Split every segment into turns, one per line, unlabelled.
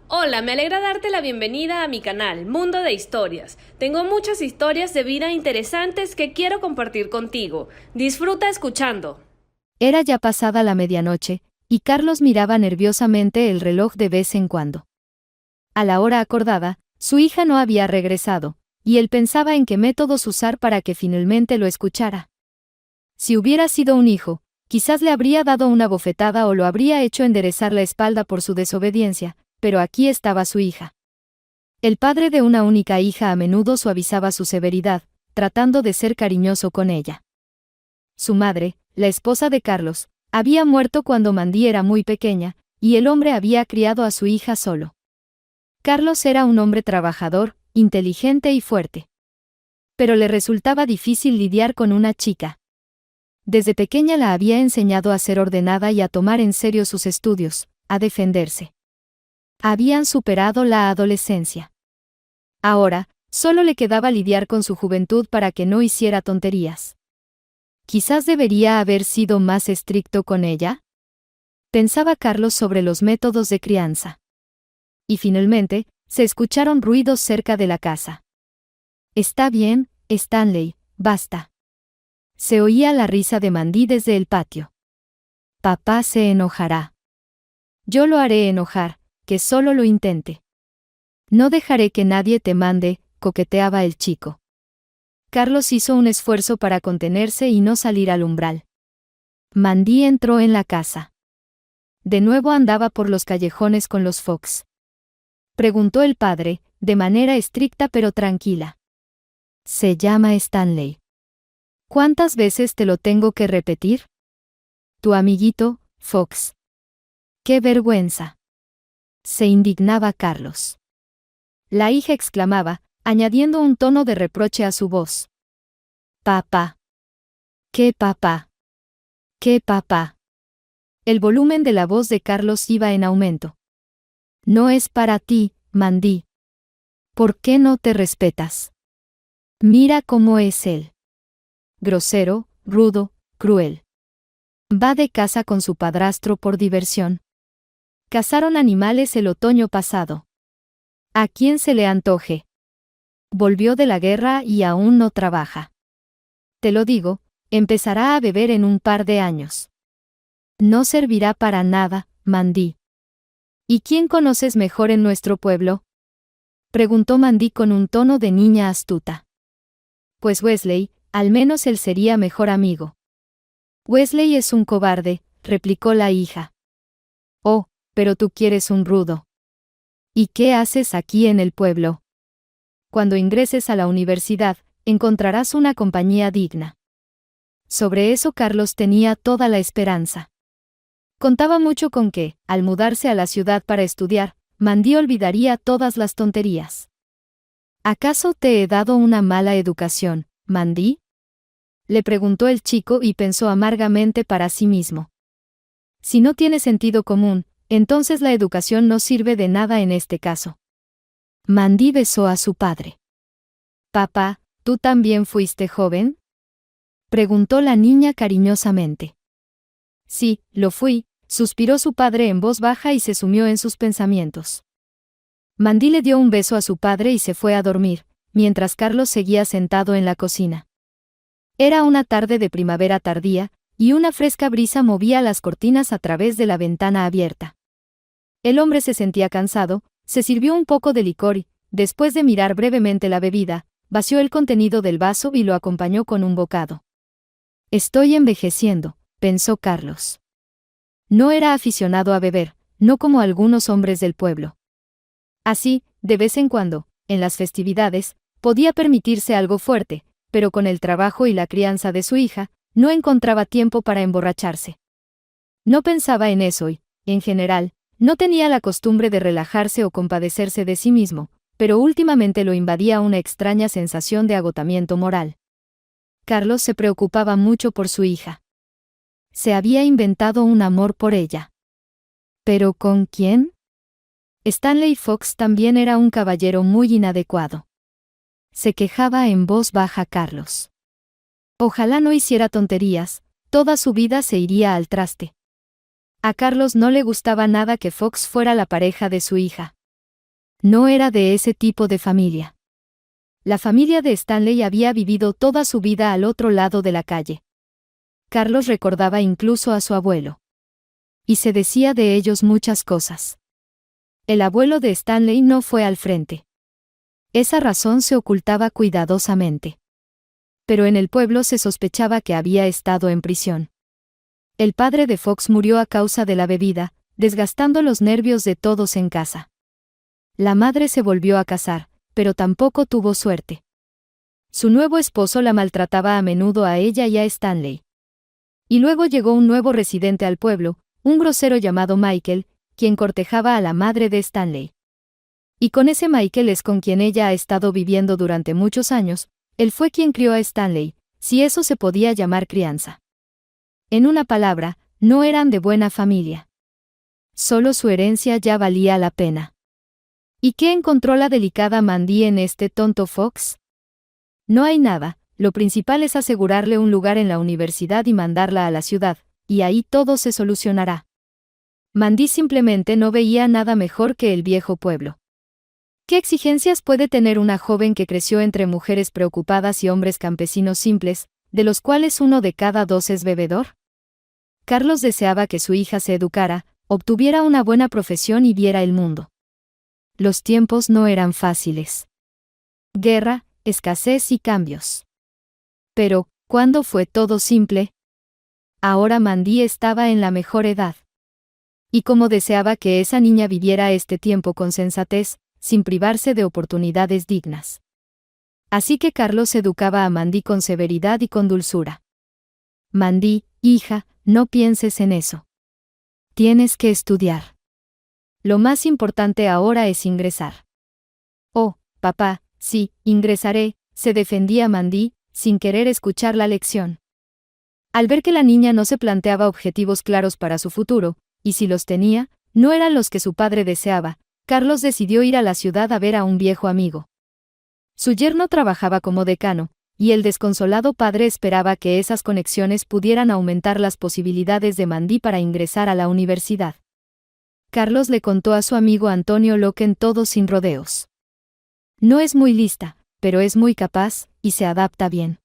Hola, me alegra darte la bienvenida a mi canal, Mundo de Historias. Tengo muchas historias de vida interesantes que quiero compartir contigo. Disfruta escuchando.
Era ya pasada la medianoche, y Carlos miraba nerviosamente el reloj de vez en cuando. A la hora acordada, su hija no había regresado, y él pensaba en qué métodos usar para que finalmente lo escuchara. Si hubiera sido un hijo, quizás le habría dado una bofetada o lo habría hecho enderezar la espalda por su desobediencia, pero aquí estaba su hija. El padre de una única hija a menudo suavizaba su severidad, tratando de ser cariñoso con ella. Su madre, la esposa de Carlos, había muerto cuando Mandy era muy pequeña, y el hombre había criado a su hija solo. Carlos era un hombre trabajador, inteligente y fuerte. Pero le resultaba difícil lidiar con una chica. Desde pequeña la había enseñado a ser ordenada y a tomar en serio sus estudios, a defenderse. Habían superado la adolescencia. Ahora, solo le quedaba lidiar con su juventud para que no hiciera tonterías. Quizás debería haber sido más estricto con ella. Pensaba Carlos sobre los métodos de crianza. Y finalmente, se escucharon ruidos cerca de la casa. Está bien, Stanley, basta. Se oía la risa de Mandy desde el patio. Papá se enojará. Yo lo haré enojar, que solo lo intente. No dejaré que nadie te mande, coqueteaba el chico. Carlos hizo un esfuerzo para contenerse y no salir al umbral. Mandy entró en la casa. De nuevo andaba por los callejones con los Fox. Preguntó el padre, de manera estricta pero tranquila. Se llama Stanley. ¿Cuántas veces te lo tengo que repetir? Tu amiguito, Fox. ¡Qué vergüenza! Se indignaba Carlos. La hija exclamaba, añadiendo un tono de reproche a su voz. Papá. ¿Qué papá? ¿Qué papá? El volumen de la voz de Carlos iba en aumento. No es para ti, Mandy. ¿Por qué no te respetas? Mira cómo es él. Grosero, rudo, cruel. Va de caza con su padrastro por diversión. Cazaron animales el otoño pasado. ¿A quién se le antoje? Volvió de la guerra y aún no trabaja. Te lo digo, empezará a beber en un par de años. No servirá para nada, Mandy. ¿Y quién conoces mejor en nuestro pueblo? Preguntó Mandy con un tono de niña astuta. Pues Wesley, al menos él sería mejor amigo. Wesley es un cobarde, replicó la hija. Oh, pero tú quieres un rudo. ¿Y qué haces aquí en el pueblo? Cuando ingreses a la universidad, encontrarás una compañía digna. Sobre eso Carlos tenía toda la esperanza. Contaba mucho con que, al mudarse a la ciudad para estudiar, Mandy olvidaría todas las tonterías. ¿Acaso te he dado una mala educación, Mandy? Le preguntó el chico y pensó amargamente para sí mismo. Si no tiene sentido común, entonces la educación no sirve de nada en este caso. Mandy besó a su padre. Papá, ¿tú también fuiste joven? Preguntó la niña cariñosamente. Sí, lo fui, suspiró su padre en voz baja y se sumió en sus pensamientos. Mandy le dio un beso a su padre y se fue a dormir, mientras Carlos seguía sentado en la cocina. Era una tarde de primavera tardía, y una fresca brisa movía las cortinas a través de la ventana abierta. El hombre se sentía cansado, se sirvió un poco de licor y, después de mirar brevemente la bebida, vació el contenido del vaso y lo acompañó con un bocado. Estoy envejeciendo, pensó Carlos. No era aficionado a beber, no como algunos hombres del pueblo. Así, de vez en cuando, en las festividades, podía permitirse algo fuerte, pero con el trabajo y la crianza de su hija, no encontraba tiempo para emborracharse. No pensaba en eso y, en general, no tenía la costumbre de relajarse o compadecerse de sí mismo, pero últimamente lo invadía una extraña sensación de agotamiento moral. Carlos se preocupaba mucho por su hija. Se había inventado un amor por ella. ¿Pero con quién? Stanley Fox también era un caballero muy inadecuado. Se quejaba en voz baja Carlos. Ojalá no hiciera tonterías, toda su vida se iría al traste. A Carlos no le gustaba nada que Fox fuera la pareja de su hija. No era de ese tipo de familia. La familia de Stanley había vivido toda su vida al otro lado de la calle. Carlos recordaba incluso a su abuelo. Y se decía de ellos muchas cosas. El abuelo de Stanley no fue al frente. Esa razón se ocultaba cuidadosamente. Pero en el pueblo se sospechaba que había estado en prisión. El padre de Fox murió a causa de la bebida, desgastando los nervios de todos en casa. La madre se volvió a casar, pero tampoco tuvo suerte. Su nuevo esposo la maltrataba a menudo a ella y a Stanley. Y luego llegó un nuevo residente al pueblo, un grosero llamado Michael, quien cortejaba a la madre de Stanley. Y con ese Michael es con quien ella ha estado viviendo durante muchos años. Él fue quien crió a Stanley, si eso se podía llamar crianza. En una palabra, no eran de buena familia. Solo su herencia ya valía la pena. ¿Y qué encontró la delicada Mandy en este tonto Fox? No hay nada, lo principal es asegurarle un lugar en la universidad y mandarla a la ciudad, y ahí todo se solucionará. Mandy simplemente no veía nada mejor que el viejo pueblo. ¿Qué exigencias puede tener una joven que creció entre mujeres preocupadas y hombres campesinos simples, de los cuales 1 de cada 2 es bebedor? Carlos deseaba que su hija se educara, obtuviera una buena profesión y viera el mundo. Los tiempos no eran fáciles. Guerra, escasez y cambios. Pero, ¿cuándo fue todo simple? Ahora Mandy estaba en la mejor edad. Y como deseaba que esa niña viviera este tiempo con sensatez, sin privarse de oportunidades dignas. Así que Carlos educaba a Mandy con severidad y con dulzura. Mandy, hija, no pienses en eso. Tienes que estudiar. Lo más importante ahora es ingresar. Oh, papá, sí, ingresaré, se defendía Mandy, sin querer escuchar la lección. Al ver que la niña no se planteaba objetivos claros para su futuro, y si los tenía, no eran los que su padre deseaba, Carlos decidió ir a la ciudad a ver a un viejo amigo. Su yerno trabajaba como decano, y el desconsolado padre esperaba que esas conexiones pudieran aumentar las posibilidades de Mandy para ingresar a la universidad. Carlos le contó a su amigo Antonio Loken todo sin rodeos. No es muy lista, pero es muy capaz, y se adapta bien.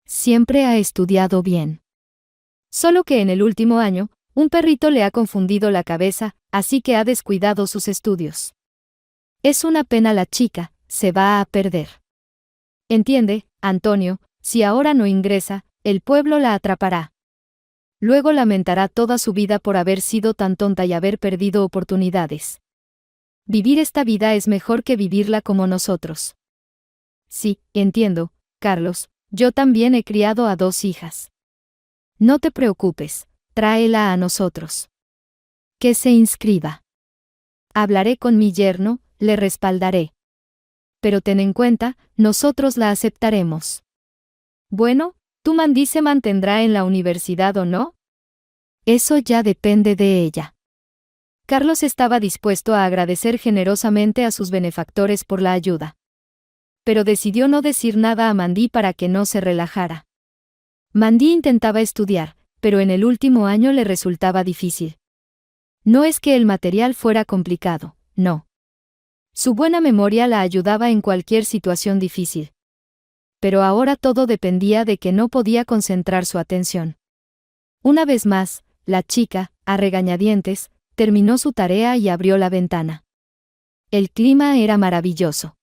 Siempre ha estudiado bien. Solo que en el último año, un perrito le ha confundido la cabeza, así que ha descuidado sus estudios. Es una pena la chica, se va a perder. Entiende, Antonio, si ahora no ingresa, el pueblo la atrapará. Luego lamentará toda su vida por haber sido tan tonta y haber perdido oportunidades. Vivir esta vida es mejor que vivirla como nosotros. Sí, entiendo, Carlos, yo también he criado a 2 hijas. No te preocupes, tráela a nosotros. Que se inscriba. Hablaré con mi yerno, le respaldaré. Pero ten en cuenta, nosotros la aceptaremos. Bueno, ¿tu Mandy se mantendrá en la universidad o no? Eso ya depende de ella. Carlos estaba dispuesto a agradecer generosamente a sus benefactores por la ayuda. Pero decidió no decir nada a Mandy para que no se relajara. Mandy intentaba estudiar, pero en el último año le resultaba difícil. No es que el material fuera complicado, no. Su buena memoria la ayudaba en cualquier situación difícil. Pero ahora todo dependía de que no podía concentrar su atención. Una vez más, la chica, a regañadientes, terminó su tarea y abrió la ventana. El clima era maravilloso.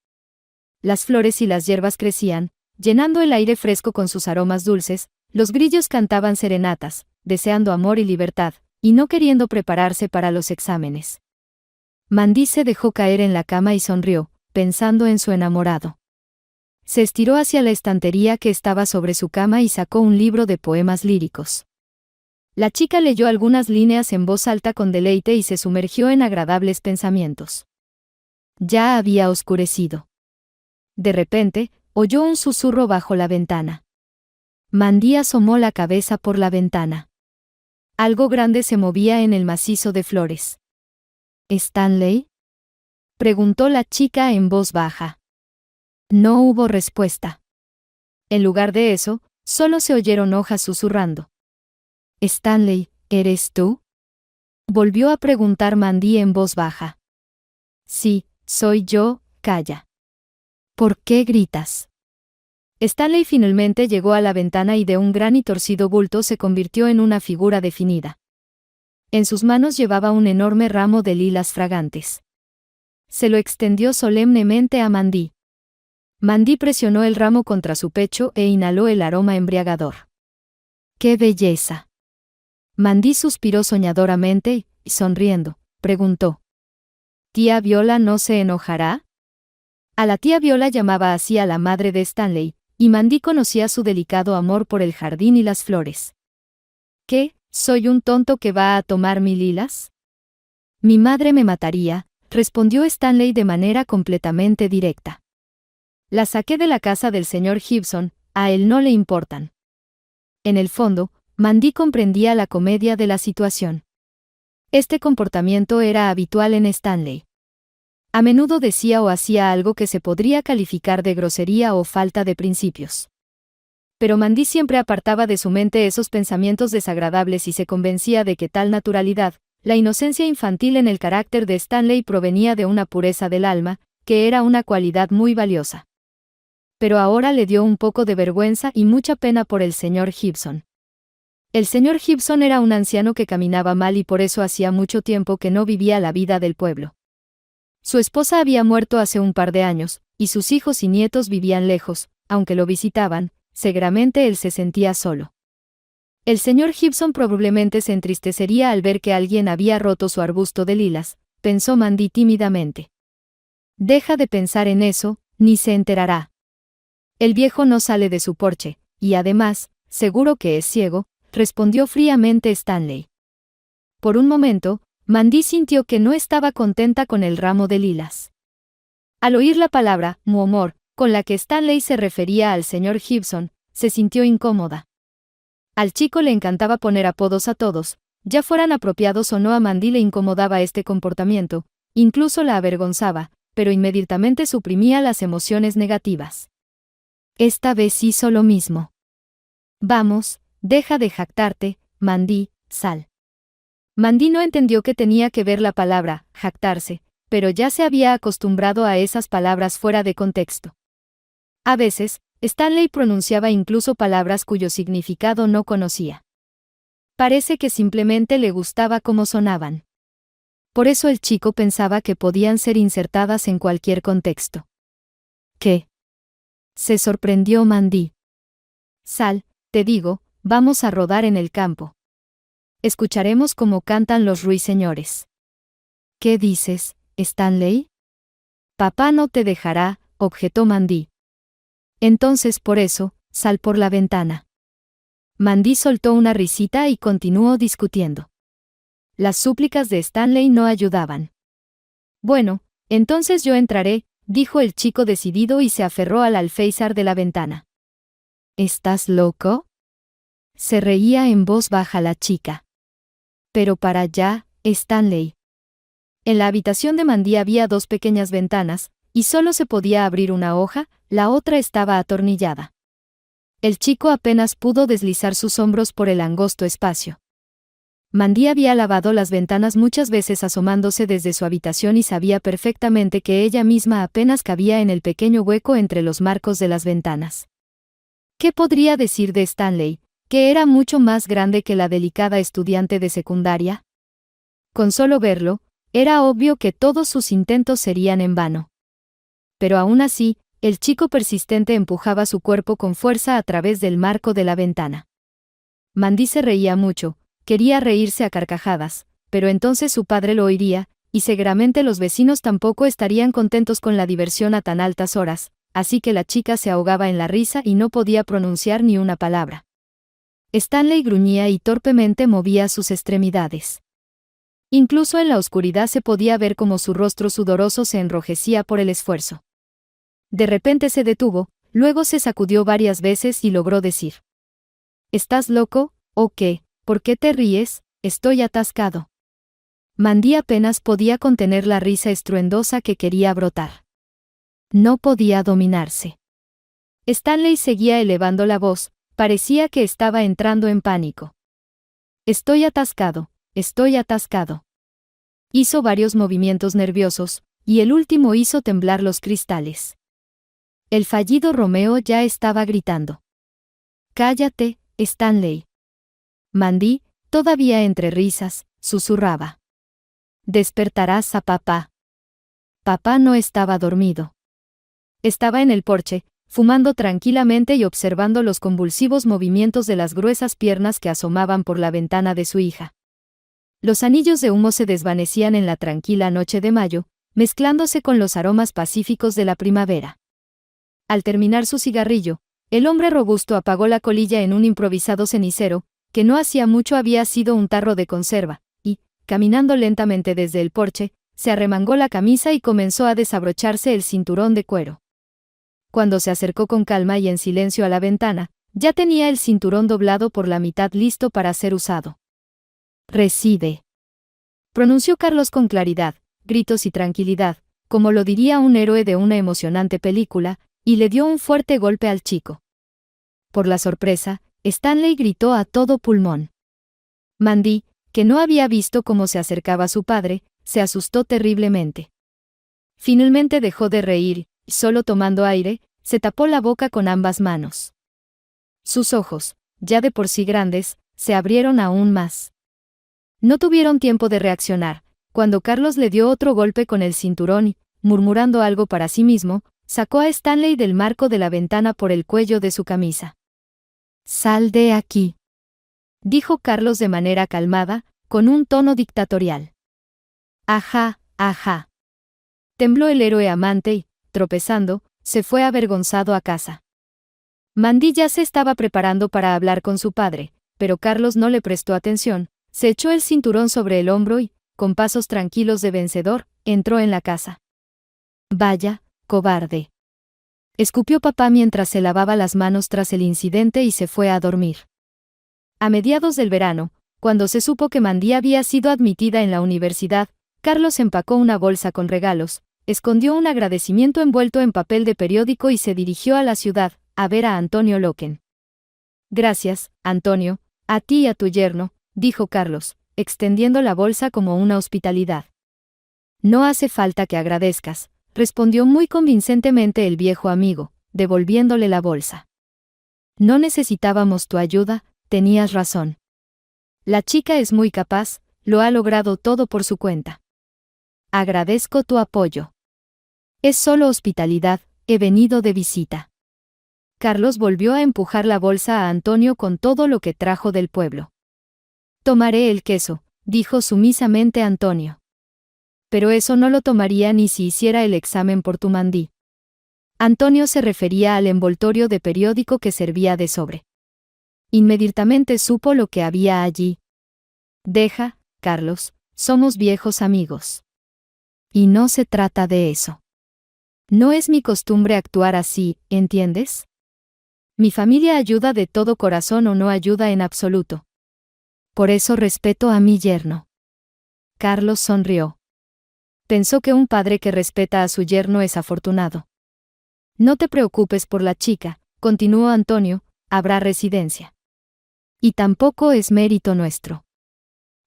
Las flores y las hierbas crecían, llenando el aire fresco con sus aromas dulces, los grillos cantaban serenatas, deseando amor y libertad, y no queriendo prepararse para los exámenes. Mandy se dejó caer en la cama y sonrió, pensando en su enamorado. Se estiró hacia la estantería que estaba sobre su cama y sacó un libro de poemas líricos. La chica leyó algunas líneas en voz alta con deleite y se sumergió en agradables pensamientos. Ya había oscurecido. De repente, oyó un susurro bajo la ventana. Mandy asomó la cabeza por la ventana. Algo grande se movía en el macizo de flores. ¿Stanley? Preguntó la chica en voz baja. No hubo respuesta. En lugar de eso, solo se oyeron hojas susurrando. «Stanley, ¿eres tú?», volvió a preguntar Mandy en voz baja. «Sí, Soy yo, calla. ¿Por qué gritas? Stanley finalmente llegó a la ventana y de un gran y torcido bulto se convirtió en una figura definida. En sus manos llevaba un enorme ramo de lilas fragantes. Se lo extendió solemnemente a Mandy. Mandy presionó el ramo contra su pecho e inhaló el aroma embriagador. ¡Qué belleza! Mandy suspiró soñadoramente y, sonriendo, preguntó: ¿Tía Viola no se enojará? A la tía Viola llamaba así a la madre de Stanley, y Mandy conocía su delicado amor por el jardín y las flores. ¿Qué? ¿Soy un tonto que va a tomar mis lilas? Mi madre me mataría, respondió Stanley de manera completamente directa. La saqué de la casa del señor Gibson, a él no le importan. En el fondo, Mandy comprendía la comedia de la situación. Este comportamiento era habitual en Stanley. A menudo decía o hacía algo que se podría calificar de grosería o falta de principios. Pero Mandy siempre apartaba de su mente esos pensamientos desagradables y se convencía de que tal naturalidad, la inocencia infantil en el carácter de Stanley provenía de una pureza del alma, que era una cualidad muy valiosa. Pero ahora le dio un poco de vergüenza y mucha pena por el señor Gibson. El señor Gibson era un anciano que caminaba mal y por eso hacía mucho tiempo que no vivía la vida del pueblo. Su esposa había muerto hace un par de años, y sus hijos y nietos vivían lejos, aunque lo visitaban, seguramente él se sentía solo. El señor Gibson probablemente se entristecería al ver que alguien había roto su arbusto de lilas, pensó Mandy tímidamente. Deja de pensar en eso, ni se enterará. El viejo no sale de su porche, y además, seguro que es ciego, respondió fríamente Stanley. Por un momento, Mandy sintió que no estaba contenta con el ramo de lilas. Al oír la palabra «muomor», con la que Stanley se refería al señor Gibson, se sintió incómoda. Al chico le encantaba poner apodos a todos, ya fueran apropiados o no. A Mandy le incomodaba este comportamiento, incluso la avergonzaba, pero inmediatamente suprimía las emociones negativas. Esta vez hizo lo mismo. Vamos, deja de jactarte, Mandy, sal. Mandy no entendió qué tenía que ver la palabra jactarse, pero ya se había acostumbrado a esas palabras fuera de contexto. A veces, Stanley pronunciaba incluso palabras cuyo significado no conocía. Parece que simplemente le gustaba cómo sonaban. Por eso el chico pensaba que podían ser insertadas en cualquier contexto. ¿Qué? Se sorprendió Mandy. Sal, te digo, vamos a rodar en el campo. Escucharemos cómo cantan los ruiseñores. ¿Qué dices, Stanley? Papá no te dejará, objetó Mandy. Entonces por eso, sal por la ventana. Mandy soltó una risita y continuó discutiendo. Las súplicas de Stanley no ayudaban. Bueno, entonces yo entraré, dijo el chico decidido y se aferró al alféizar de la ventana. ¿Estás loco? Se reía en voz baja la chica. Pero para allá, Stanley. En la habitación de Mandy había dos pequeñas ventanas, y solo se podía abrir una hoja, la otra estaba atornillada. El chico apenas pudo deslizar sus hombros por el angosto espacio. Mandy había lavado las ventanas muchas veces asomándose desde su habitación y sabía perfectamente que ella misma apenas cabía en el pequeño hueco entre los marcos de las ventanas. ¿Qué podría decir de Stanley, que era mucho más grande que la delicada estudiante de secundaria? Con solo verlo, era obvio que todos sus intentos serían en vano. Pero aún así, el chico persistente empujaba su cuerpo con fuerza a través del marco de la ventana. Mandy se reía mucho, quería reírse a carcajadas, pero entonces su padre lo oiría, y seguramente los vecinos tampoco estarían contentos con la diversión a tan altas horas, así que la chica se ahogaba en la risa y no podía pronunciar ni una palabra. Stanley gruñía y torpemente movía sus extremidades. Incluso en la oscuridad se podía ver cómo su rostro sudoroso se enrojecía por el esfuerzo. De repente se detuvo, luego se sacudió varias veces y logró decir: ¿Estás loco, o qué? ¿Por qué te ríes? Estoy atascado. Mandy apenas podía contener la risa estruendosa que quería brotar. No podía dominarse. Stanley seguía elevando la voz, parecía que estaba entrando en pánico. Estoy atascado, estoy atascado. Hizo varios movimientos nerviosos, y el último hizo temblar los cristales. El fallido Romeo ya estaba gritando. «¡Cállate, Stanley!». Mandy, todavía entre risas, susurraba. «Despertarás a papá». Papá no estaba dormido. Estaba en el porche, fumando tranquilamente y observando los convulsivos movimientos de las gruesas piernas que asomaban por la ventana de su hija. Los anillos de humo se desvanecían en la tranquila noche de mayo, mezclándose con los aromas pacíficos de la primavera. Al terminar su cigarrillo, el hombre robusto apagó la colilla en un improvisado cenicero, que no hacía mucho había sido un tarro de conserva, y, caminando lentamente desde el porche, se arremangó la camisa y comenzó a desabrocharse el cinturón de cuero. Cuando se acercó con calma y en silencio a la ventana, ya tenía el cinturón doblado por la mitad listo para ser usado. «Recibe», pronunció Carlos con claridad, gritos y tranquilidad, como lo diría un héroe de una emocionante película, y le dio un fuerte golpe al chico. Por la sorpresa, Stanley gritó a todo pulmón. Mandy, que no había visto cómo se acercaba su padre, se asustó terriblemente. Finalmente dejó de reír, y solo tomando aire, se tapó la boca con ambas manos. Sus ojos, ya de por sí grandes, se abrieron aún más. No tuvieron tiempo de reaccionar, cuando Carlos le dio otro golpe con el cinturón y, murmurando algo para sí mismo, sacó a Stanley del marco de la ventana por el cuello de su camisa. «Sal de aquí», dijo Carlos de manera calmada, con un tono dictatorial. «Ajá, ajá». Tembló el héroe amante y, tropezando, se fue avergonzado a casa. Mandy ya se estaba preparando para hablar con su padre, pero Carlos no le prestó atención, se echó el cinturón sobre el hombro y, con pasos tranquilos de vencedor, entró en la casa. «Vaya, cobarde», escupió papá mientras se lavaba las manos tras el incidente y se fue a dormir. A mediados del verano, cuando se supo que Mandy había sido admitida en la universidad, Carlos empacó una bolsa con regalos, escondió un agradecimiento envuelto en papel de periódico y se dirigió a la ciudad, a ver a Antonio Loken. «Gracias, Antonio, a ti y a tu yerno», dijo Carlos, extendiendo la bolsa como una hospitalidad. «No hace falta que agradezcas», respondió muy convincentemente el viejo amigo, devolviéndole la bolsa. «No necesitábamos tu ayuda, tenías razón. La chica es muy capaz, lo ha logrado todo por su cuenta. Agradezco tu apoyo. Es solo hospitalidad, he venido de visita». Carlos volvió a empujar la bolsa a Antonio con todo lo que trajo del pueblo. «Tomaré el queso», dijo sumisamente Antonio. «Pero eso no lo tomaría ni si hiciera el examen por tu Mandy». Antonio se refería al envoltorio de periódico que servía de sobre. Inmediatamente supo lo que había allí. «Deja, Carlos, somos viejos amigos. Y no se trata de eso. No es mi costumbre actuar así, ¿entiendes? Mi familia ayuda de todo corazón o no ayuda en absoluto. Por eso respeto a mi yerno». Carlos sonrió. Pensó que un padre que respeta a su yerno es afortunado. «No te preocupes por la chica», continuó Antonio, «habrá residencia. Y tampoco es mérito nuestro.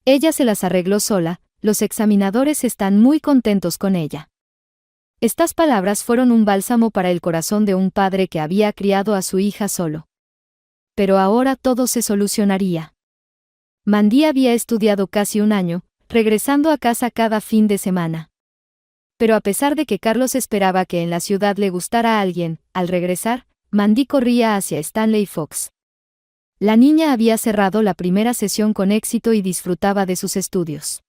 Ella se las arregló sola, los examinadores están muy contentos con ella». Estas palabras fueron un bálsamo para el corazón de un padre que había criado a su hija solo. Pero ahora todo se solucionaría. Mandy había estudiado casi un año, regresando a casa cada fin de semana. Pero a pesar de que Carlos esperaba que en la ciudad le gustara a alguien, al regresar, Mandy corría hacia Stanley Fox. La niña había cerrado la primera sesión con éxito y disfrutaba de sus estudios.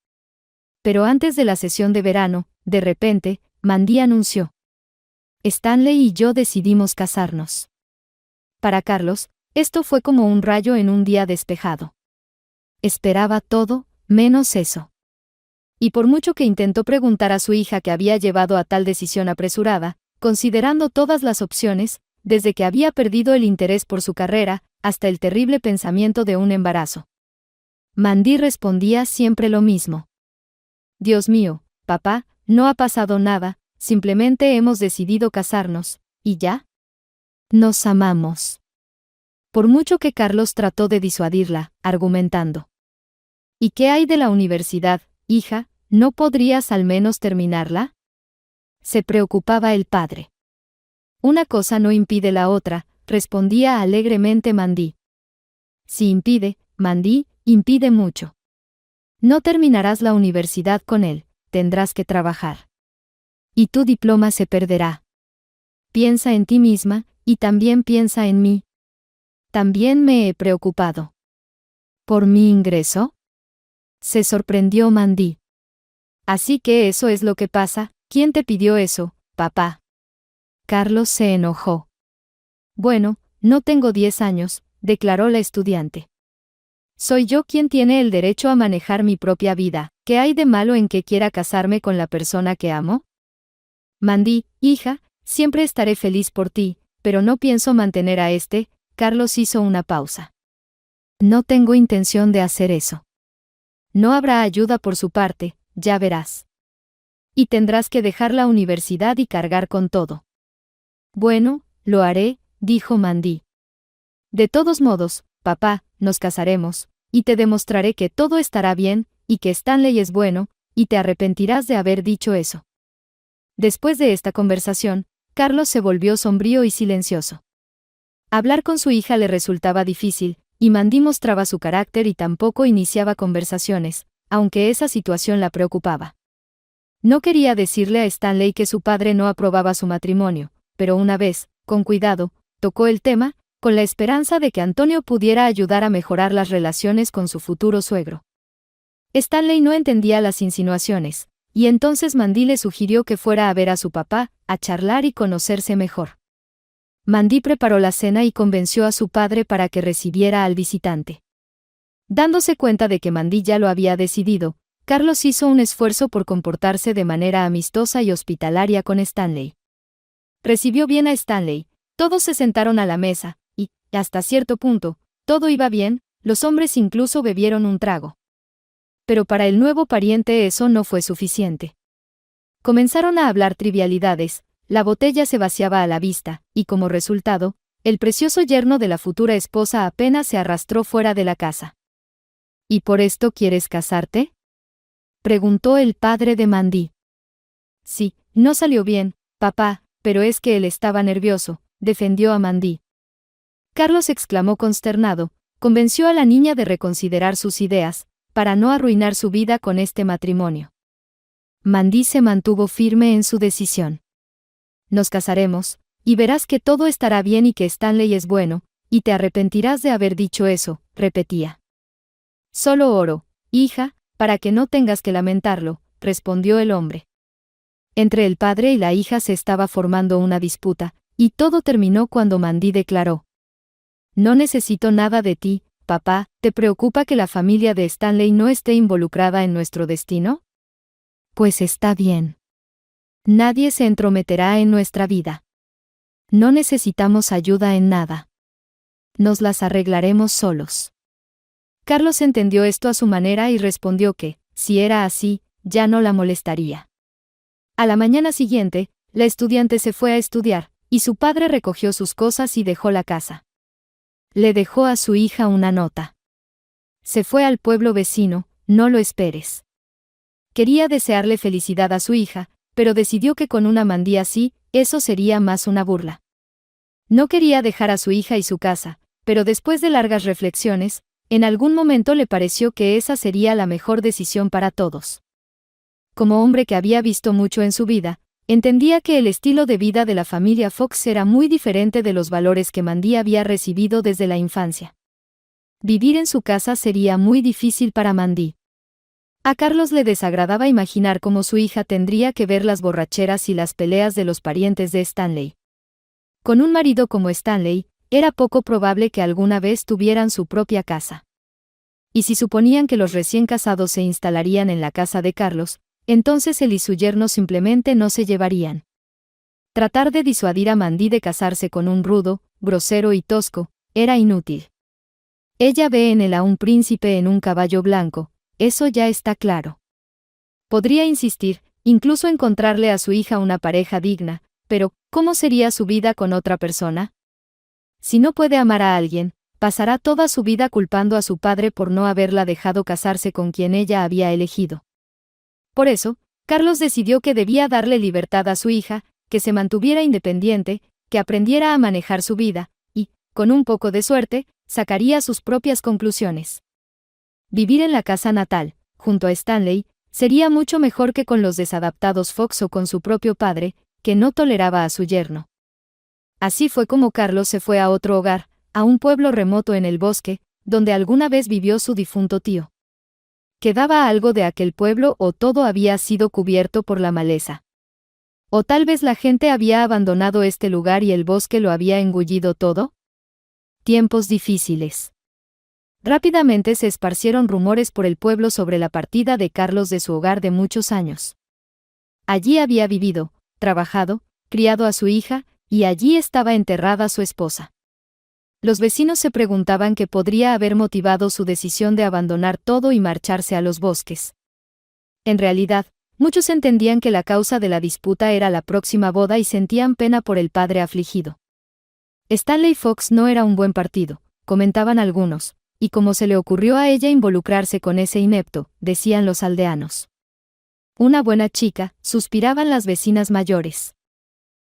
Pero antes de la sesión de verano, de repente, Mandy anunció: «Stanley y yo decidimos casarnos». Para Carlos, esto fue como un rayo en un día despejado. Esperaba todo, menos eso. Y por mucho que intentó preguntar a su hija qué había llevado a tal decisión apresurada, considerando todas las opciones, desde que había perdido el interés por su carrera, hasta el terrible pensamiento de un embarazo, Mandy respondía siempre lo mismo: «Dios mío, papá, no ha pasado nada, simplemente hemos decidido casarnos, ¿y ya? Nos amamos». Por mucho que Carlos trató de disuadirla, argumentando: «¿Y qué hay de la universidad, hija? ¿No podrías al menos terminarla? Se preocupaba el padre. Una cosa no impide la otra, respondía alegremente Mandy. Si impide, Mandy, impide mucho. No terminarás la universidad con él, tendrás que trabajar. Y tu diploma se perderá. Piensa en ti misma, y también piensa en mí. También me he preocupado. ¿Por mi ingreso? Se sorprendió Mandy. Así que eso es lo que pasa. ¿Quién te pidió eso, papá? Carlos se enojó. Bueno, no tengo 10 años, declaró la estudiante. Soy yo quien tiene el derecho a manejar mi propia vida. ¿Qué hay de malo en que quiera casarme con la persona que amo? Mandy, hija, siempre estaré feliz por ti, pero no pienso mantener a este. Carlos hizo una pausa. No tengo intención de hacer eso. No habrá ayuda por su parte, ya verás. Y tendrás que dejar la universidad y cargar con todo. Bueno, lo haré, dijo Mandy. De todos modos, papá, nos casaremos, y te demostraré que todo estará bien, y que Stanley es bueno, y te arrepentirás de haber dicho eso. Después de esta conversación, Carlos se volvió sombrío y silencioso. Hablar con su hija le resultaba difícil, y Mandy mostraba su carácter y tampoco iniciaba conversaciones, aunque esa situación la preocupaba. No quería decirle a Stanley que su padre no aprobaba su matrimonio, pero una vez, con cuidado, tocó el tema, con la esperanza de que Antonio pudiera ayudar a mejorar las relaciones con su futuro suegro. Stanley no entendía las insinuaciones, y entonces Mandy le sugirió que fuera a ver a su papá, a charlar y conocerse mejor. Mandy preparó la cena y convenció a su padre para que recibiera al visitante. Dándose cuenta de que Mandy ya lo había decidido, Carlos hizo un esfuerzo por comportarse de manera amistosa y hospitalaria con Stanley. Recibió bien a Stanley, todos se sentaron a la mesa, y, hasta cierto punto, todo iba bien, los hombres incluso bebieron un trago. Pero para el nuevo pariente eso no fue suficiente. Comenzaron a hablar trivialidades, la botella se vaciaba a la vista, y como resultado, el precioso yerno de la futura esposa apenas se arrastró fuera de la casa. ¿Y por esto quieres casarte?, preguntó el padre de Mandy. Sí, no salió bien, papá, pero es que él estaba nervioso, defendió a Mandy. Carlos exclamó consternado, convenció a la niña de reconsiderar sus ideas, para no arruinar su vida con este matrimonio. Mandy se mantuvo firme en su decisión. Nos casaremos, y verás que todo estará bien y que Stanley es bueno, y te arrepentirás de haber dicho eso, repetía. Solo oro, hija, para que no tengas que lamentarlo, respondió el hombre. Entre el padre y la hija se estaba formando una disputa, y todo terminó cuando Mandy declaró: No necesito nada de ti, papá. ¿Te preocupa que la familia de Stanley no esté involucrada en nuestro destino? Pues está bien. Nadie se entrometerá en nuestra vida. No necesitamos ayuda en nada. Nos las arreglaremos solos. Carlos entendió esto a su manera y respondió que, si era así, ya no la molestaría. A la mañana siguiente, la estudiante se fue a estudiar, y su padre recogió sus cosas y dejó la casa. Le dejó a su hija una nota. Se fue al pueblo vecino, no lo esperes. Quería desearle felicidad a su hija, pero decidió que con una Mandy así, eso sería más una burla. No quería dejar a su hija y su casa, pero después de largas reflexiones, en algún momento le pareció que esa sería la mejor decisión para todos. Como hombre que había visto mucho en su vida, entendía que el estilo de vida de la familia Fox era muy diferente de los valores que Mandy había recibido desde la infancia. Vivir en su casa sería muy difícil para Mandy. A Carlos le desagradaba imaginar cómo su hija tendría que ver las borracheras y las peleas de los parientes de Stanley. Con un marido como Stanley, era poco probable que alguna vez tuvieran su propia casa. Y si suponían que los recién casados se instalarían en la casa de Carlos, entonces él y su yerno simplemente no se llevarían. Tratar de disuadir a Mandy de casarse con un rudo, grosero y tosco, era inútil. Ella ve en él a un príncipe en un caballo blanco, eso ya está claro. Podría insistir, incluso encontrarle a su hija una pareja digna, pero, ¿cómo sería su vida con otra persona? Si no puede amar a alguien, pasará toda su vida culpando a su padre por no haberla dejado casarse con quien ella había elegido. Por eso, Carlos decidió que debía darle libertad a su hija, que se mantuviera independiente, que aprendiera a manejar su vida, y, con un poco de suerte, sacaría sus propias conclusiones. Vivir en la casa natal, junto a Stanley, sería mucho mejor que con los desadaptados Fox o con su propio padre, que no toleraba a su yerno. Así fue como Carlos se fue a otro hogar, a un pueblo remoto en el bosque, donde alguna vez vivió su difunto tío. ¿Quedaba algo de aquel pueblo o todo había sido cubierto por la maleza? ¿O tal vez la gente había abandonado este lugar y el bosque lo había engullido todo? Tiempos difíciles. Rápidamente se esparcieron rumores por el pueblo sobre la partida de Carlos de su hogar de muchos años. Allí había vivido, trabajado, criado a su hija, y allí estaba enterrada su esposa. Los vecinos se preguntaban qué podría haber motivado su decisión de abandonar todo y marcharse a los bosques. En realidad, muchos entendían que la causa de la disputa era la próxima boda y sentían pena por el padre afligido. Stanley Fox no era un buen partido, comentaban algunos, y como se le ocurrió a ella involucrarse con ese inepto, decían los aldeanos. Una buena chica, suspiraban las vecinas mayores.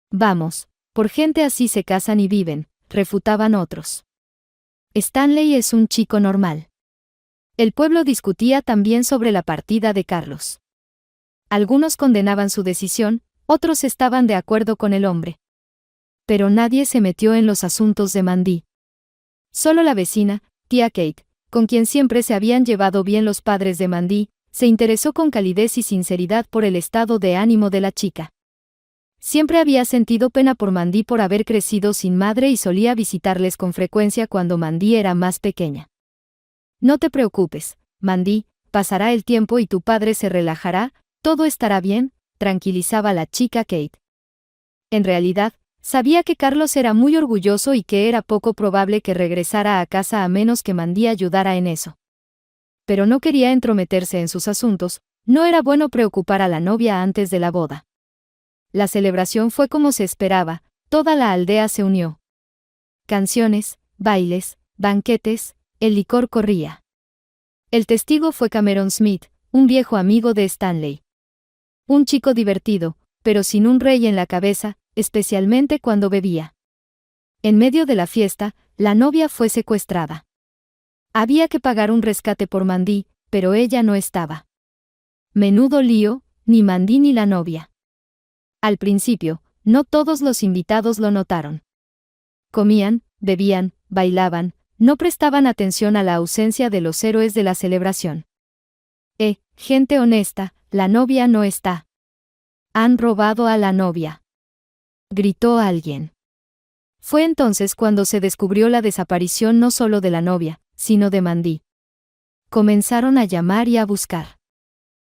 Vamos, por gente así se casan y viven, refutaban otros. Stanley es un chico normal. El pueblo discutía también sobre la partida de Carlos. Algunos condenaban su decisión, otros estaban de acuerdo con el hombre. Pero nadie se metió en los asuntos de Mandy. Solo la vecina, tía Kate, con quien siempre se habían llevado bien los padres de Mandy, se interesó con calidez y sinceridad por el estado de ánimo de la chica. Siempre había sentido pena por Mandy por haber crecido sin madre y solía visitarles con frecuencia cuando Mandy era más pequeña. No te preocupes, Mandy, pasará el tiempo y tu padre se relajará, todo estará bien, tranquilizaba la chica Kate. En realidad, sabía que Carlos era muy orgulloso y que era poco probable que regresara a casa a menos que Mandy ayudara en eso. Pero no quería entrometerse en sus asuntos, no era bueno preocupar a la novia antes de la boda. La celebración fue como se esperaba, toda la aldea se unió. Canciones, bailes, banquetes, el licor corría. El testigo fue Cameron Smith, un viejo amigo de Stanley. Un chico divertido, pero sin un rey en la cabeza, especialmente cuando bebía. En medio de la fiesta, la novia fue secuestrada. Había que pagar un rescate por Mandy, pero ella no estaba. Menudo lío, ni Mandy ni la novia. Al principio, no todos los invitados lo notaron. Comían, bebían, bailaban, no prestaban atención a la ausencia de los héroes de la celebración. Gente honesta, la novia no está. Han robado a la novia. Gritó alguien. Fue entonces cuando se descubrió la desaparición no solo de la novia, sino de Mandy. Comenzaron a llamar y a buscar.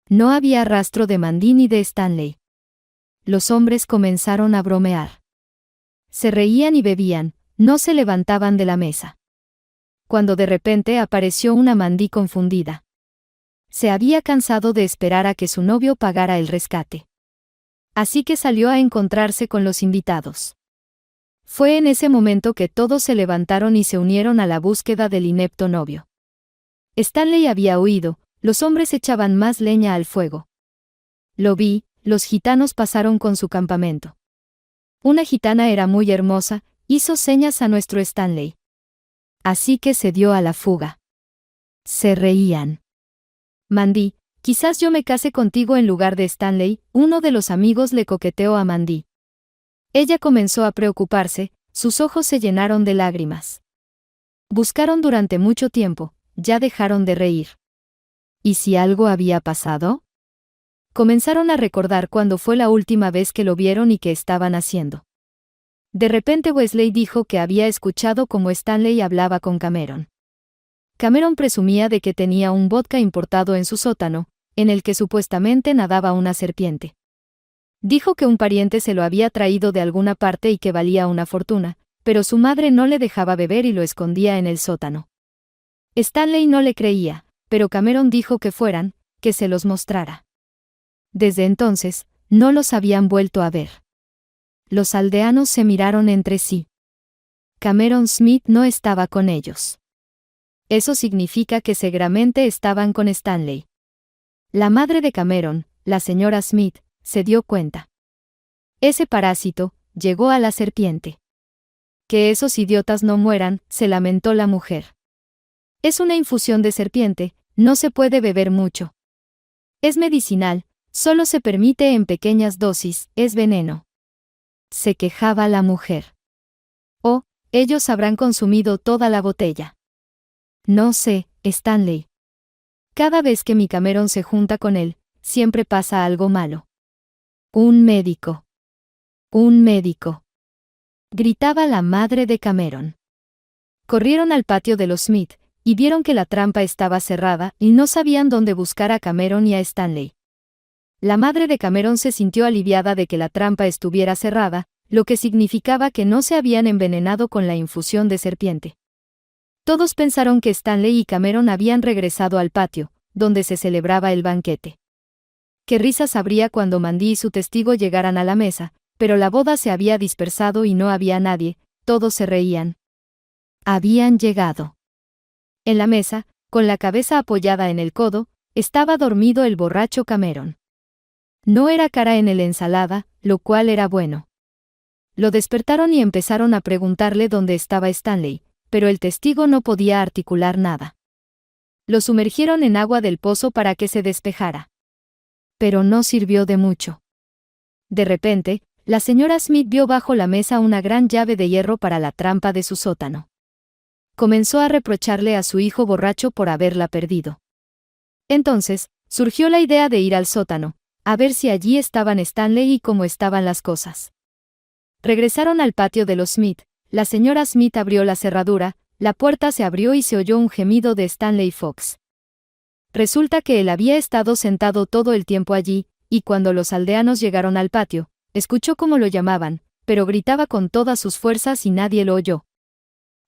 No había rastro de Mandy ni de Stanley. Los hombres comenzaron a bromear. Se reían y bebían, no se levantaban de la mesa. Cuando de repente apareció una Mandy confundida. Se había cansado de esperar a que su novio pagara el rescate. Así que salió a encontrarse con los invitados. Fue en ese momento que todos se levantaron y se unieron a la búsqueda del inepto novio. Stanley había huido, los hombres echaban más leña al fuego. Lo vi, los gitanos pasaron con su campamento. Una gitana era muy hermosa, hizo señas a nuestro Stanley. Así que se dio a la fuga. Se reían. Mandy, quizás yo me case contigo en lugar de Stanley, uno de los amigos le coqueteó a Mandy. Ella comenzó a preocuparse, sus ojos se llenaron de lágrimas. Buscaron durante mucho tiempo, ya dejaron de reír. ¿Y si algo había pasado? Comenzaron a recordar cuándo fue la última vez que lo vieron y qué estaban haciendo. De repente Wesley dijo que había escuchado cómo Stanley hablaba con Cameron. Cameron presumía de que tenía un vodka importado en su sótano, en el que supuestamente nadaba una serpiente. Dijo que un pariente se lo había traído de alguna parte y que valía una fortuna, pero su madre no le dejaba beber y lo escondía en el sótano. Stanley no le creía, pero Cameron dijo que fueran, que se los mostrara. Desde entonces, no los habían vuelto a ver. Los aldeanos se miraron entre sí. Cameron Smith no estaba con ellos. Eso significa que seguramente estaban con Stanley. La madre de Cameron, la señora Smith se dio cuenta. Ese parásito llegó a la serpiente. Que esos idiotas no mueran, se lamentó la mujer. Es una infusión de serpiente, no se puede beber mucho. Es medicinal, solo se permite en pequeñas dosis, es veneno. Se quejaba la mujer. Oh, ellos habrán consumido toda la botella. No sé, Stanley. Cada vez que mi Cameron se junta con él, siempre pasa algo malo. Un médico. Un médico. Gritaba la madre de Cameron. Corrieron al patio de los Smith, y vieron que la trampa estaba cerrada, y no sabían dónde buscar a Cameron y a Stanley. La madre de Cameron se sintió aliviada de que la trampa estuviera cerrada, lo que significaba que no se habían envenenado con la infusión de serpiente. Todos pensaron que Stanley y Cameron habían regresado al patio, donde se celebraba el banquete. Qué risas habría cuando Mandy y su testigo llegaran a la mesa, pero la boda se había dispersado y no había nadie, todos se reían. Habían llegado. En la mesa, con la cabeza apoyada en el codo, estaba dormido el borracho Cameron. No era cara en la ensalada, lo cual era bueno. Lo despertaron y empezaron a preguntarle dónde estaba Stanley, pero el testigo no podía articular nada. Lo sumergieron en agua del pozo para que se despejara. Pero no sirvió de mucho. De repente, la señora Smith vio bajo la mesa una gran llave de hierro para la trampa de su sótano. Comenzó a reprocharle a su hijo borracho por haberla perdido. Entonces, surgió la idea de ir al sótano, a ver si allí estaban Stanley y cómo estaban las cosas. Regresaron al patio de los Smith, la señora Smith abrió la cerradura, la puerta se abrió y se oyó un gemido de Stanley Fox. Resulta que él había estado sentado todo el tiempo allí, y cuando los aldeanos llegaron al patio, escuchó cómo lo llamaban, pero gritaba con todas sus fuerzas y nadie lo oyó.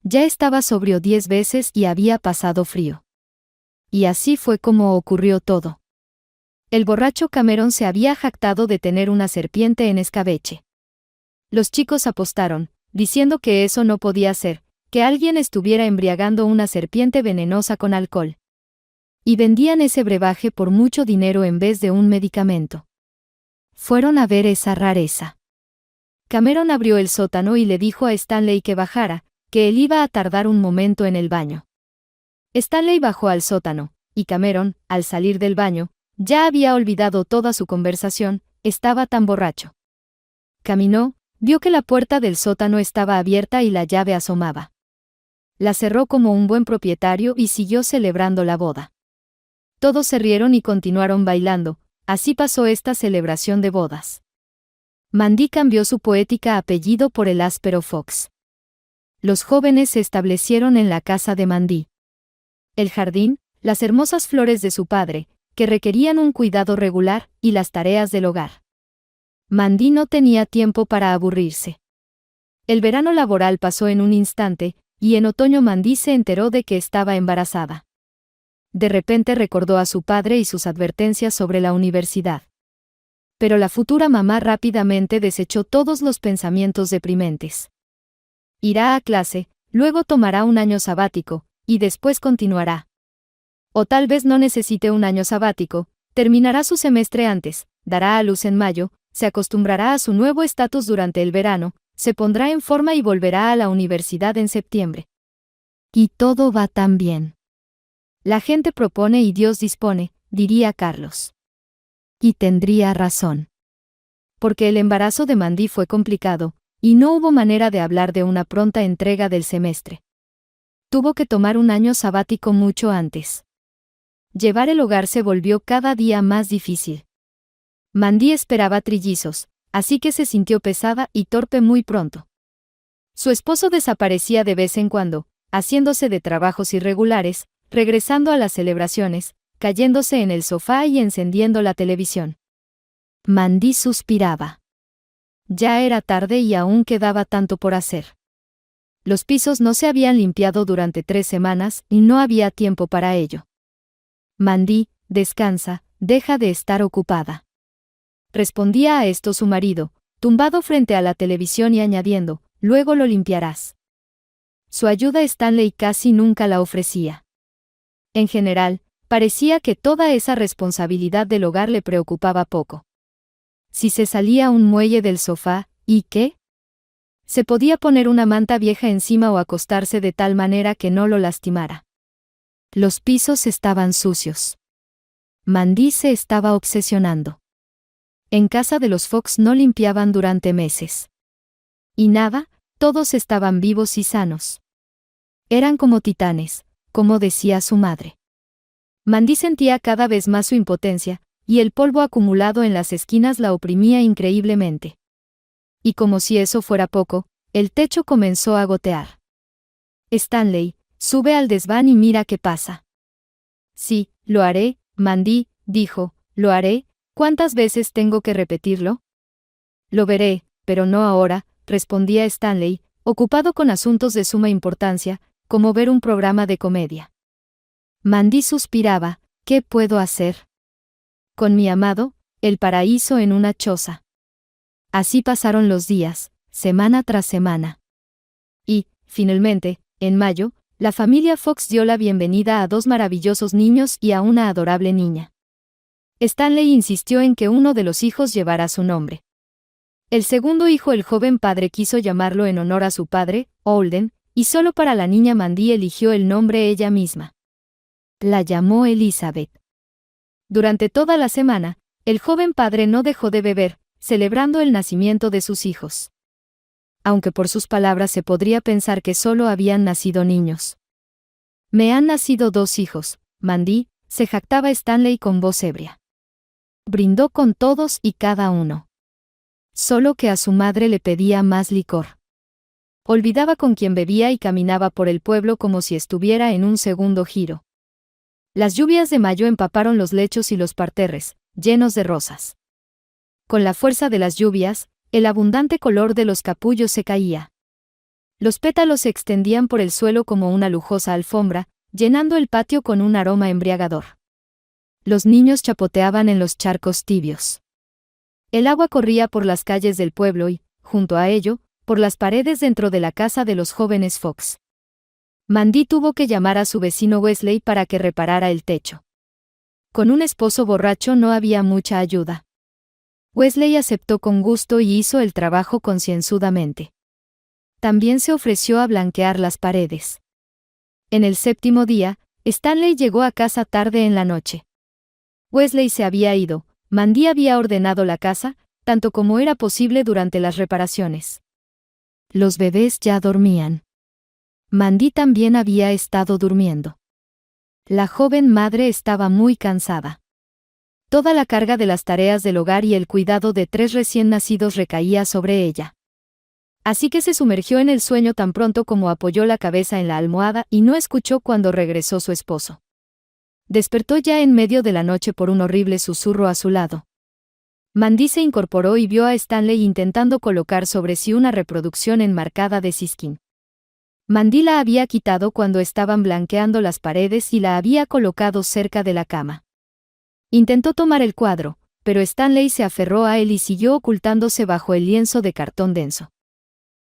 Ya estaba sobrio 10 veces y había pasado frío. Y así fue como ocurrió todo. El borracho Cameron se había jactado de tener una serpiente en escabeche. Los chicos apostaron, diciendo que eso no podía ser, que alguien estuviera embriagando una serpiente venenosa con alcohol. Y vendían ese brebaje por mucho dinero en vez de un medicamento. Fueron a ver esa rareza. Cameron abrió el sótano y le dijo a Stanley que bajara, que él iba a tardar un momento en el baño. Stanley bajó al sótano, y Cameron, al salir del baño, ya había olvidado toda su conversación, estaba tan borracho. Caminó, vio que la puerta del sótano estaba abierta y la llave asomaba. La cerró como un buen propietario y siguió celebrando la boda. Todos se rieron y continuaron bailando, así pasó esta celebración de bodas. Mandy cambió su poética apellido por el áspero Fox. Los jóvenes se establecieron en la casa de Mandy. El jardín, las hermosas flores de su padre, que requerían un cuidado regular, y las tareas del hogar. Mandy no tenía tiempo para aburrirse. El verano laboral pasó en un instante, y en otoño Mandy se enteró de que estaba embarazada. De repente recordó a su padre y sus advertencias sobre la universidad. Pero la futura mamá rápidamente desechó todos los pensamientos deprimentes. Irá a clase, luego tomará un año sabático, y después continuará. O tal vez no necesite un año sabático, terminará su semestre antes, dará a luz en mayo, se acostumbrará a su nuevo estatus durante el verano, se pondrá en forma y volverá a la universidad en septiembre. Y todo va tan bien. La gente propone y Dios dispone, diría Carlos. Y tendría razón. Porque el embarazo de Mandy fue complicado, y no hubo manera de hablar de una pronta entrega del semestre. Tuvo que tomar un año sabático mucho antes. Llevar el hogar se volvió cada día más difícil. Mandy esperaba trillizos, así que se sintió pesada y torpe muy pronto. Su esposo desaparecía de vez en cuando, haciéndose de trabajos irregulares, regresando a las celebraciones, cayéndose en el sofá y encendiendo la televisión. Mandy suspiraba. Ya era tarde y aún quedaba tanto por hacer. Los pisos no se habían limpiado durante 3 semanas y no había tiempo para ello. Mandy, descansa, deja de estar ocupada. Respondía a esto su marido, tumbado frente a la televisión y añadiendo, luego lo limpiarás. Su ayuda Stanley casi nunca la ofrecía. En general, parecía que toda esa responsabilidad del hogar le preocupaba poco. Si se salía un muelle del sofá, ¿y qué? Se podía poner una manta vieja encima o acostarse de tal manera que no lo lastimara. Los pisos estaban sucios. Mandy se estaba obsesionando. En casa de los Fox no limpiaban durante meses. Y nada, todos estaban vivos y sanos. Eran como titanes, como decía su madre. Mandy sentía cada vez más su impotencia, y el polvo acumulado en las esquinas la oprimía increíblemente. Y como si eso fuera poco, el techo comenzó a gotear. Stanley, sube al desván y mira qué pasa. Sí, lo haré, Mandy, dijo, lo haré. ¿Cuántas veces tengo que repetirlo? Lo veré, pero no ahora, respondía Stanley, ocupado con asuntos de suma importancia, como ver un programa de comedia. Mandy suspiraba, ¿qué puedo hacer? Con mi amado, el paraíso en una choza. Así pasaron los días, semana tras semana. Y, finalmente, en mayo, la familia Fox dio la bienvenida a 2 maravillosos niños y a una adorable niña. Stanley insistió en que uno de los hijos llevara su nombre. El segundo hijo, el joven padre, quiso llamarlo en honor a su padre, Holden, y solo para la niña Mandy eligió el nombre ella misma. La llamó Elizabeth. Durante toda la semana, el joven padre no dejó de beber, celebrando el nacimiento de sus hijos. Aunque por sus palabras se podría pensar que solo habían nacido niños. Me han nacido 2 hijos, Mandy, se jactaba Stanley con voz ebria. Brindó con todos y cada uno. Solo que a su madre le pedía más licor. Olvidaba con quién bebía y caminaba por el pueblo como si estuviera en un segundo giro. Las lluvias de mayo empaparon los lechos y los parterres, llenos de rosas. Con la fuerza de las lluvias, el abundante color de los capullos se caía. Los pétalos se extendían por el suelo como una lujosa alfombra, llenando el patio con un aroma embriagador. Los niños chapoteaban en los charcos tibios. El agua corría por las calles del pueblo y, junto a ello, por las paredes dentro de la casa de los jóvenes Fox. Mandy tuvo que llamar a su vecino Wesley para que reparara el techo. Con un esposo borracho no había mucha ayuda. Wesley aceptó con gusto y hizo el trabajo concienzudamente. También se ofreció a blanquear las paredes. En el 7º día, Stanley llegó a casa tarde en la noche. Wesley se había ido, Mandy había ordenado la casa, tanto como era posible durante las reparaciones. Los bebés ya dormían. Mandy también había estado durmiendo. La joven madre estaba muy cansada. Toda la carga de las tareas del hogar y el cuidado de 3 recién nacidos recaía sobre ella. Así que se sumergió en el sueño tan pronto como apoyó la cabeza en la almohada y no escuchó cuando regresó su esposo. Despertó ya en medio de la noche por un horrible susurro a su lado. Mandy se incorporó y vio a Stanley intentando colocar sobre sí una reproducción enmarcada de Siskin. Mandy la había quitado cuando estaban blanqueando las paredes y la había colocado cerca de la cama. Intentó tomar el cuadro, pero Stanley se aferró a él y siguió ocultándose bajo el lienzo de cartón denso.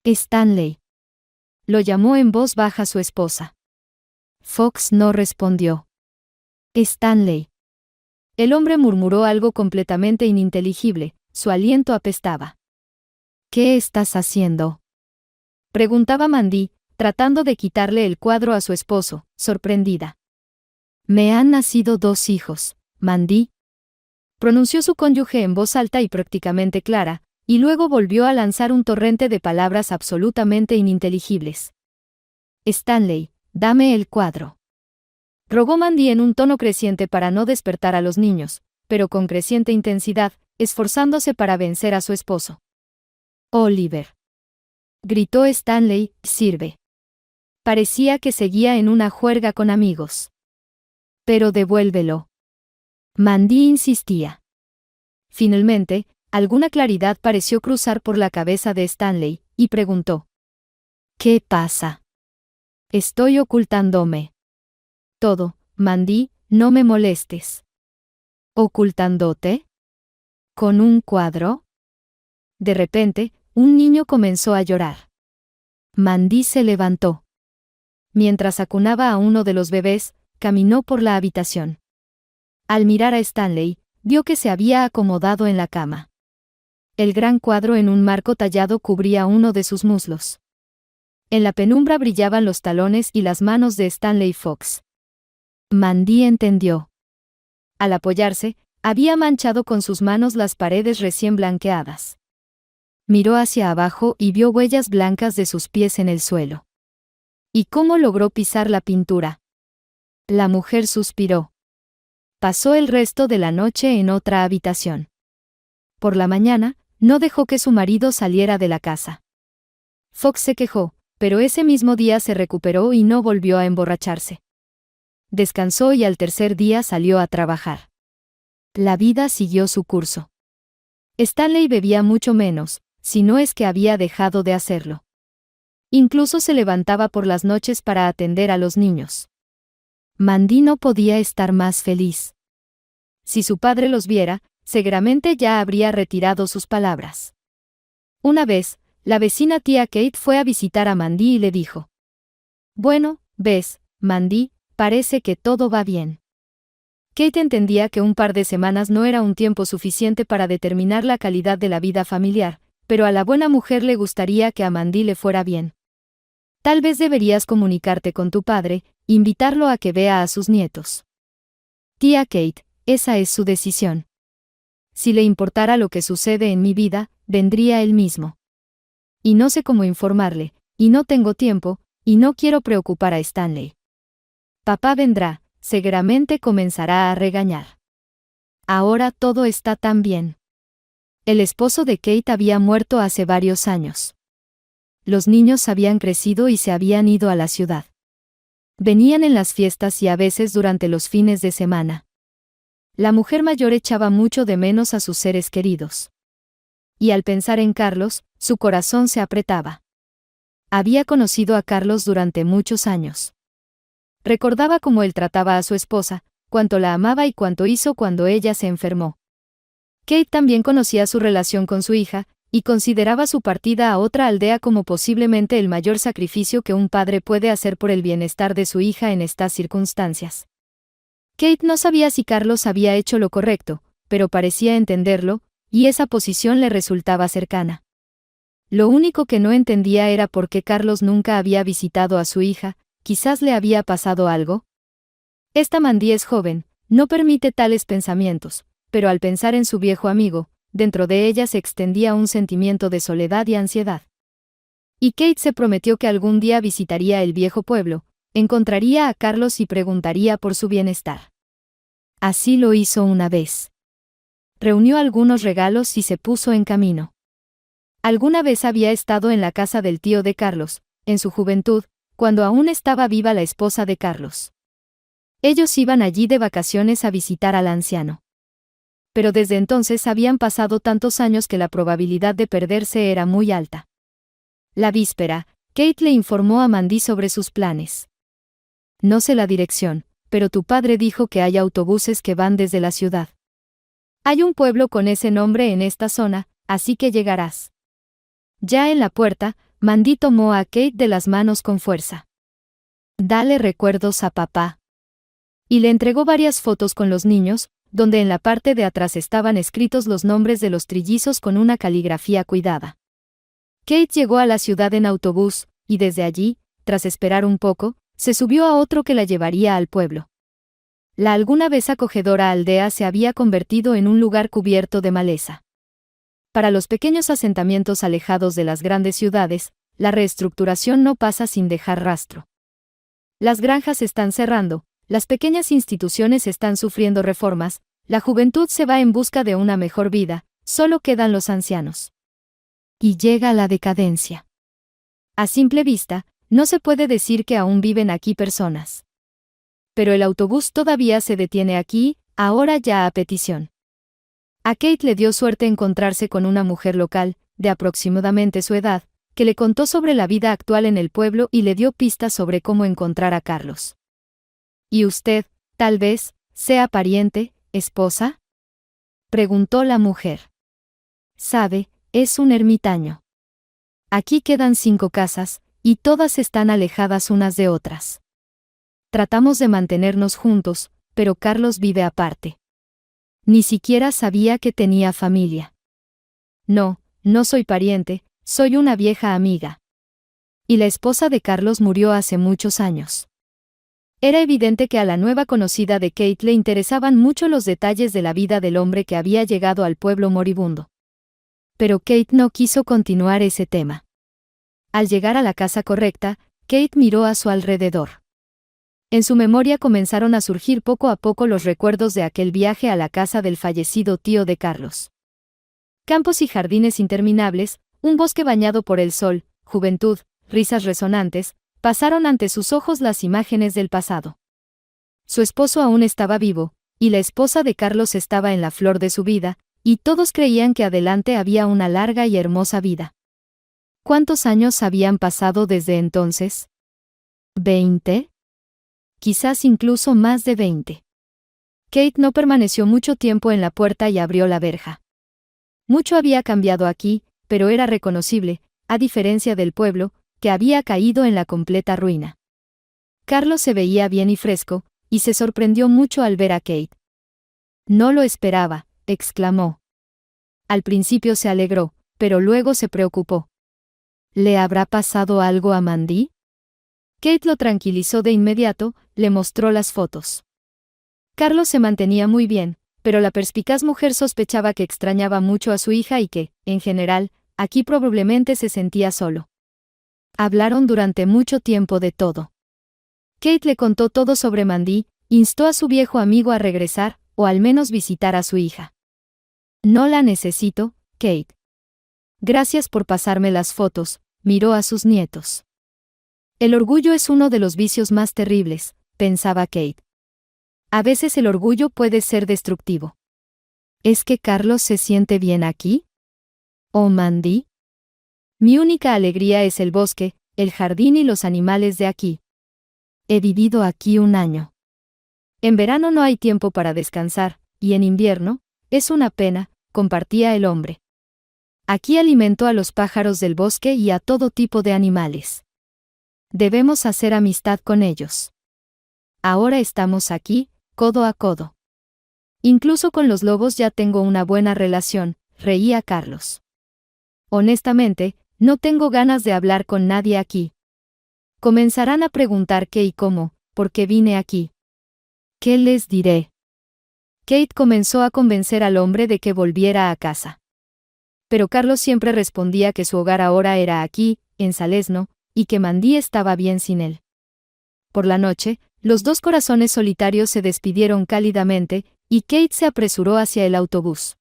Stanley. Lo llamó en voz baja su esposa. Fox no respondió. Stanley. El hombre murmuró algo completamente ininteligible, su aliento apestaba. ¿Qué estás haciendo?, preguntaba Mandy, tratando de quitarle el cuadro a su esposo, sorprendida. Me han nacido 2 hijos, Mandy, pronunció su cónyuge en voz alta y prácticamente clara, y luego volvió a lanzar un torrente de palabras absolutamente ininteligibles. Stanley, dame el cuadro, rogó Mandy en un tono creciente para no despertar a los niños, pero con creciente intensidad, esforzándose para vencer a su esposo. Oliver, gritó Stanley, sirve. Parecía que seguía en una juerga con amigos. Pero devuélvelo. Mandy insistía. Finalmente, alguna claridad pareció cruzar por la cabeza de Stanley, y preguntó. ¿Qué pasa? Estoy ocultándome. Todo, Mandy, no me molestes. ¿Ocultándote? ¿Con un cuadro? De repente, un niño comenzó a llorar. Mandy se levantó. Mientras acunaba a uno de los bebés, caminó por la habitación. Al mirar a Stanley, vio que se había acomodado en la cama. El gran cuadro en un marco tallado cubría uno de sus muslos. En la penumbra brillaban los talones y las manos de Stanley Fox. Mandy entendió. Al apoyarse, había manchado con sus manos las paredes recién blanqueadas. Miró hacia abajo y vio huellas blancas de sus pies en el suelo. ¿Y cómo logró pisar la pintura? La mujer suspiró. Pasó el resto de la noche en otra habitación. Por la mañana, no dejó que su marido saliera de la casa. Fox se quejó, pero ese mismo día se recuperó y no volvió a emborracharse. Descansó y al tercer día salió a trabajar. La vida siguió su curso. Stanley bebía mucho menos, si no es que había dejado de hacerlo. Incluso se levantaba por las noches para atender a los niños. Mandy no podía estar más feliz. Si su padre los viera, seguramente ya habría retirado sus palabras. Una vez, la vecina tía Kate fue a visitar a Mandy y le dijo: «Bueno, ves, Mandy, parece que todo va bien». Kate entendía que un par de semanas no era un tiempo suficiente para determinar la calidad de la vida familiar, pero a la buena mujer le gustaría que a Mandy le fuera bien. «Tal vez deberías comunicarte con tu padre, invitarlo a que vea a sus nietos». «Tía Kate, esa es su decisión. Si le importara lo que sucede en mi vida, vendría él mismo. Y no sé cómo informarle, y no tengo tiempo, y no quiero preocupar a Stanley. Papá vendrá, seguramente comenzará a regañar. Ahora todo está tan bien». El esposo de Kate había muerto hace varios años. Los niños habían crecido y se habían ido a la ciudad. Venían en las fiestas y a veces durante los fines de semana. La mujer mayor echaba mucho de menos a sus seres queridos. Y al pensar en Carlos, su corazón se apretaba. Había conocido a Carlos durante muchos años. Recordaba cómo él trataba a su esposa, cuánto la amaba y cuánto hizo cuando ella se enfermó. Kate también conocía su relación con su hija, y consideraba su partida a otra aldea como posiblemente el mayor sacrificio que un padre puede hacer por el bienestar de su hija en estas circunstancias. Kate no sabía si Carlos había hecho lo correcto, pero parecía entenderlo, y esa posición le resultaba cercana. Lo único que no entendía era por qué Carlos nunca había visitado a su hija, quizás le había pasado algo. Esta Mandy es joven, no permite tales pensamientos, pero al pensar en su viejo amigo, dentro de ella se extendía un sentimiento de soledad y ansiedad. Y Kate se prometió que algún día visitaría el viejo pueblo, encontraría a Carlos y preguntaría por su bienestar. Así lo hizo una vez. Reunió algunos regalos y se puso en camino. Alguna vez había estado en la casa del tío de Carlos, en su juventud, cuando aún estaba viva la esposa de Carlos. Ellos iban allí de vacaciones a visitar al anciano. Pero desde entonces habían pasado tantos años que la probabilidad de perderse era muy alta. La víspera, Kate le informó a Mandy sobre sus planes. «No sé la dirección, pero tu padre dijo que hay autobuses que van desde la ciudad. Hay un pueblo con ese nombre en esta zona, así que llegarás». Ya en la puerta, Mandy tomó a Kate de las manos con fuerza. «Dale recuerdos a papá». Y le entregó varias fotos con los niños, donde en la parte de atrás estaban escritos los nombres de los trillizos con una caligrafía cuidada. Kate llegó a la ciudad en autobús, y desde allí, tras esperar un poco, se subió a otro que la llevaría al pueblo. La alguna vez acogedora aldea se había convertido en un lugar cubierto de maleza. Para los pequeños asentamientos alejados de las grandes ciudades, la reestructuración no pasa sin dejar rastro. Las granjas están cerrando, las pequeñas instituciones están sufriendo reformas, la juventud se va en busca de una mejor vida, solo quedan los ancianos. Y llega la decadencia. A simple vista, no se puede decir que aún viven aquí personas. Pero el autobús todavía se detiene aquí, ahora ya a petición. A Kate le dio suerte encontrarse con una mujer local, de aproximadamente su edad, que le contó sobre la vida actual en el pueblo y le dio pistas sobre cómo encontrar a Carlos. «¿Y usted, tal vez, sea pariente, esposa?», preguntó la mujer. «Sabe, es un ermitaño. Aquí quedan 5 casas, y todas están alejadas unas de otras. Tratamos de mantenernos juntos, pero Carlos vive aparte. Ni siquiera sabía que tenía familia. No, no soy pariente, soy una vieja amiga. Y la esposa de Carlos murió hace muchos años. Era evidente que a la nueva conocida de Kate le interesaban mucho los detalles de la vida del hombre que había llegado al pueblo moribundo. Pero Kate no quiso continuar ese tema. Al llegar a la casa correcta, Kate miró a su alrededor. En su memoria comenzaron a surgir poco a poco los recuerdos de aquel viaje a la casa del fallecido tío de Carlos. Campos y jardines interminables, un bosque bañado por el sol, juventud, risas resonantes, pasaron ante sus ojos las imágenes del pasado. Su esposo aún estaba vivo, y la esposa de Carlos estaba en la flor de su vida, y todos creían que adelante había una larga y hermosa vida. ¿Cuántos años habían pasado desde entonces? ¿20? Quizás incluso más de 20. Kate no permaneció mucho tiempo en la puerta y abrió la verja. Mucho había cambiado aquí, pero era reconocible, a diferencia del pueblo, que había caído en la completa ruina. Carlos se veía bien y fresco, y se sorprendió mucho al ver a Kate. No lo esperaba, exclamó. Al principio se alegró, pero luego se preocupó. ¿Le habrá pasado algo a Mandy? Kate lo tranquilizó de inmediato, le mostró las fotos. Carlos se mantenía muy bien, pero la perspicaz mujer sospechaba que extrañaba mucho a su hija y que, en general, aquí probablemente se sentía solo. Hablaron durante mucho tiempo de todo. Kate le contó todo sobre Mandy, instó a su viejo amigo a regresar, o al menos visitar a su hija. No la necesito, Kate. Gracias por pasarme las fotos, miró a sus nietos. El orgullo es uno de los vicios más terribles, pensaba Kate. A veces el orgullo puede ser destructivo. ¿Es que Carlos se siente bien aquí? ¿O Mandy? Mi única alegría es el bosque, el jardín y los animales de aquí. He vivido aquí 1 año. En verano no hay tiempo para descansar, y en invierno, es una pena, compartía el hombre. Aquí alimento a los pájaros del bosque y a todo tipo de animales. Debemos hacer amistad con ellos. Ahora estamos aquí, codo a codo. Incluso con los lobos ya tengo una buena relación, reía Carlos. Honestamente, no tengo ganas de hablar con nadie aquí. Comenzarán a preguntar qué y cómo, por qué vine aquí. ¿Qué les diré? Kate comenzó a convencer al hombre de que volviera a casa. Pero Carlos siempre respondía que su hogar ahora era aquí, en Salesno, y que Mandy estaba bien sin él. Por la noche, los dos corazones solitarios se despidieron cálidamente, y Kate se apresuró hacia el autobús.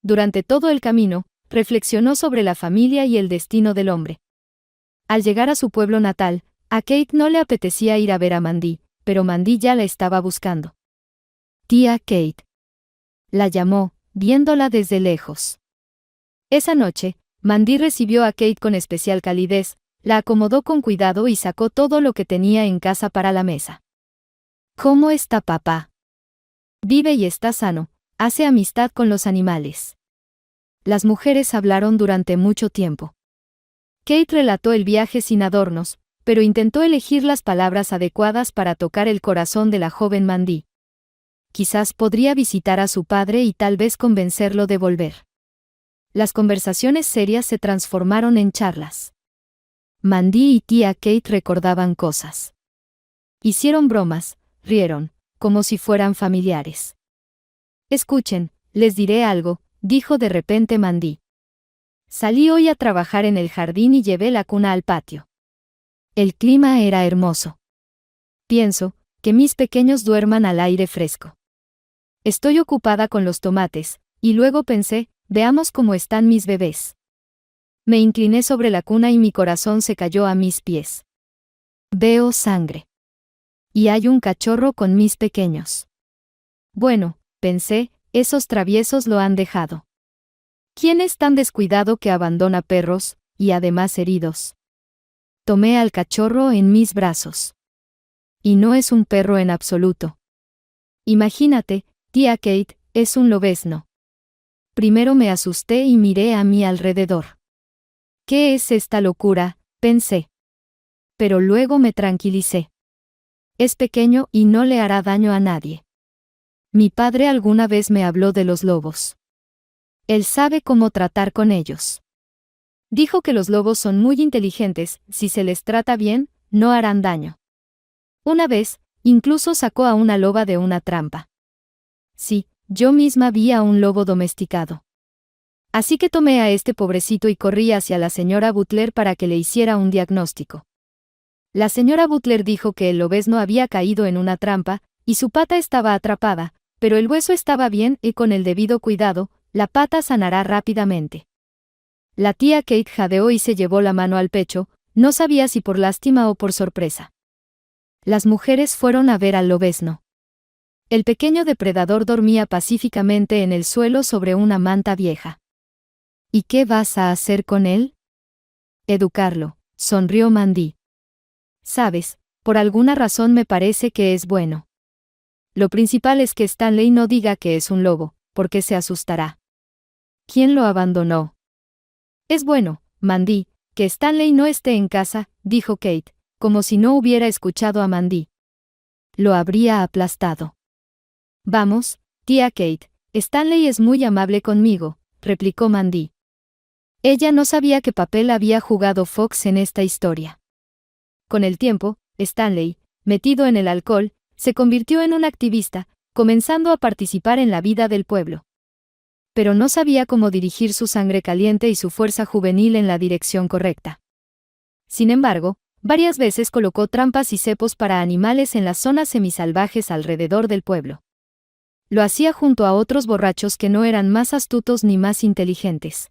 Durante todo el camino, reflexionó sobre la familia y el destino del hombre. Al llegar a su pueblo natal, a Kate no le apetecía ir a ver a Mandy, pero Mandy ya la estaba buscando. Tía Kate. La llamó, viéndola desde lejos. Esa noche, Mandy recibió a Kate con especial calidez, la acomodó con cuidado y sacó todo lo que tenía en casa para la mesa. ¿Cómo está papá? Vive y está sano, hace amistad con los animales. Las mujeres hablaron durante mucho tiempo. Kate relató el viaje sin adornos, pero intentó elegir las palabras adecuadas para tocar el corazón de la joven Mandy. Quizás podría visitar a su padre y tal vez convencerlo de volver. Las conversaciones serias se transformaron en charlas. Mandy y tía Kate recordaban cosas. Hicieron bromas, rieron, como si fueran familiares. Escuchen, les diré algo, dijo de repente Mandy. Salí hoy a trabajar en el jardín y llevé la cuna al patio. El clima era hermoso. Pienso, que mis pequeños duerman al aire fresco. Estoy ocupada con los tomates, y luego pensé, veamos cómo están mis bebés. Me incliné sobre la cuna y mi corazón se cayó a mis pies. Veo sangre. Y hay un cachorro con mis pequeños. Bueno, pensé, esos traviesos lo han dejado. ¿Quién es tan descuidado que abandona perros, y además heridos? Tomé al cachorro en mis brazos. Y no es un perro en absoluto. Imagínate, tía Kate, es un lobezno. Primero me asusté y miré a mi alrededor. ¿Qué es esta locura?, pensé. Pero luego me tranquilicé. Es pequeño y no le hará daño a nadie. Mi padre alguna vez me habló de los lobos. Él sabe cómo tratar con ellos. Dijo que los lobos son muy inteligentes, si se les trata bien, no harán daño. Una vez, incluso sacó a una loba de una trampa. Sí, yo misma vi a un lobo domesticado. Así que tomé a este pobrecito y corrí hacia la señora Butler para que le hiciera un diagnóstico. La señora Butler dijo que el lobezno había caído en una trampa, y su pata estaba atrapada, pero el hueso estaba bien y con el debido cuidado, la pata sanará rápidamente. La tía Kate jadeó y se llevó la mano al pecho, no sabía si por lástima o por sorpresa. Las mujeres fueron a ver al lobezno. El pequeño depredador dormía pacíficamente en el suelo sobre una manta vieja. ¿Y qué vas a hacer con él? Educarlo, sonrió Mandy. Sabes, por alguna razón me parece que es bueno. Lo principal es que Stanley no diga que es un lobo, porque se asustará. ¿Quién lo abandonó? Es bueno, Mandy, que Stanley no esté en casa, dijo Kate, como si no hubiera escuchado a Mandy. Lo habría aplastado. Vamos, tía Kate, Stanley es muy amable conmigo, replicó Mandy. Ella no sabía qué papel había jugado Fox en esta historia. Con el tiempo, Stanley, metido en el alcohol, se convirtió en un activista, comenzando a participar en la vida del pueblo. Pero no sabía cómo dirigir su sangre caliente y su fuerza juvenil en la dirección correcta. Sin embargo, varias veces colocó trampas y cepos para animales en las zonas semisalvajes alrededor del pueblo. Lo hacía junto a otros borrachos que no eran más astutos ni más inteligentes.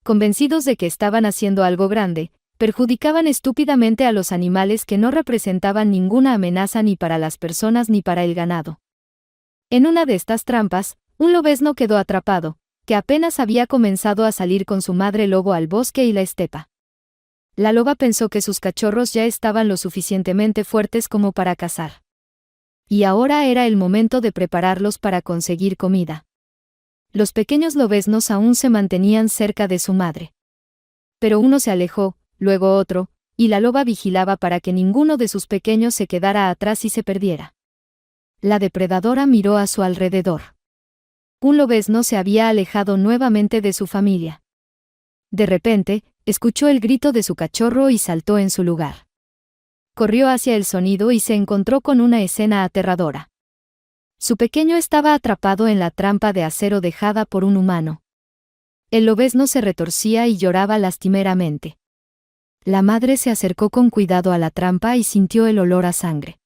Convencidos de que estaban haciendo algo grande, perjudicaban estúpidamente a los animales que no representaban ninguna amenaza ni para las personas ni para el ganado. En una de estas trampas, un lobezno quedó atrapado, que apenas había comenzado a salir con su madre lobo al bosque y la estepa. La loba pensó que sus cachorros ya estaban lo suficientemente fuertes como para cazar. Y ahora era el momento de prepararlos para conseguir comida. Los pequeños lobeznos aún se mantenían cerca de su madre. Pero uno se alejó, luego otro, y la loba vigilaba para que ninguno de sus pequeños se quedara atrás y se perdiera. La depredadora miró a su alrededor. Un lobezno se había alejado nuevamente de su familia. De repente, escuchó el grito de su cachorro y saltó en su lugar. Corrió hacia el sonido y se encontró con una escena aterradora. Su pequeño estaba atrapado en la trampa de acero dejada por un humano. El lobezno se retorcía y lloraba lastimeramente. La madre se acercó con cuidado a la trampa y sintió el olor a sangre.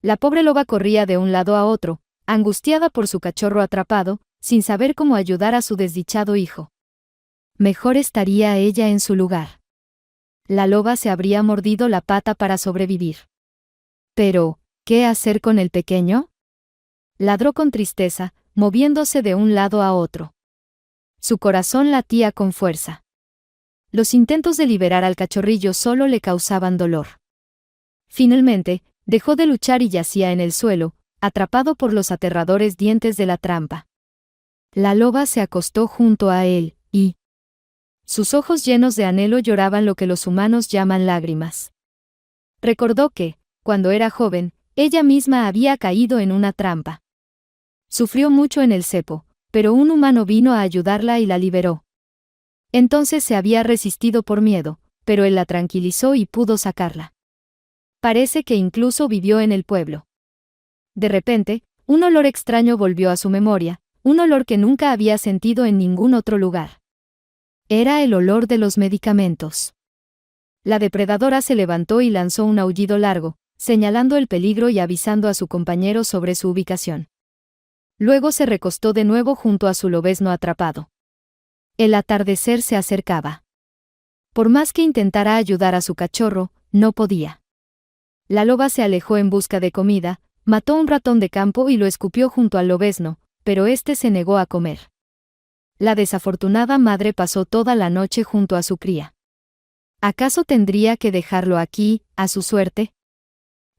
La pobre loba corría de un lado a otro, angustiada por su cachorro atrapado, sin saber cómo ayudar a su desdichado hijo. Mejor estaría ella en su lugar. La loba se habría mordido la pata para sobrevivir. Pero, ¿qué hacer con el pequeño? Ladró con tristeza, moviéndose de un lado a otro. Su corazón latía con fuerza. Los intentos de liberar al cachorrillo solo le causaban dolor. Finalmente, dejó de luchar y yacía en el suelo, atrapado por los aterradores dientes de la trampa. La loba se acostó junto a él, y sus ojos llenos de anhelo lloraban lo que los humanos llaman lágrimas. Recordó que, cuando era joven, ella misma había caído en una trampa. Sufrió mucho en el cepo, pero un humano vino a ayudarla y la liberó. Entonces se había resistido por miedo, pero él la tranquilizó y pudo sacarla. Parece que incluso vivió en el pueblo. De repente, un olor extraño volvió a su memoria, un olor que nunca había sentido en ningún otro lugar. Era el olor de los medicamentos. La depredadora se levantó y lanzó un aullido largo, señalando el peligro y avisando a su compañero sobre su ubicación. Luego se recostó de nuevo junto a su lobezno atrapado. El atardecer se acercaba. Por más que intentara ayudar a su cachorro, no podía. La loba se alejó en busca de comida, mató un ratón de campo y lo escupió junto al lobezno, pero éste se negó a comer. La desafortunada madre pasó toda la noche junto a su cría. ¿Acaso tendría que dejarlo aquí, a su suerte?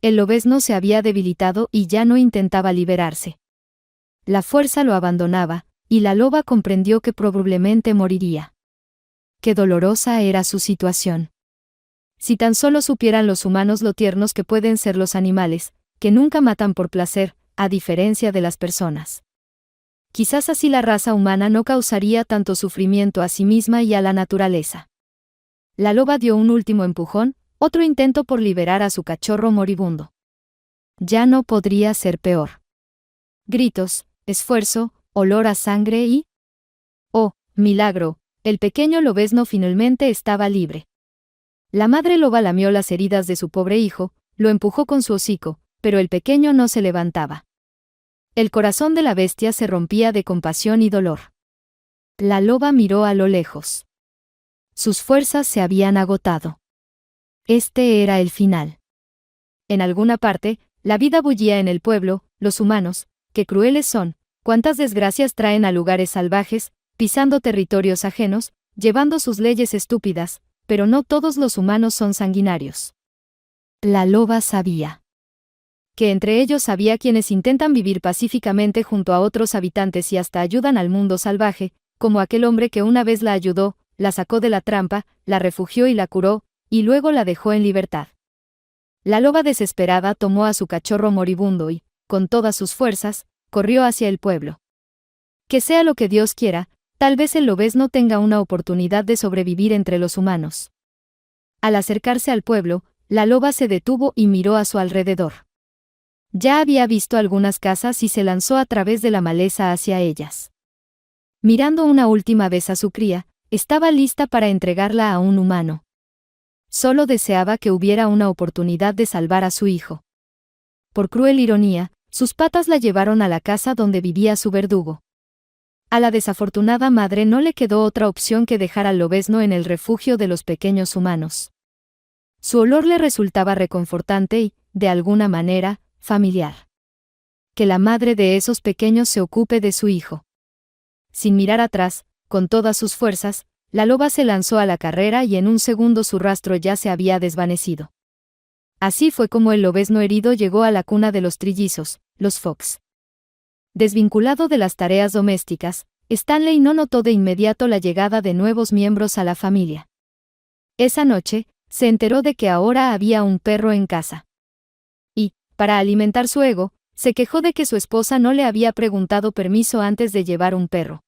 El lobezno se había debilitado y ya no intentaba liberarse. La fuerza lo abandonaba, y la loba comprendió que probablemente moriría. Qué dolorosa era su situación. si tan solo supieran los humanos lo tiernos que pueden ser los animales, que nunca matan por placer, a diferencia de las personas. Quizás así la raza humana no causaría tanto sufrimiento a sí misma y a la naturaleza. La loba dio un último empujón, otro intento por liberar a su cachorro moribundo. Ya no podría ser peor. Gritos, esfuerzo, olor a sangre y... ¡oh, milagro! El pequeño lobezno finalmente estaba libre. La madre loba lamió las heridas de su pobre hijo, lo empujó con su hocico, pero el pequeño no se levantaba. El corazón de la bestia se rompía de compasión y dolor. La loba miró a lo lejos. Sus fuerzas se habían agotado. Este era el final. En alguna parte, la vida bullía en el pueblo, los humanos, qué crueles son, cuántas desgracias traen a lugares salvajes, pisando territorios ajenos, llevando sus leyes estúpidas, pero no todos los humanos son sanguinarios. La loba sabía que entre ellos había quienes intentan vivir pacíficamente junto a otros habitantes y hasta ayudan al mundo salvaje, como aquel hombre que una vez la ayudó, la sacó de la trampa, la refugió y la curó, y luego la dejó en libertad. La loba desesperada tomó a su cachorro moribundo y, con todas sus fuerzas, corrió hacia el pueblo. Que sea lo que Dios quiera, tal vez el lobezno tenga una oportunidad de sobrevivir entre los humanos. Al acercarse al pueblo, la loba se detuvo y miró a su alrededor. Ya había visto algunas casas y se lanzó a través de la maleza hacia ellas. Mirando una última vez a su cría, estaba lista para entregarla a un humano. Solo deseaba que hubiera una oportunidad de salvar a su hijo. Por cruel ironía, sus patas la llevaron a la casa donde vivía su verdugo. A la desafortunada madre no le quedó otra opción que dejar al lobezno en el refugio de los pequeños humanos. Su olor le resultaba reconfortante y, de alguna manera, familiar. Que la madre de esos pequeños se ocupe de su hijo. Sin mirar atrás, con todas sus fuerzas, la loba se lanzó a la carrera y en un segundo su rastro ya se había desvanecido. Así fue como el lobezno herido llegó a la cuna de los trillizos, los Fox. Desvinculado de las tareas domésticas, Stanley no notó de inmediato la llegada de nuevos miembros a la familia. Esa noche, se enteró de que ahora había un perro en casa. Y, para alimentar su ego, se quejó de que su esposa no le había preguntado permiso antes de llevar un perro.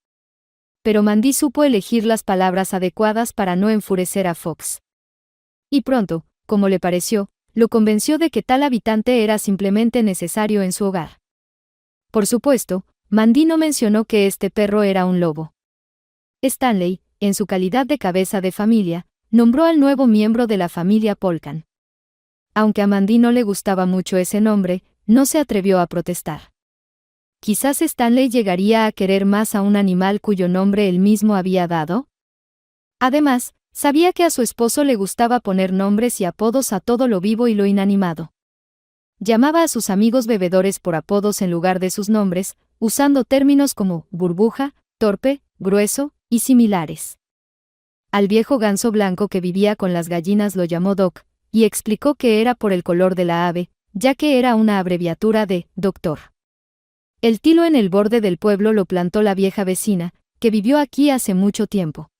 Pero Mandy supo elegir las palabras adecuadas para no enfurecer a Fox. Y pronto, como le pareció, lo convenció de que tal habitante era simplemente necesario en su hogar. Por supuesto, Mandy no mencionó que este perro era un lobo. Stanley, en su calidad de cabeza de familia, nombró al nuevo miembro de la familia Polkan. Aunque a Mandy no le gustaba mucho ese nombre, no se atrevió a protestar. Quizás Stanley llegaría a querer más a un animal cuyo nombre él mismo había dado. Además, sabía que a su esposo le gustaba poner nombres y apodos a todo lo vivo y lo inanimado. Llamaba a sus amigos bebedores por apodos en lugar de sus nombres, usando términos como burbuja, torpe, grueso, y similares. Al viejo ganso blanco que vivía con las gallinas lo llamó Doc, y explicó que era por el color de la ave, ya que era una abreviatura de doctor. El tilo en el borde del pueblo lo plantó la vieja vecina, que vivió aquí hace mucho tiempo.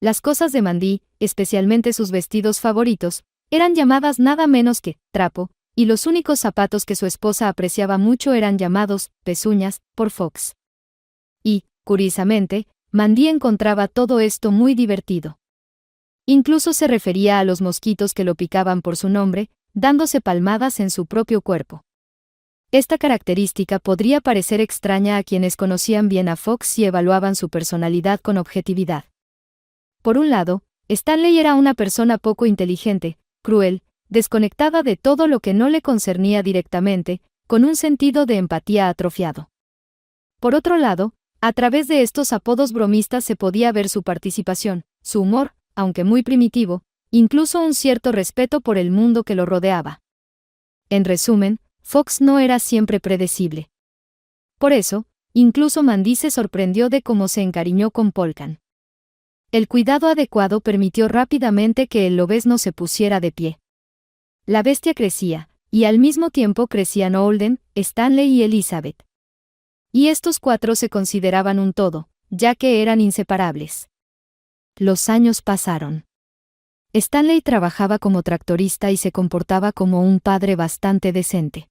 Las cosas de Mandy, especialmente sus vestidos favoritos, eran llamadas nada menos que trapo, y los únicos zapatos que su esposa apreciaba mucho eran llamados pezuñas por Fox. Y, curiosamente, Mandy encontraba todo esto muy divertido. Incluso se refería a los mosquitos que lo picaban por su nombre, dándose palmadas en su propio cuerpo. Esta característica podría parecer extraña a quienes conocían bien a Fox y evaluaban su personalidad con objetividad. Por un lado, Stanley era una persona poco inteligente, cruel, desconectada de todo lo que no le concernía directamente, con un sentido de empatía atrofiado. Por otro lado, a través de estos apodos bromistas se podía ver su participación, su humor, aunque muy primitivo, incluso un cierto respeto por el mundo que lo rodeaba. En resumen, Fox no era siempre predecible. Por eso, incluso Mandy se sorprendió de cómo se encariñó con Polkan. El cuidado adecuado permitió rápidamente que el lobezno se pusiera de pie. La bestia crecía, y al mismo tiempo crecían Holden, Stanley y Elizabeth. Y estos cuatro se consideraban un todo, ya que eran inseparables. Los años pasaron. Stanley trabajaba como tractorista y se comportaba como un padre bastante decente.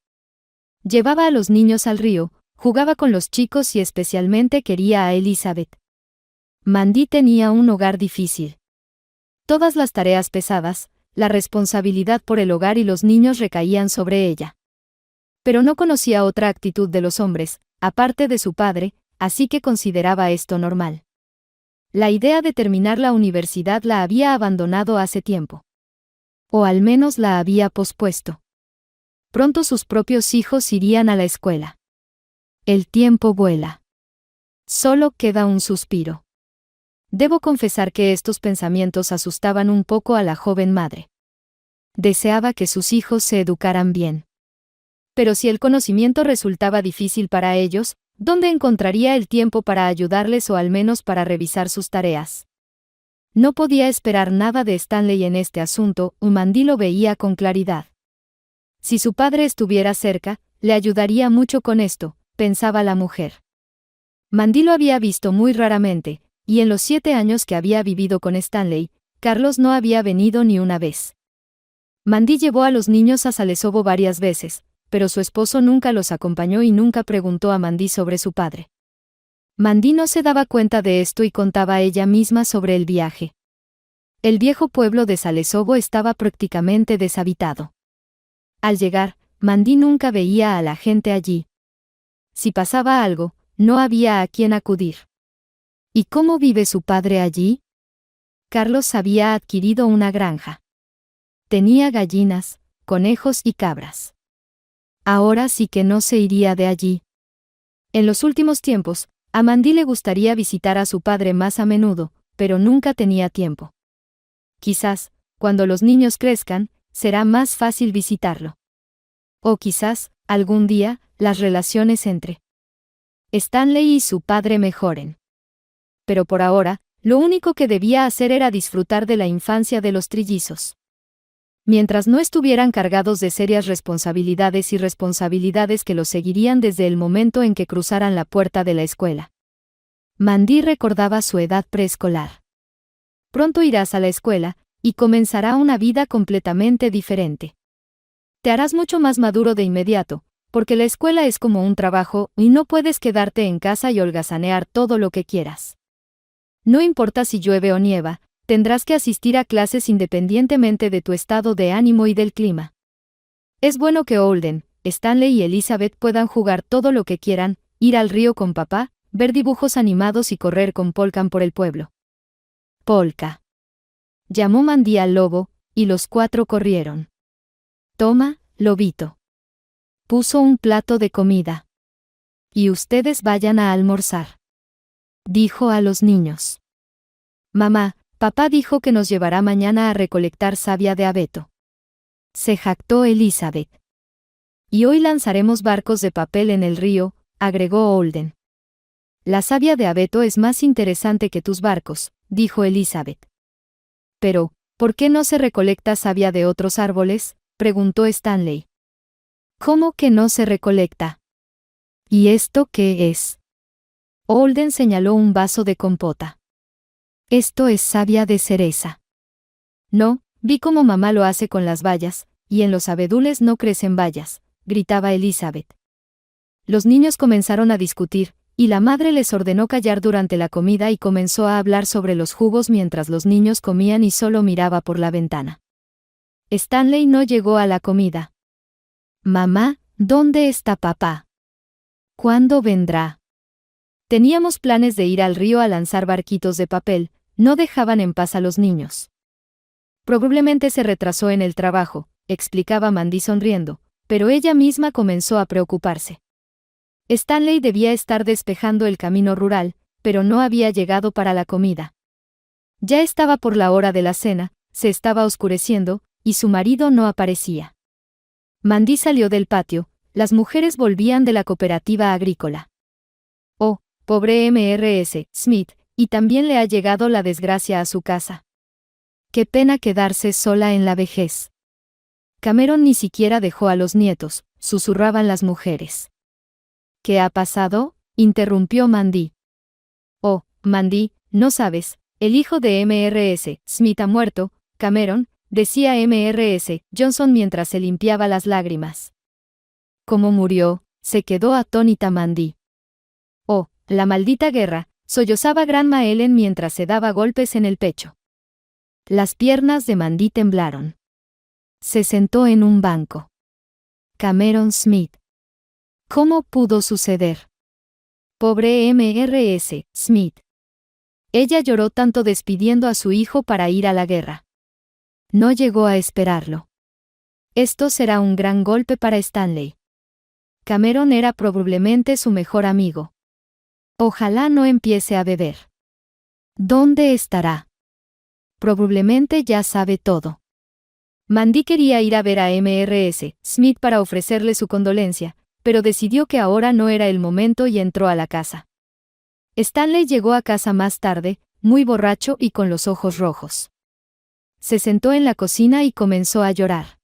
Llevaba a los niños al río, jugaba con los chicos y especialmente quería a Elizabeth. Mandy tenía un hogar difícil. Todas las tareas pesadas, la responsabilidad por el hogar y los niños recaían sobre ella. Pero no conocía otra actitud de los hombres, aparte de su padre, así que consideraba esto normal. La idea de terminar la universidad la había abandonado hace tiempo. O al menos la había pospuesto. Pronto sus propios hijos irían a la escuela. El tiempo vuela. Solo queda un suspiro. Debo confesar que estos pensamientos asustaban un poco a la joven madre. Deseaba que sus hijos se educaran bien. Pero si el conocimiento resultaba difícil para ellos, ¿dónde encontraría el tiempo para ayudarles o al menos para revisar sus tareas? No podía esperar nada de Stanley en este asunto, y Mandy lo veía con claridad. Si su padre estuviera cerca, le ayudaría mucho con esto, pensaba la mujer. Mandy lo había visto muy raramente, y en los 7 años que había vivido con Stanley, Carlos no había venido ni una vez. Mandy llevó a los niños a Salesovo varias veces, pero su esposo nunca los acompañó y nunca preguntó a Mandy sobre su padre. Mandy no se daba cuenta de esto y contaba ella misma sobre el viaje. El viejo pueblo de Salesovo estaba prácticamente deshabitado. Al llegar, Mandy nunca veía a la gente allí. Si pasaba algo, no había a quién acudir. ¿Y cómo vive su padre allí? Carlos había adquirido una granja. Tenía gallinas, conejos y cabras. Ahora sí que no se iría de allí. En los últimos tiempos, a Mandy le gustaría visitar a su padre más a menudo, pero nunca tenía tiempo. Quizás, cuando los niños crezcan, será más fácil visitarlo. O quizás, algún día, las relaciones entre Stanley y su padre mejoren. Pero por ahora, lo único que debía hacer era disfrutar de la infancia de los trillizos. Mientras no estuvieran cargados de serias responsabilidades y responsabilidades que los seguirían desde el momento en que cruzaran la puerta de la escuela. Mandy recordaba su edad preescolar. Pronto irás a la escuela, y comenzará una vida completamente diferente. Te harás mucho más maduro de inmediato, porque la escuela es como un trabajo y no puedes quedarte en casa y holgazanear todo lo que quieras. No importa si llueve o nieva, tendrás que asistir a clases independientemente de tu estado de ánimo y del clima. Es bueno que Holden, Stanley y Elizabeth puedan jugar todo lo que quieran, ir al río con papá, ver dibujos animados y correr con Polka por el pueblo. Polka. Llamó Mandy al lobo, y los 4 corrieron. Toma, lobito. Puso un plato de comida. Y ustedes vayan a almorzar. Dijo a los niños. Mamá, papá dijo que nos llevará mañana a recolectar savia de abeto. Se jactó Elizabeth. Y hoy lanzaremos barcos de papel en el río, agregó Holden. La savia de abeto es más interesante que tus barcos, dijo Elizabeth. Pero, ¿por qué no se recolecta savia de otros árboles?, preguntó Stanley. ¿Cómo que no se recolecta? ¿Y esto qué es? Holden señaló un vaso de compota. Esto es savia de cereza. No, vi cómo mamá lo hace con las bayas, y en los abedules no crecen bayas, gritaba Elizabeth. Los niños comenzaron a discutir, y la madre les ordenó callar durante la comida y comenzó a hablar sobre los jugos mientras los niños comían y solo miraba por la ventana. Stanley no llegó a la comida. Mamá, ¿dónde está papá? ¿Cuándo vendrá? Teníamos planes de ir al río a lanzar barquitos de papel, no dejaban en paz a los niños. Probablemente se retrasó en el trabajo, explicaba Mandy sonriendo, pero ella misma comenzó a preocuparse. Stanley debía estar despejando el camino rural, pero no había llegado para la comida. Ya estaba por la hora de la cena, se estaba oscureciendo, y su marido no aparecía. Mandy salió del patio, las mujeres volvían de la cooperativa agrícola. Oh, pobre Mrs. Smith, y también le ha llegado la desgracia a su casa. Qué pena quedarse sola en la vejez. Cameron ni siquiera dejó a los nietos, susurraban las mujeres. ¿Qué ha pasado?, interrumpió Mandy. Oh, Mandy, no sabes, el hijo de Mrs. Smith ha muerto, Cameron, decía Mrs. Johnson mientras se limpiaba las lágrimas. ¿Cómo murió?, se quedó atónita Mandy. Oh, la maldita guerra, sollozaba Grandma Ellen mientras se daba golpes en el pecho. Las piernas de Mandy temblaron. Se sentó en un banco. Cameron Smith. ¿Cómo pudo suceder? Pobre Mrs. Smith. Ella lloró tanto despidiendo a su hijo para ir a la guerra. No llegó a esperarlo. Esto será un gran golpe para Stanley. Cameron era probablemente su mejor amigo. Ojalá no empiece a beber. ¿Dónde estará? Probablemente ya sabe todo. Mandy quería ir a ver a Mrs. Smith para ofrecerle su condolencia, pero decidió que ahora no era el momento y entró a la casa. Stanley llegó a casa más tarde, muy borracho y con los ojos rojos. Se sentó en la cocina y comenzó a llorar.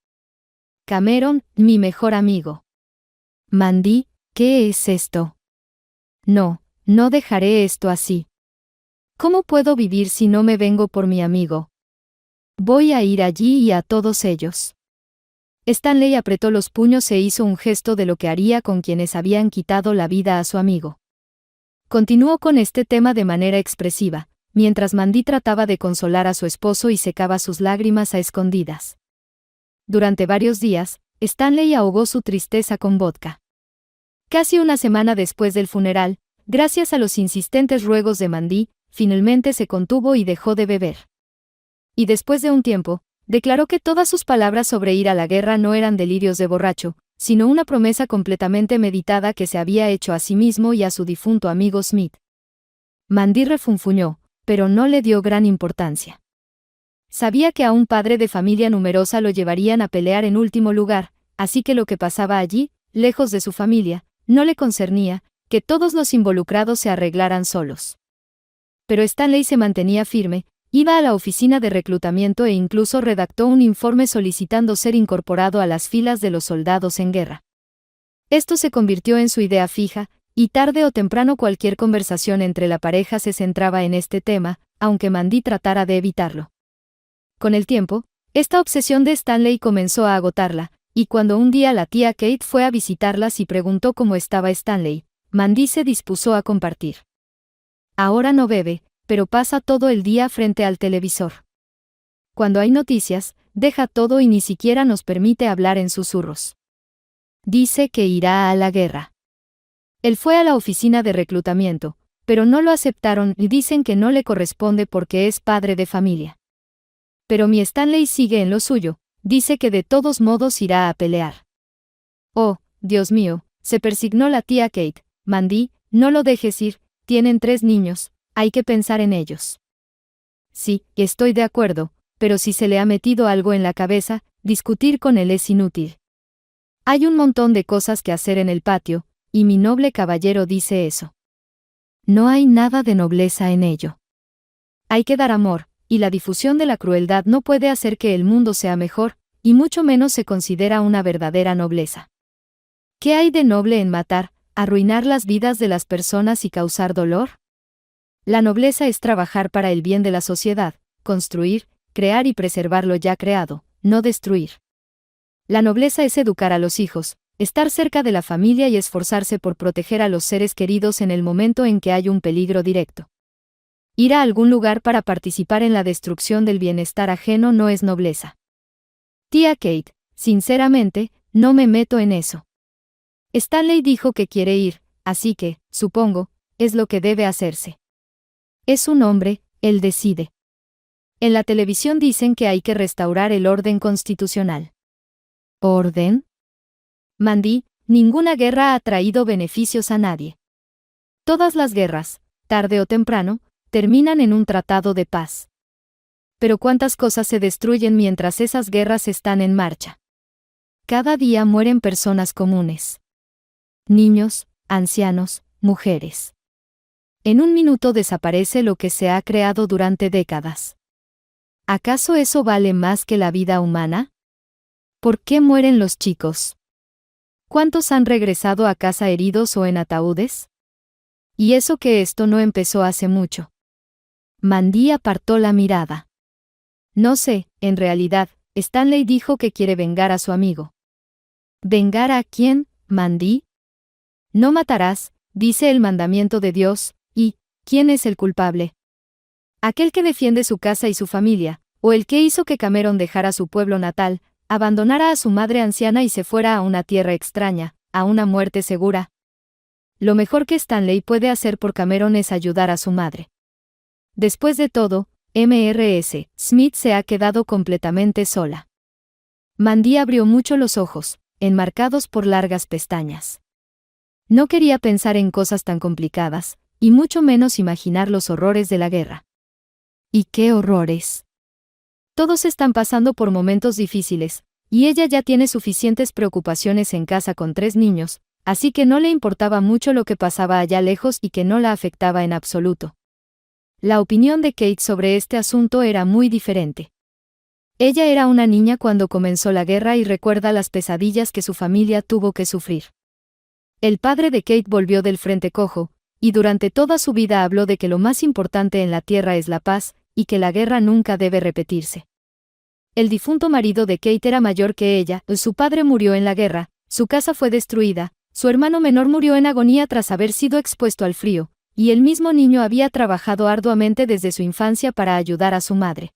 Cameron, mi mejor amigo. Mandy, ¿qué es esto? No, no dejaré esto así. ¿Cómo puedo vivir si no me vengo por mi amigo? Voy a ir allí y a todos ellos. Stanley apretó los puños e hizo un gesto de lo que haría con quienes habían quitado la vida a su amigo. Continuó con este tema de manera expresiva, mientras Mandy trataba de consolar a su esposo y secaba sus lágrimas a escondidas. Durante varios días, Stanley ahogó su tristeza con vodka. Casi una semana después del funeral, gracias a los insistentes ruegos de Mandy, finalmente se contuvo y dejó de beber. Y después de un tiempo, declaró que todas sus palabras sobre ir a la guerra no eran delirios de borracho, sino una promesa completamente meditada que se había hecho a sí mismo y a su difunto amigo Smith. Mandy refunfuñó, pero no le dio gran importancia. Sabía que a un padre de familia numerosa lo llevarían a pelear en último lugar, así que lo que pasaba allí, lejos de su familia, no le concernía, que todos los involucrados se arreglaran solos. Pero Stanley se mantenía firme, iba a la oficina de reclutamiento e incluso redactó un informe solicitando ser incorporado a las filas de los soldados en guerra. Esto se convirtió en su idea fija, y tarde o temprano cualquier conversación entre la pareja se centraba en este tema, aunque Mandy tratara de evitarlo. Con el tiempo, esta obsesión de Stanley comenzó a agotarla, y cuando un día la tía Kate fue a visitarlas y preguntó cómo estaba Stanley, Mandy se dispuso a compartir. Ahora no bebe, pero pasa todo el día frente al televisor. Cuando hay noticias, deja todo y ni siquiera nos permite hablar en susurros. Dice que irá a la guerra. Él fue a la oficina de reclutamiento, pero no lo aceptaron y dicen que no le corresponde porque es padre de familia. Pero mi Stanley sigue en lo suyo, dice que de todos modos irá a pelear. Oh, Dios mío, se persignó la tía Kate. Mandy, no lo dejes ir, tienen 3 niños, hay que pensar en ellos. Sí, estoy de acuerdo, pero si se le ha metido algo en la cabeza, discutir con él es inútil. Hay un montón de cosas que hacer en el patio, y mi noble caballero dice eso. No hay nada de nobleza en ello. Hay que dar amor, y la difusión de la crueldad no puede hacer que el mundo sea mejor, y mucho menos se considera una verdadera nobleza. ¿Qué hay de noble en matar, arruinar las vidas de las personas y causar dolor? La nobleza es trabajar para el bien de la sociedad, construir, crear y preservar lo ya creado, no destruir. La nobleza es educar a los hijos, estar cerca de la familia y esforzarse por proteger a los seres queridos en el momento en que hay un peligro directo. Ir a algún lugar para participar en la destrucción del bienestar ajeno no es nobleza. Tía Kate, sinceramente, no me meto en eso. Stanley dijo que quiere ir, así que, supongo, es lo que debe hacerse. Es un hombre, él decide. En la televisión dicen que hay que restaurar el orden constitucional. ¿Orden? Mandy, ninguna guerra ha traído beneficios a nadie. Todas las guerras, tarde o temprano, terminan en un tratado de paz. Pero ¿cuántas cosas se destruyen mientras esas guerras están en marcha? Cada día mueren personas comunes. Niños, ancianos, mujeres. En un minuto desaparece lo que se ha creado durante décadas. ¿Acaso eso vale más que la vida humana? ¿Por qué mueren los chicos? ¿Cuántos han regresado a casa heridos o en ataúdes? Y eso que esto no empezó hace mucho. Mandy apartó la mirada. No sé, en realidad, Stanley dijo que quiere vengar a su amigo. ¿Vengar a quién, Mandy? No matarás, dice el mandamiento de Dios, y ¿quién es el culpable? Aquel que defiende su casa y su familia, o el que hizo que Cameron dejara su pueblo natal, abandonara a su madre anciana y se fuera a una tierra extraña, a una muerte segura. Lo mejor que Stanley puede hacer por Cameron es ayudar a su madre. Después de todo, Mrs. Smith se ha quedado completamente sola. Mandy abrió mucho los ojos, enmarcados por largas pestañas. No quería pensar en cosas tan complicadas, y mucho menos imaginar los horrores de la guerra. ¿Y qué horrores? Todos están pasando por momentos difíciles, y ella ya tiene suficientes preocupaciones en casa con 3 niños, así que no le importaba mucho lo que pasaba allá lejos y que no la afectaba en absoluto. La opinión de Kate sobre este asunto era muy diferente. Ella era una niña cuando comenzó la guerra y recuerda las pesadillas que su familia tuvo que sufrir. El padre de Kate volvió del frente cojo, y durante toda su vida habló de que lo más importante en la tierra es la paz, y que la guerra nunca debe repetirse. El difunto marido de Kate era mayor que ella, su padre murió en la guerra, su casa fue destruida, su hermano menor murió en agonía tras haber sido expuesto al frío, y el mismo niño había trabajado arduamente desde su infancia para ayudar a su madre.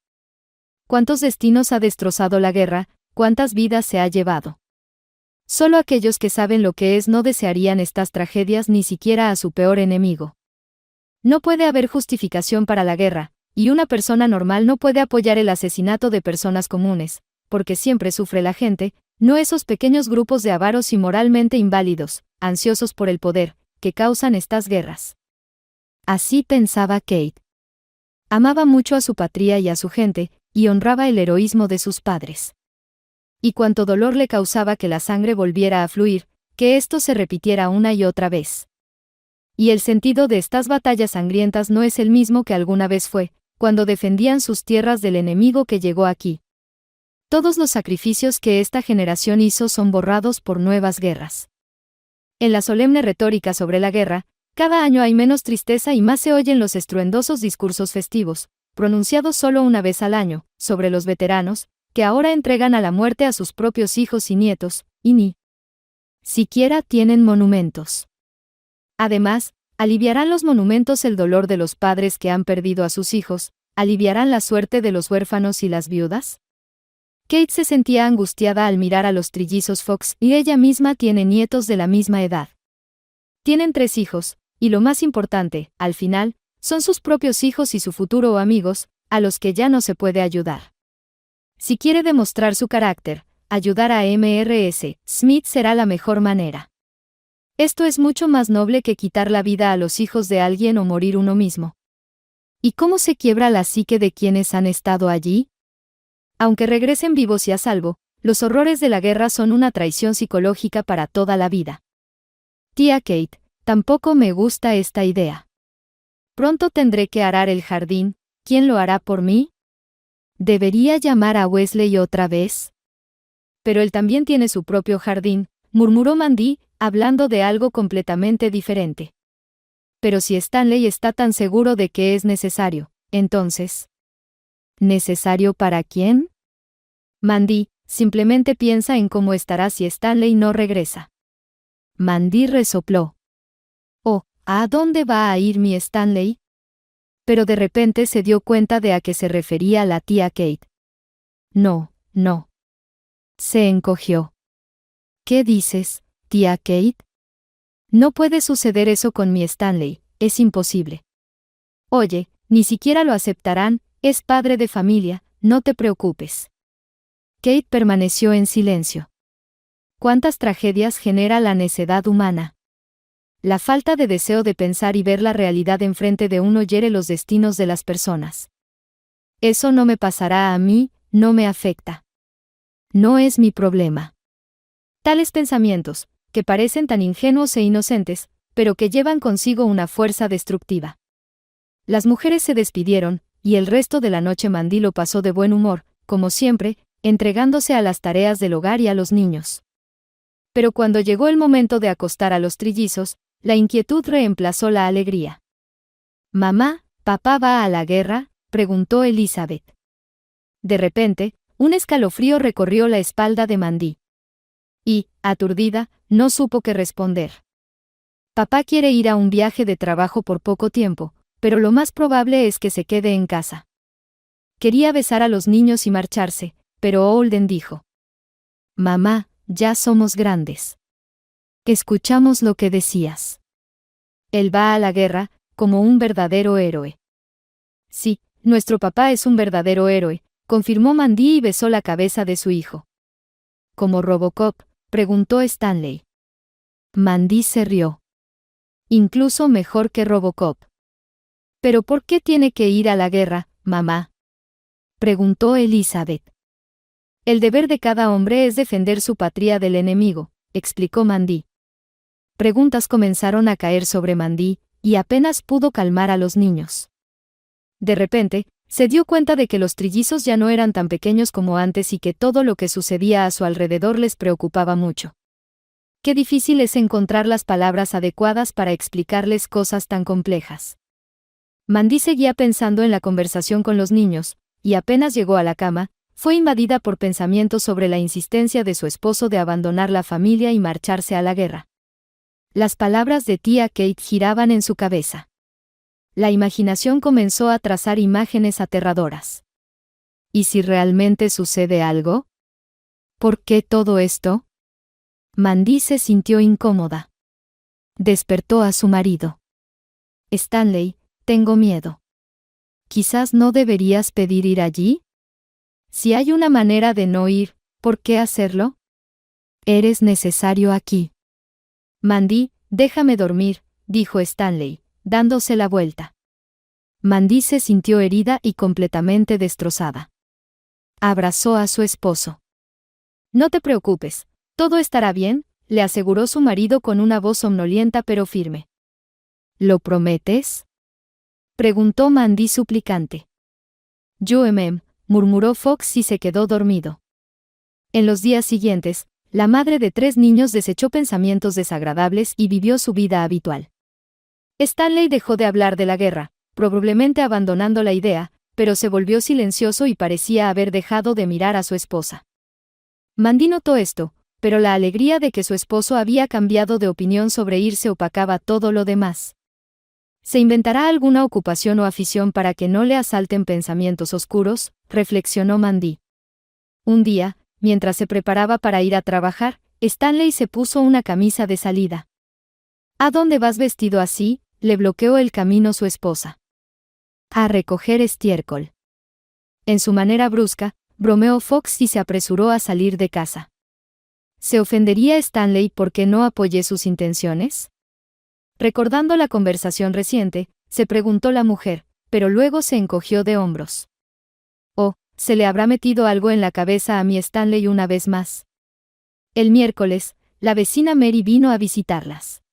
¿Cuántos destinos ha destrozado la guerra? ¿Cuántas vidas se ha llevado? Solo aquellos que saben lo que es no desearían estas tragedias ni siquiera a su peor enemigo. No puede haber justificación para la guerra, y una persona normal no puede apoyar el asesinato de personas comunes, porque siempre sufre la gente, no esos pequeños grupos de avaros y moralmente inválidos, ansiosos por el poder, que causan estas guerras. Así pensaba Kate. Amaba mucho a su patria y a su gente, y honraba el heroísmo de sus padres. Y cuánto dolor le causaba que la sangre volviera a fluir, que esto se repitiera una y otra vez. Y el sentido de estas batallas sangrientas no es el mismo que alguna vez fue, cuando defendían sus tierras del enemigo que llegó aquí. Todos los sacrificios que esta generación hizo son borrados por nuevas guerras. En la solemne retórica sobre la guerra, cada año hay menos tristeza y más se oyen los estruendosos discursos festivos, pronunciados solo una vez al año, sobre los veteranos, que ahora entregan a la muerte a sus propios hijos y nietos, y ni siquiera tienen monumentos. Además, aliviarán los monumentos el dolor de los padres que han perdido a sus hijos, aliviarán la suerte de los huérfanos y las viudas. Kate se sentía angustiada al mirar a los trillizos Fox y ella misma tiene nietos de la misma edad. Tienen 3 hijos, y lo más importante, al final, son sus propios hijos y su futuro o amigos, a los que ya no se puede ayudar. Si quiere demostrar su carácter, ayudar a Mrs. Smith será la mejor manera. Esto es mucho más noble que quitar la vida a los hijos de alguien o morir uno mismo. ¿Y cómo se quiebra la psique de quienes han estado allí? Aunque regresen vivos y a salvo, los horrores de la guerra son una traición psicológica para toda la vida. Tía Kate, tampoco me gusta esta idea. Pronto tendré que arar el jardín, ¿quién lo hará por mí? ¿Debería llamar a Wesley otra vez? Pero él también tiene su propio jardín, murmuró Mandy, hablando de algo completamente diferente. Pero si Stanley está tan seguro de que es necesario, entonces... ¿Necesario para quién? Mandy, simplemente piensa en cómo estará si Stanley no regresa. Mandy resopló. Oh, ¿a dónde va a ir mi Stanley? Pero de repente se dio cuenta de a qué se refería la tía Kate. No, no. Se encogió. ¿Qué dices, tía Kate? No puede suceder eso con mi Stanley, es imposible. Oye, ni siquiera lo aceptarán, es padre de familia, no te preocupes. Kate permaneció en silencio. ¿Cuántas tragedias genera la necedad humana? La falta de deseo de pensar y ver la realidad enfrente de uno hiere los destinos de las personas. Eso no me pasará a mí, no me afecta. No es mi problema. Tales pensamientos, que parecen tan ingenuos e inocentes, pero que llevan consigo una fuerza destructiva. Las mujeres se despidieron, y el resto de la noche Mandy lo pasó de buen humor, como siempre, entregándose a las tareas del hogar y a los niños. Pero cuando llegó el momento de acostar a los trillizos, la inquietud reemplazó la alegría. «Mamá, ¿papá va a la guerra?», preguntó Elizabeth. De repente, un escalofrío recorrió la espalda de Mandy. Y, aturdida, no supo qué responder. Papá quiere ir a un viaje de trabajo por poco tiempo, pero lo más probable es que se quede en casa. Quería besar a los niños y marcharse, pero Holden dijo: Mamá, ya somos grandes. Escuchamos lo que decías. Él va a la guerra, como un verdadero héroe. Sí, nuestro papá es un verdadero héroe, confirmó Mandy y besó la cabeza de su hijo. ¿Como Robocop?, preguntó Stanley. Mandy se rió. Incluso mejor que Robocop. ¿Pero por qué tiene que ir a la guerra, mamá?, preguntó Elizabeth. El deber de cada hombre es defender su patria del enemigo, explicó Mandy. Preguntas comenzaron a caer sobre Mandy, y apenas pudo calmar a los niños. De repente, se dio cuenta de que los trillizos ya no eran tan pequeños como antes y que todo lo que sucedía a su alrededor les preocupaba mucho. Qué difícil es encontrar las palabras adecuadas para explicarles cosas tan complejas. Mandy seguía pensando en la conversación con los niños, y apenas llegó a la cama, fue invadida por pensamientos sobre la insistencia de su esposo de abandonar la familia y marcharse a la guerra. Las palabras de tía Kate giraban en su cabeza. La imaginación comenzó a trazar imágenes aterradoras. ¿Y si realmente sucede algo? ¿Por qué todo esto? Mandy se sintió incómoda. Despertó a su marido. Stanley, tengo miedo. ¿Quizás no deberías pedir ir allí? Si hay una manera de no ir, ¿por qué hacerlo? Eres necesario aquí. Mandy, déjame dormir, dijo Stanley, dándose la vuelta. Mandy se sintió herida y completamente destrozada. Abrazó a su esposo. No te preocupes, todo estará bien, le aseguró su marido con una voz somnolienta pero firme. ¿Lo prometes?, preguntó Mandy suplicante. Yo, murmuró Fox y se quedó dormido. En los días siguientes, la madre de 3 niños desechó pensamientos desagradables y vivió su vida habitual. Stanley dejó de hablar de la guerra, probablemente abandonando la idea, pero se volvió silencioso y parecía haber dejado de mirar a su esposa. Mandy notó esto, pero la alegría de que su esposo había cambiado de opinión sobre irse opacaba todo lo demás. ¿Se inventará alguna ocupación o afición para que no le asalten pensamientos oscuros?, reflexionó Mandy. Un día, mientras se preparaba para ir a trabajar, Stanley se puso una camisa de salida. ¿A dónde vas vestido así?, le bloqueó el camino su esposa. A recoger estiércol. En su manera brusca, bromeó Fox y se apresuró a salir de casa. ¿Se ofendería Stanley porque no apoyé sus intenciones? Recordando la conversación reciente, se preguntó la mujer, pero luego se encogió de hombros. Oh, ¿se le habrá metido algo en la cabeza a mi Stanley una vez más? El miércoles, la vecina Mary vino a visitarlas.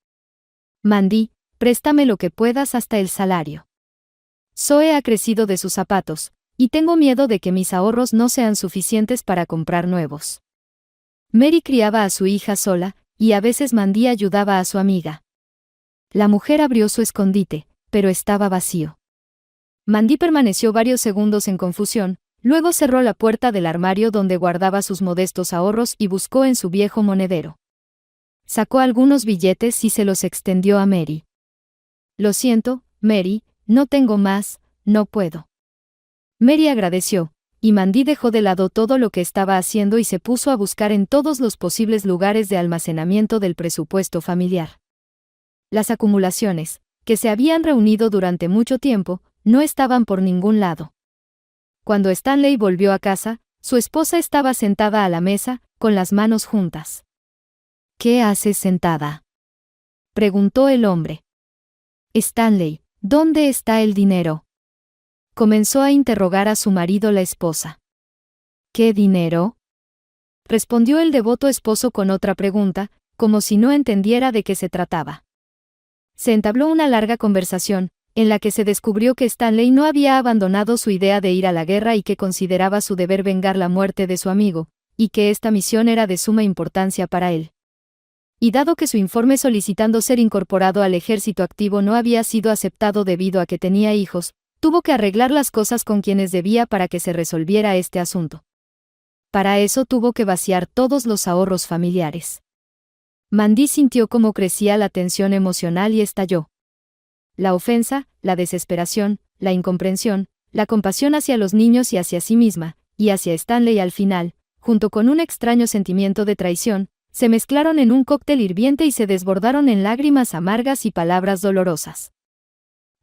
Mandy, préstame lo que puedas hasta el salario. Zoe ha crecido de sus zapatos, y tengo miedo de que mis ahorros no sean suficientes para comprar nuevos. Mary criaba a su hija sola, y a veces Mandy ayudaba a su amiga. La mujer abrió su escondite, pero estaba vacío. Mandy permaneció varios segundos en confusión, luego cerró la puerta del armario donde guardaba sus modestos ahorros y buscó en su viejo monedero. Sacó algunos billetes y se los extendió a Mary. Lo siento, Mary, no tengo más, no puedo. Mary agradeció, y Mandy dejó de lado todo lo que estaba haciendo y se puso a buscar en todos los posibles lugares de almacenamiento del presupuesto familiar. Las acumulaciones, que se habían reunido durante mucho tiempo, no estaban por ningún lado. Cuando Stanley volvió a casa, su esposa estaba sentada a la mesa, con las manos juntas. ¿Qué haces sentada?, preguntó el hombre. Stanley, ¿dónde está el dinero?, comenzó a interrogar a su marido la esposa. ¿Qué dinero?, respondió el devoto esposo con otra pregunta, como si no entendiera de qué se trataba. Se entabló una larga conversación, en la que se descubrió que Stanley no había abandonado su idea de ir a la guerra y que consideraba su deber vengar la muerte de su amigo, y que esta misión era de suma importancia para él. Y dado que su informe solicitando ser incorporado al ejército activo no había sido aceptado debido a que tenía hijos, tuvo que arreglar las cosas con quienes debía para que se resolviera este asunto. Para eso tuvo que vaciar todos los ahorros familiares. Mandy sintió cómo crecía la tensión emocional y estalló. La ofensa, la desesperación, la incomprensión, la compasión hacia los niños y hacia sí misma, y hacia Stanley al final, junto con un extraño sentimiento de traición, se mezclaron en un cóctel hirviente y se desbordaron en lágrimas amargas y palabras dolorosas.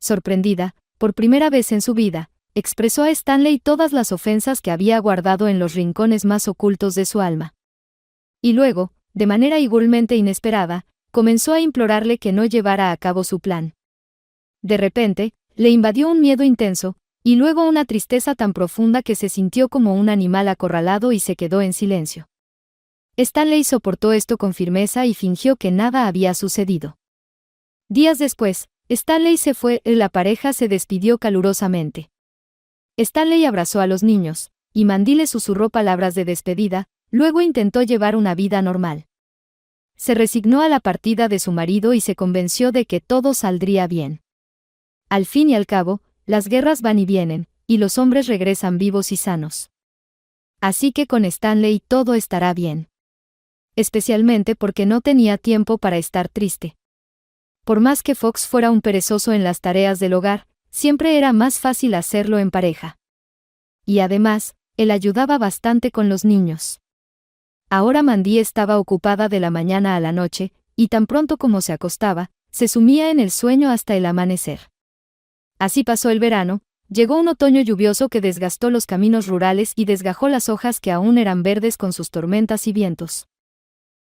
Sorprendida, por primera vez en su vida, expresó a Stanley todas las ofensas que había guardado en los rincones más ocultos de su alma. Y luego, de manera igualmente inesperada, comenzó a implorarle que no llevara a cabo su plan. De repente, le invadió un miedo intenso, y luego una tristeza tan profunda que se sintió como un animal acorralado y se quedó en silencio. Stanley soportó esto con firmeza y fingió que nada había sucedido. Días después, Stanley se fue y la pareja se despidió calurosamente. Stanley abrazó a los niños, y Mandy le susurró palabras de despedida, luego intentó llevar una vida normal. Se resignó a la partida de su marido y se convenció de que todo saldría bien. Al fin y al cabo, las guerras van y vienen, y los hombres regresan vivos y sanos. Así que con Stanley todo estará bien. Especialmente porque no tenía tiempo para estar triste. Por más que Fox fuera un perezoso en las tareas del hogar, siempre era más fácil hacerlo en pareja. Y además, él ayudaba bastante con los niños. Ahora Mandy estaba ocupada de la mañana a la noche, y tan pronto como se acostaba, se sumía en el sueño hasta el amanecer. Así pasó el verano, llegó un otoño lluvioso que desgastó los caminos rurales y desgajó las hojas que aún eran verdes con sus tormentas y vientos.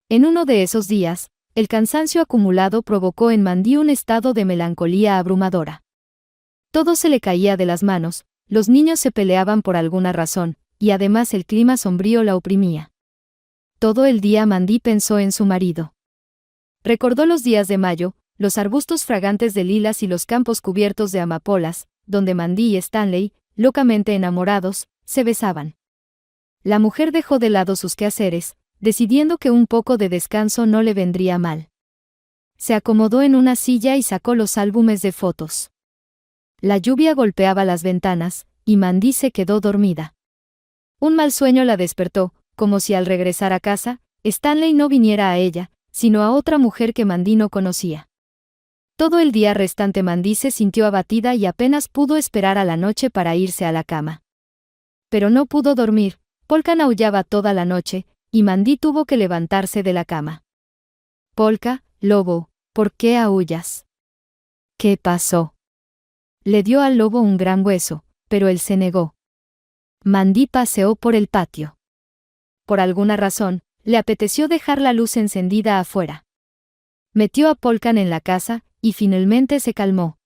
En uno de esos días, el cansancio acumulado provocó en Mandy un estado de melancolía abrumadora. Todo se le caía de las manos, los niños se peleaban por alguna razón, y además el clima sombrío la oprimía. Todo el día Mandy pensó en su marido. Recordó los días de mayo, los arbustos fragantes de lilas y los campos cubiertos de amapolas, donde Mandy y Stanley, locamente enamorados, se besaban. La mujer dejó de lado sus quehaceres, decidiendo que un poco de descanso no le vendría mal. Se acomodó en una silla y sacó los álbumes de fotos. La lluvia golpeaba las ventanas, y Mandy se quedó dormida. Un mal sueño la despertó, como si al regresar a casa, Stanley no viniera a ella, sino a otra mujer que Mandy no conocía. Todo el día restante Mandy se sintió abatida y apenas pudo esperar a la noche para irse a la cama. Pero no pudo dormir, Polka aullaba toda la noche, y Mandy tuvo que levantarse de la cama. Polka, lobo, ¿por qué aullas? ¿Qué pasó? Le dio al lobo un gran hueso, pero él se negó. Mandy paseó por el patio. Por alguna razón, le apeteció dejar la luz encendida afuera. Metió a Polka en la casa, y finalmente se calmó.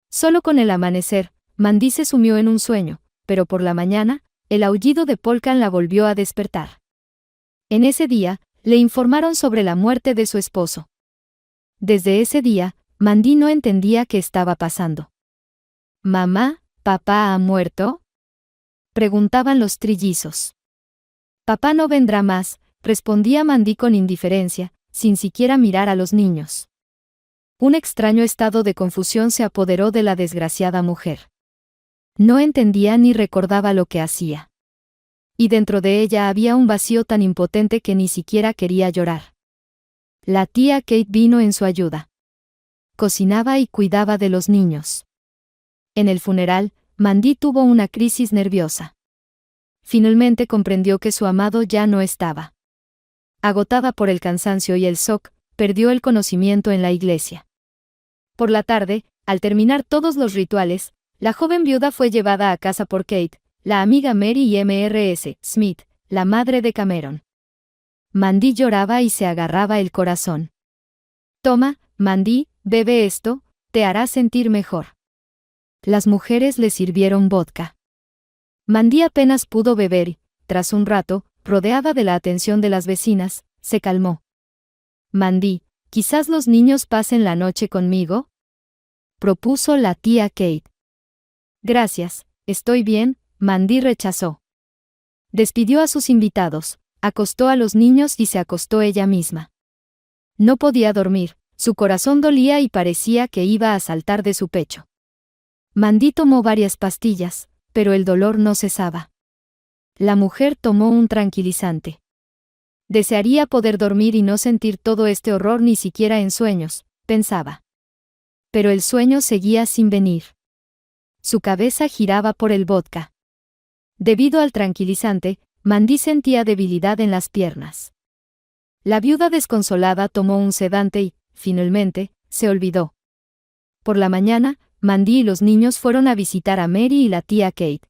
Solo con el amanecer, Mandy se sumió en un sueño, pero por la mañana, el aullido de Polka la volvió a despertar. En ese día, le informaron sobre la muerte de su esposo. Desde ese día, Mandy no entendía qué estaba pasando. ¿Mamá, papá ha muerto?, preguntaban los trillizos. Papá no vendrá más, respondía Mandy con indiferencia, sin siquiera mirar a los niños. Un extraño estado de confusión se apoderó de la desgraciada mujer. No entendía ni recordaba lo que hacía. Y dentro de ella había un vacío tan impotente que ni siquiera quería llorar. La tía Kate vino en su ayuda. Cocinaba y cuidaba de los niños. En el funeral, Mandy tuvo una crisis nerviosa. Finalmente comprendió que su amado ya no estaba. Agotada por el cansancio y el shock, perdió el conocimiento en la iglesia. Por la tarde, al terminar todos los rituales, la joven viuda fue llevada a casa por Kate, la amiga Mary y Mrs. Smith, la madre de Cameron. Mandy lloraba y se agarraba el corazón. Toma, Mandy, bebe esto, te hará sentir mejor. Las mujeres le sirvieron vodka. Mandy apenas pudo beber y, tras un rato, rodeada de la atención de las vecinas, se calmó. Mandy, ¿quizás los niños pasen la noche conmigo?, propuso la tía Kate. Gracias, estoy bien, Mandy rechazó. Despidió a sus invitados, acostó a los niños y se acostó ella misma. No podía dormir, su corazón dolía y parecía que iba a saltar de su pecho. Mandy tomó varias pastillas, pero el dolor no cesaba. La mujer tomó un tranquilizante. Desearía poder dormir y no sentir todo este horror ni siquiera en sueños, pensaba. Pero el sueño seguía sin venir. Su cabeza giraba por el vodka. Debido al tranquilizante, Mandy sentía debilidad en las piernas. La viuda desconsolada tomó un sedante y, finalmente, se olvidó. Por la mañana, Mandy y los niños fueron a visitar a Mary y la tía Kate.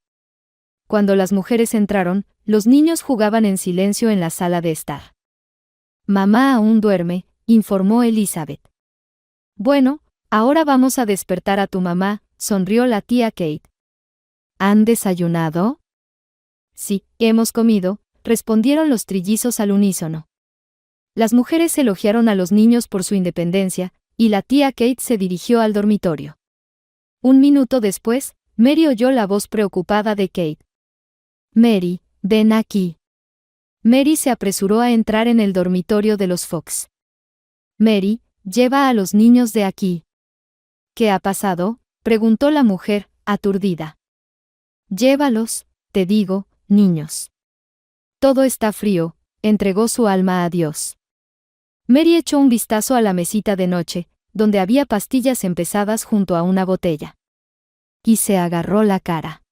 Cuando las mujeres entraron, los niños jugaban en silencio en la sala de estar. Mamá aún duerme, informó Elizabeth. Bueno, ahora vamos a despertar a tu mamá, sonrió la tía Kate. ¿Han desayunado? Sí, hemos comido, respondieron los trillizos al unísono. Las mujeres elogiaron a los niños por su independencia, y la tía Kate se dirigió al dormitorio. Un minuto después, Mary oyó la voz preocupada de Kate. Mary, ven aquí. Mary se apresuró a entrar en el dormitorio de los Fox. Mary, lleva a los niños de aquí. ¿Qué ha pasado?, preguntó la mujer, aturdida. Llévalos, te digo, niños. Todo está frío, entregó su alma a Dios. Mary echó un vistazo a la mesita de noche, donde había pastillas empezadas junto a una botella. Y se agarró la cara.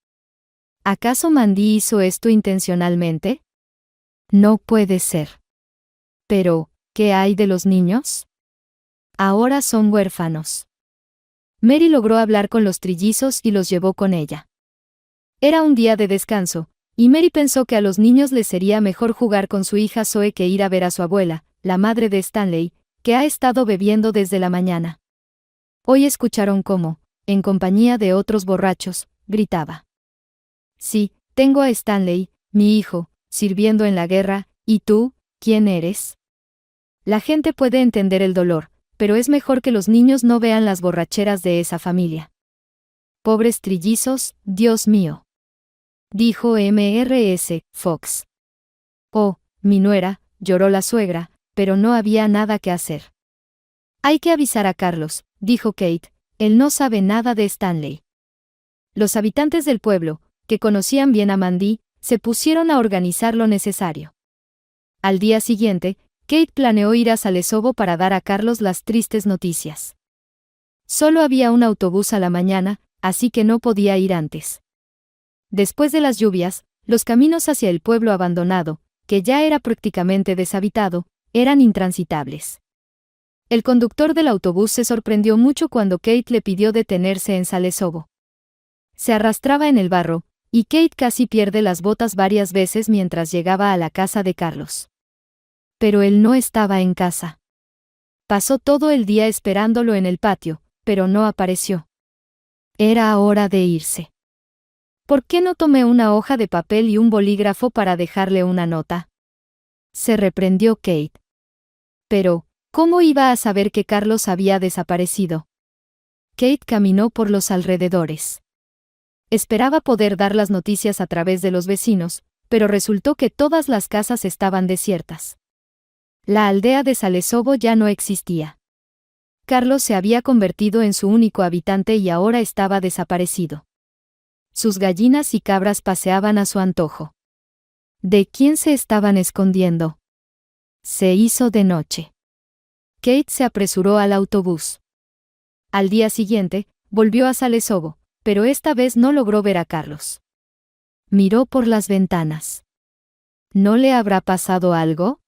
¿Acaso Mandy hizo esto intencionalmente? No puede ser. Pero, ¿qué hay de los niños? Ahora son huérfanos. Mary logró hablar con los trillizos y los llevó con ella. Era un día de descanso, y Mary pensó que a los niños les sería mejor jugar con su hija Zoe que ir a ver a su abuela, la madre de Stanley, que ha estado bebiendo desde la mañana. Hoy escucharon cómo, en compañía de otros borrachos, gritaba. Sí, tengo a Stanley, mi hijo, sirviendo en la guerra, ¿y tú, quién eres? La gente puede entender el dolor, pero es mejor que los niños no vean las borracheras de esa familia. Pobres trillizos, Dios mío. Dijo Mrs. Fox. Oh, mi nuera, lloró la suegra, pero no había nada que hacer. Hay que avisar a Carlos, dijo Kate, él no sabe nada de Stanley. Los habitantes del pueblo, que conocían bien a Mandy, se pusieron a organizar lo necesario. Al día siguiente, Kate planeó ir a Salesovo para dar a Carlos las tristes noticias. Solo había un autobús a la mañana, así que no podía ir antes. Después de las lluvias, los caminos hacia el pueblo abandonado, que ya era prácticamente deshabitado, eran intransitables. El conductor del autobús se sorprendió mucho cuando Kate le pidió detenerse en Salesovo. Se arrastraba en el barro, y Kate casi pierde las botas varias veces mientras llegaba a la casa de Carlos. Pero él no estaba en casa. Pasó todo el día esperándolo en el patio, pero no apareció. Era hora de irse. ¿Por qué no tomé una hoja de papel y un bolígrafo para dejarle una nota? Se reprendió Kate. Pero, ¿cómo iba a saber que Carlos había desaparecido? Kate caminó por los alrededores. Esperaba poder dar las noticias a través de los vecinos, pero resultó que todas las casas estaban desiertas. La aldea de Salesovo ya no existía. Carlos se había convertido en su único habitante y ahora estaba desaparecido. Sus gallinas y cabras paseaban a su antojo. ¿De quién se estaban escondiendo? Se hizo de noche. Kate se apresuró al autobús. Al día siguiente, volvió a Salesovo, pero esta vez no logró ver a Carlos. Miró por las ventanas. ¿No le habrá pasado algo?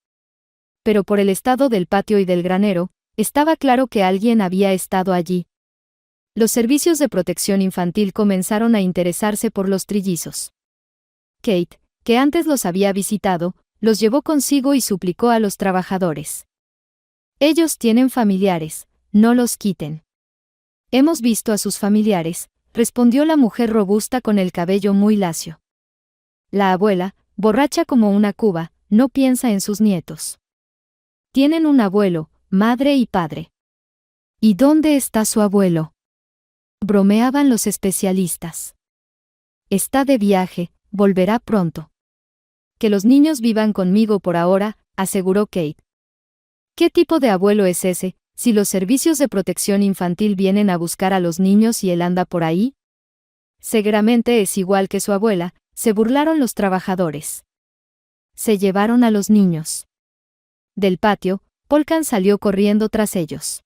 Pero por el estado del patio y del granero, estaba claro que alguien había estado allí. Los servicios de protección infantil comenzaron a interesarse por los trillizos. Kate, que antes los había visitado, los llevó consigo y suplicó a los trabajadores. Ellos tienen familiares, no los quiten. Hemos visto a sus familiares, respondió la mujer robusta con el cabello muy lacio. La abuela, borracha como una cuba, no piensa en sus nietos. Tienen un abuelo, madre y padre. ¿Y dónde está su abuelo? Bromeaban los especialistas. Está de viaje, volverá pronto. Que los niños vivan conmigo por ahora, aseguró Kate. ¿Qué tipo de abuelo es ese, si los servicios de protección infantil vienen a buscar a los niños y él anda por ahí? Seguramente es igual que su abuela, se burlaron los trabajadores. Se llevaron a los niños. Del patio, Polkan salió corriendo tras ellos.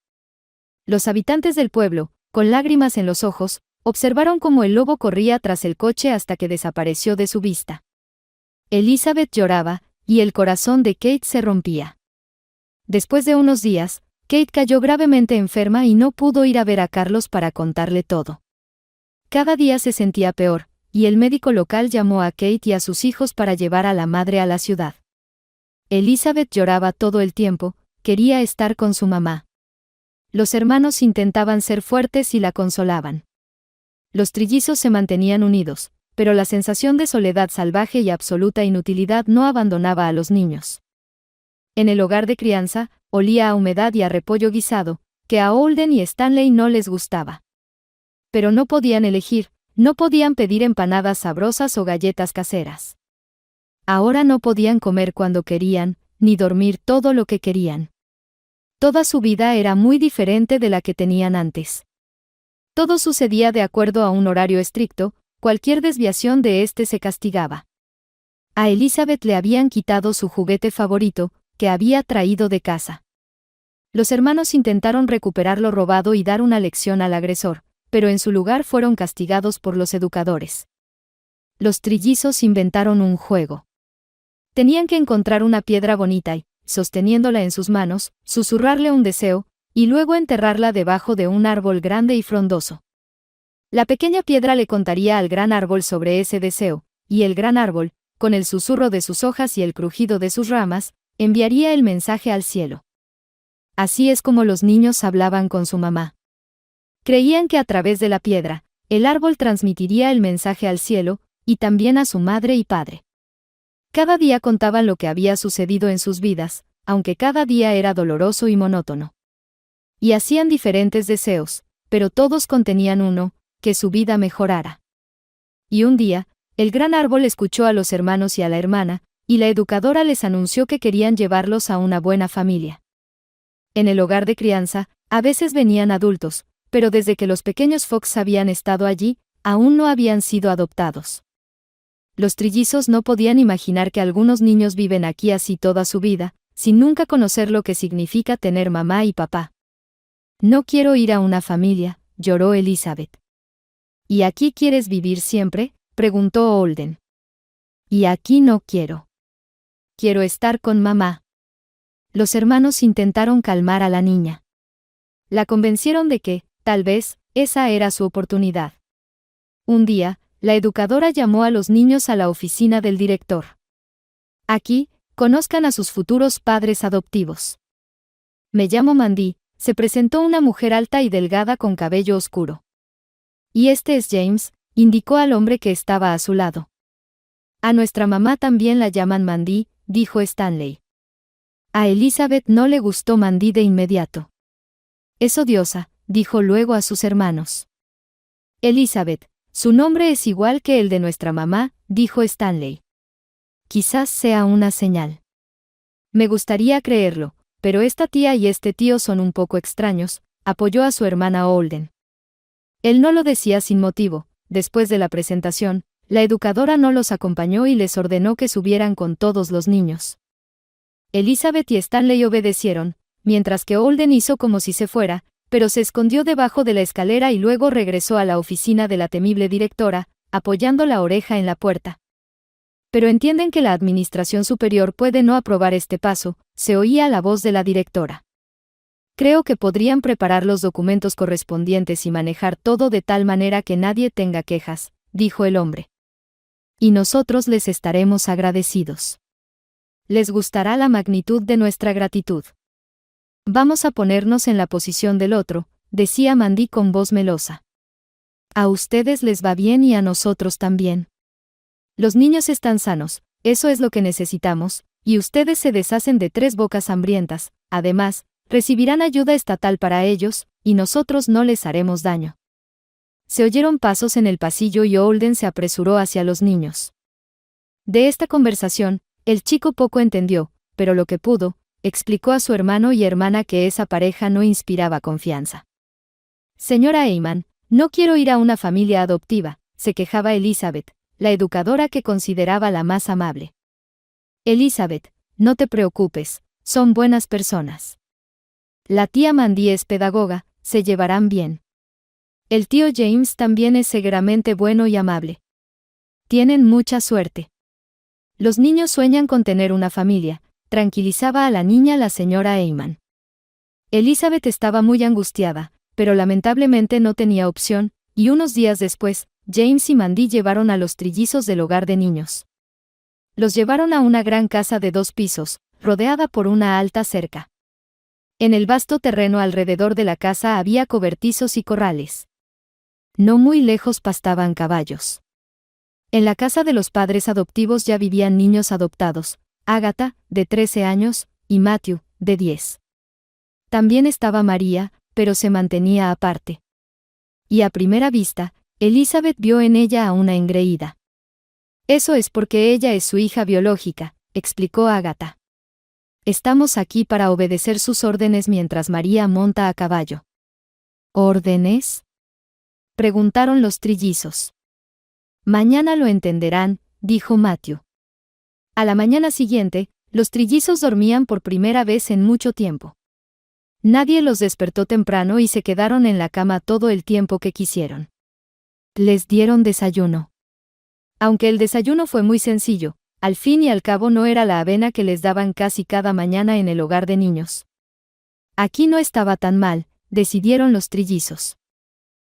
Los habitantes del pueblo, con lágrimas en los ojos, observaron cómo el lobo corría tras el coche hasta que desapareció de su vista. Elizabeth lloraba, y el corazón de Kate se rompía. Después de unos días, Kate cayó gravemente enferma y no pudo ir a ver a Carlos para contarle todo. Cada día se sentía peor, y el médico local llamó a Kate y a sus hijos para llevar a la madre a la ciudad. Elizabeth lloraba todo el tiempo, quería estar con su mamá. Los hermanos intentaban ser fuertes y la consolaban. Los trillizos se mantenían unidos, pero la sensación de soledad salvaje y absoluta inutilidad no abandonaba a los niños. En el hogar de crianza, olía a humedad y a repollo guisado, que a Holden y Stanley no les gustaba. Pero no podían elegir, no podían pedir empanadas sabrosas o galletas caseras. Ahora no podían comer cuando querían, ni dormir todo lo que querían. Toda su vida era muy diferente de la que tenían antes. Todo sucedía de acuerdo a un horario estricto, cualquier desviación de este se castigaba. A Elizabeth le habían quitado su juguete favorito, que había traído de casa. Los hermanos intentaron recuperar lo robado y dar una lección al agresor, pero en su lugar fueron castigados por los educadores. Los trillizos inventaron un juego. Tenían que encontrar una piedra bonita y, sosteniéndola en sus manos, susurrarle un deseo, y luego enterrarla debajo de un árbol grande y frondoso. La pequeña piedra le contaría al gran árbol sobre ese deseo, y el gran árbol, con el susurro de sus hojas y el crujido de sus ramas, enviaría el mensaje al cielo. Así es como los niños hablaban con su mamá. Creían que a través de la piedra, el árbol transmitiría el mensaje al cielo, y también a su madre y padre. Cada día contaban lo que había sucedido en sus vidas, aunque cada día era doloroso y monótono. Y hacían diferentes deseos, pero todos contenían uno, que su vida mejorara. Y un día, el gran árbol escuchó a los hermanos y a la hermana, y la educadora les anunció que querían llevarlos a una buena familia. En el hogar de crianza, a veces venían adultos, pero desde que los pequeños Fox habían estado allí, aún no habían sido adoptados. Los trillizos no podían imaginar que algunos niños viven aquí así toda su vida, sin nunca conocer lo que significa tener mamá y papá. No quiero ir a una familia, lloró Elizabeth. ¿Y aquí quieres vivir siempre?, preguntó Holden. Y aquí no quiero. Quiero estar con mamá. Los hermanos intentaron calmar a la niña. La convencieron de que, tal vez, esa era su oportunidad. Un día, la educadora llamó a los niños a la oficina del director. Aquí, conozcan a sus futuros padres adoptivos. Me llamo Mandy, se presentó una mujer alta y delgada con cabello oscuro. Y este es James, indicó al hombre que estaba a su lado. A nuestra mamá también la llaman Mandy, dijo Stanley. A Elizabeth no le gustó Mandy de inmediato. Es odiosa, dijo luego a sus hermanos. Elizabeth, su nombre es igual que el de nuestra mamá, dijo Stanley. Quizás sea una señal. Me gustaría creerlo, pero esta tía y este tío son un poco extraños, apoyó a su hermana Holden. Él no lo decía sin motivo. Después de la presentación, la educadora no los acompañó y les ordenó que subieran con todos los niños. Elizabeth y Stanley obedecieron, mientras que Holden hizo como si se fuera, pero se escondió debajo de la escalera y luego regresó a la oficina de la temible directora, apoyando la oreja en la puerta. Pero entienden que la administración superior puede no aprobar este paso, se oía la voz de la directora. Creo que podrían preparar los documentos correspondientes y manejar todo de tal manera que nadie tenga quejas, dijo el hombre. Y nosotros les estaremos agradecidos. Les gustará la magnitud de nuestra gratitud. Vamos a ponernos en la posición del otro, decía Mandy con voz melosa. A ustedes les va bien y a nosotros también. Los niños están sanos, eso es lo que necesitamos, y ustedes se deshacen de 3 bocas hambrientas, además, recibirán ayuda estatal para ellos, y nosotros no les haremos daño. Se oyeron pasos en el pasillo y Holden se apresuró hacia los niños. De esta conversación, el chico poco entendió, pero lo que pudo, explicó a su hermano y hermana que esa pareja no inspiraba confianza. Señora Eyman, no quiero ir a una familia adoptiva, se quejaba Elizabeth, la educadora que consideraba la más amable. Elizabeth, no te preocupes, son buenas personas. La tía Mandy es pedagoga, se llevarán bien. El tío James también es seguramente bueno y amable. Tienen mucha suerte. Los niños sueñan con tener una familia, tranquilizaba a la niña la señora Eyman. Elizabeth estaba muy angustiada, pero lamentablemente no tenía opción, y unos días después, James y Mandy llevaron a los trillizos del hogar de niños. Los llevaron a una gran casa de 2 pisos, rodeada por una alta cerca. En el vasto terreno alrededor de la casa había cobertizos y corrales. No muy lejos pastaban caballos. En la casa de los padres adoptivos ya vivían niños adoptados, Agatha, de 13 años, y Matthew, de 10. También estaba María, pero se mantenía aparte. Y a primera vista, Elizabeth vio en ella a una engreída. Eso es porque ella es su hija biológica, explicó Agatha. Estamos aquí para obedecer sus órdenes mientras María monta a caballo. ¿Órdenes?, preguntaron los trillizos. Mañana lo entenderán, dijo Matthew. A la mañana siguiente, los trillizos dormían por primera vez en mucho tiempo. Nadie los despertó temprano y se quedaron en la cama todo el tiempo que quisieron. Les dieron desayuno. Aunque el desayuno fue muy sencillo, al fin y al cabo no era la avena que les daban casi cada mañana en el hogar de niños. Aquí no estaba tan mal, decidieron los trillizos.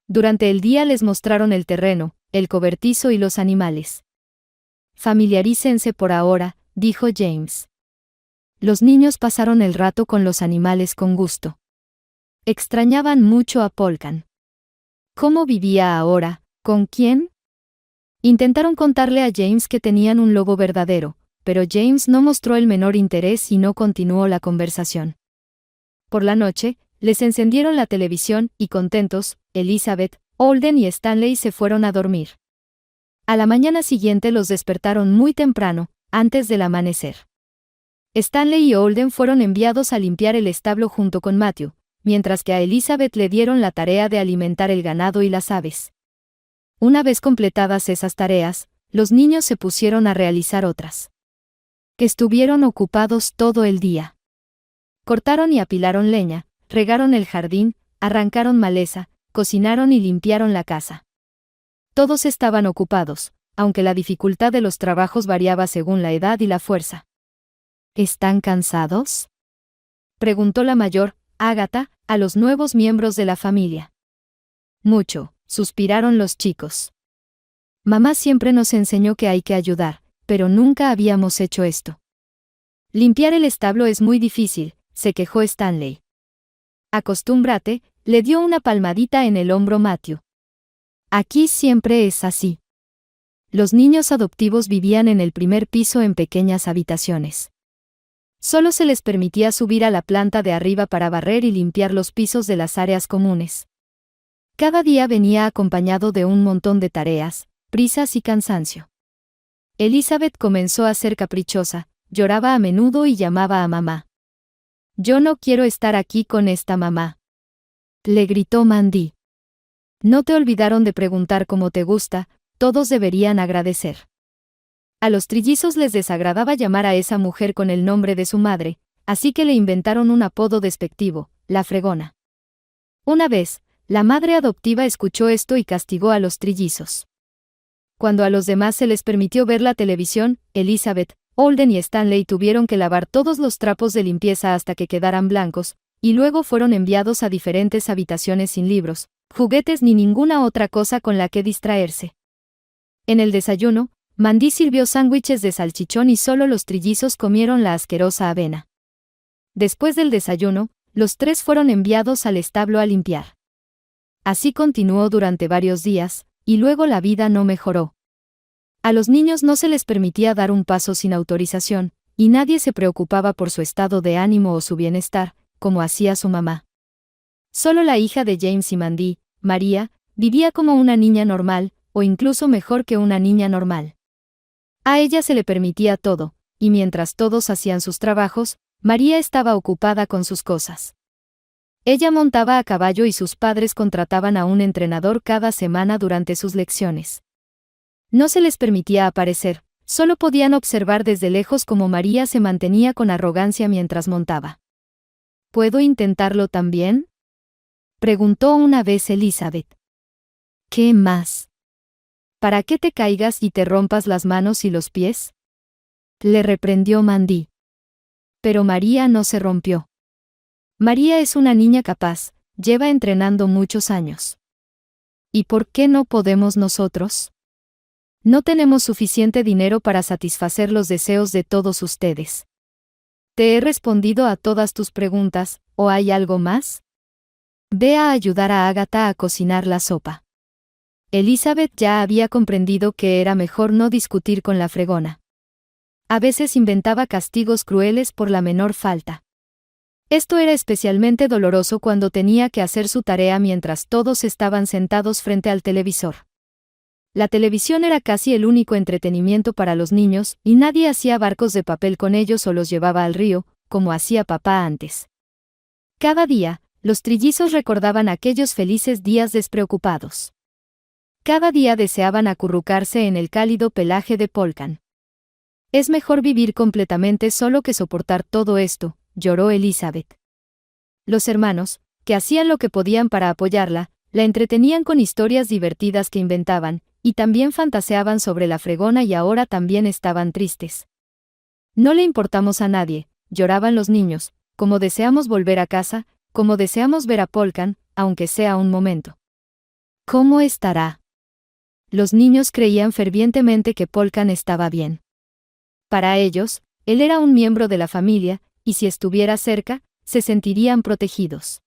Durante el día les mostraron el terreno, el cobertizo y los animales. Familiarícense por ahora, dijo James. Los niños pasaron el rato con los animales con gusto. Extrañaban mucho a Polkan. ¿Cómo vivía ahora? ¿Con quién? Intentaron contarle a James que tenían un lobo verdadero, pero James no mostró el menor interés y no continuó la conversación. Por la noche, les encendieron la televisión y contentos, Elizabeth, Holden y Stanley se fueron a dormir. A la mañana siguiente los despertaron muy temprano, antes del amanecer. Stanley y Holden fueron enviados a limpiar el establo junto con Matthew, mientras que a Elizabeth le dieron la tarea de alimentar el ganado y las aves. Una vez completadas esas tareas, los niños se pusieron a realizar otras. Estuvieron ocupados todo el día. Cortaron y apilaron leña, regaron el jardín, arrancaron maleza, cocinaron y limpiaron la casa. Todos estaban ocupados, aunque la dificultad de los trabajos variaba según la edad y la fuerza. ¿Están cansados?, preguntó la mayor, Agatha, a los nuevos miembros de la familia. Mucho, suspiraron los chicos. Mamá siempre nos enseñó que hay que ayudar, pero nunca habíamos hecho esto. Limpiar el establo es muy difícil, se quejó Stanley. Acostúmbrate, le dio una palmadita en el hombro Matthew. Aquí siempre es así. Los niños adoptivos vivían en el primer piso en pequeñas habitaciones. Solo se les permitía subir a la planta de arriba para barrer y limpiar los pisos de las áreas comunes. Cada día venía acompañado de un montón de tareas, prisas y cansancio. Elizabeth comenzó a ser caprichosa, lloraba a menudo y llamaba a mamá. «Yo no quiero estar aquí con esta mamá», le gritó Mandy. No te olvidaron de preguntar cómo te gusta, todos deberían agradecer. A los trillizos les desagradaba llamar a esa mujer con el nombre de su madre, así que le inventaron un apodo despectivo, la fregona. Una vez, la madre adoptiva escuchó esto y castigó a los trillizos. Cuando a los demás se les permitió ver la televisión, Elizabeth, Holden y Stanley tuvieron que lavar todos los trapos de limpieza hasta que quedaran blancos, y luego fueron enviados a diferentes habitaciones sin libros, juguetes ni ninguna otra cosa con la que distraerse. En el desayuno, Mandy sirvió sándwiches de salchichón y solo los trillizos comieron la asquerosa avena. Después del desayuno, los 3 fueron enviados al establo a limpiar. Así continuó durante varios días, y luego la vida no mejoró. A los niños no se les permitía dar un paso sin autorización, y nadie se preocupaba por su estado de ánimo o su bienestar, como hacía su mamá. Solo la hija de James y Mandy, María, vivía como una niña normal, o incluso mejor que una niña normal. A ella se le permitía todo, y mientras todos hacían sus trabajos, María estaba ocupada con sus cosas. Ella montaba a caballo y sus padres contrataban a un entrenador cada semana durante sus lecciones. No se les permitía aparecer, solo podían observar desde lejos cómo María se mantenía con arrogancia mientras montaba. ¿Puedo intentarlo también?, preguntó una vez Elizabeth. ¿Qué más? ¿Para qué te caigas y te rompas las manos y los pies?, le reprendió Mandy. Pero María no se rompió. María es una niña capaz, lleva entrenando muchos años. ¿Y por qué no podemos nosotros? No tenemos suficiente dinero para satisfacer los deseos de todos ustedes. ¿Te he respondido a todas tus preguntas, o hay algo más? Ve a ayudar a Agatha a cocinar la sopa. Elizabeth ya había comprendido que era mejor no discutir con la fregona. A veces inventaba castigos crueles por la menor falta. Esto era especialmente doloroso cuando tenía que hacer su tarea mientras todos estaban sentados frente al televisor. La televisión era casi el único entretenimiento para los niños, y nadie hacía barcos de papel con ellos o los llevaba al río, como hacía papá antes. Cada día, los trillizos recordaban aquellos felices días despreocupados. Cada día deseaban acurrucarse en el cálido pelaje de Polkan. Es mejor vivir completamente solo que soportar todo esto, lloró Elizabeth. Los hermanos, que hacían lo que podían para apoyarla, la entretenían con historias divertidas que inventaban, y también fantaseaban sobre la fregona y ahora también estaban tristes. No le importamos a nadie, lloraban los niños, como deseamos volver a casa, como deseamos ver a Polkan, aunque sea un momento. ¿Cómo estará? Los niños creían fervientemente que Polkan estaba bien. Para ellos, él era un miembro de la familia, y si estuviera cerca, se sentirían protegidos.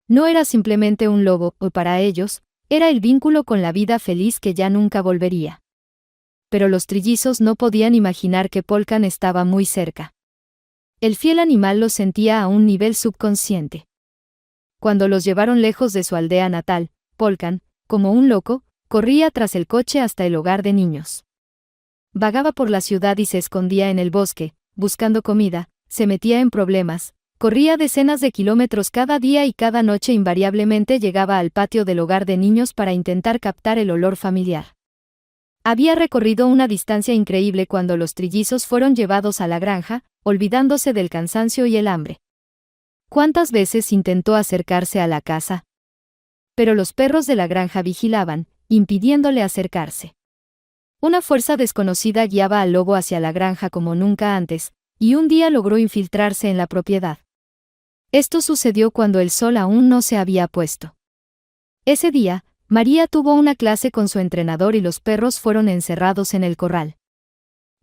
No era simplemente un lobo, o para ellos, era el vínculo con la vida feliz que ya nunca volvería. Pero los trillizos no podían imaginar que Polkan estaba muy cerca. El fiel animal lo sentía a un nivel subconsciente. Cuando los llevaron lejos de su aldea natal, Polkan, como un loco, corría tras el coche hasta el hogar de niños. Vagaba por la ciudad y se escondía en el bosque, buscando comida, se metía en problemas, corría decenas de kilómetros cada día y cada noche invariablemente llegaba al patio del hogar de niños para intentar captar el olor familiar. Había recorrido una distancia increíble cuando los trillizos fueron llevados a la granja, olvidándose del cansancio y el hambre. ¿Cuántas veces intentó acercarse a la casa? Pero los perros de la granja vigilaban, impidiéndole acercarse. Una fuerza desconocida guiaba al lobo hacia la granja como nunca antes, y un día logró infiltrarse en la propiedad. Esto sucedió cuando el sol aún no se había puesto. Ese día, María tuvo una clase con su entrenador y los perros fueron encerrados en el corral.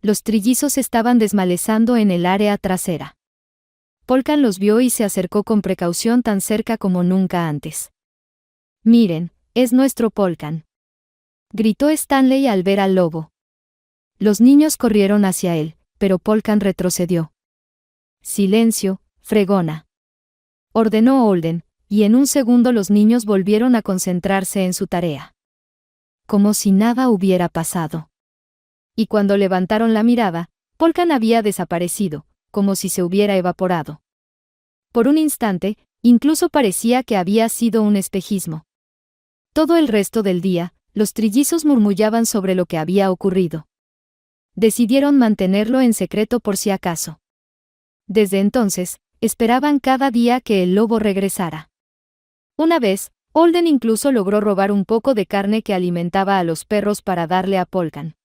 Los trillizos estaban desmalezando en el área trasera. Polkan los vio y se acercó con precaución tan cerca como nunca antes. «Miren, es nuestro Polkan», gritó Stanley al ver al lobo. Los niños corrieron hacia él, pero Polkan retrocedió. «Silencio, fregona», ordenó Holden, y en un segundo los niños volvieron a concentrarse en su tarea. Como si nada hubiera pasado. Y cuando levantaron la mirada, Polkan había desaparecido, como si se hubiera evaporado. Por un instante, incluso parecía que había sido un espejismo. Todo el resto del día, los trillizos murmullaban sobre lo que había ocurrido. Decidieron mantenerlo en secreto por si acaso. Desde entonces, esperaban cada día que el lobo regresara. Una vez, Holden incluso logró robar un poco de carne que alimentaba a los perros para darle a Polkan.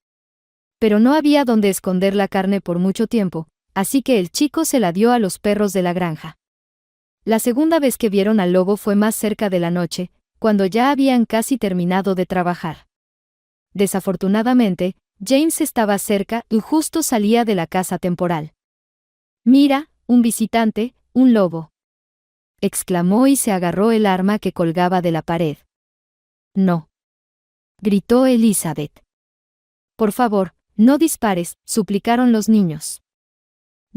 Pero no había donde esconder la carne por mucho tiempo, así que el chico se la dio a los perros de la granja. La segunda vez que vieron al lobo fue más cerca de la noche, cuando ya habían casi terminado de trabajar. Desafortunadamente, James estaba cerca y justo salía de la casa temporal. «Mira, un visitante, un lobo», exclamó y se agarró el arma que colgaba de la pared. «No», gritó Elizabeth. «Por favor, no dispares», suplicaron los niños.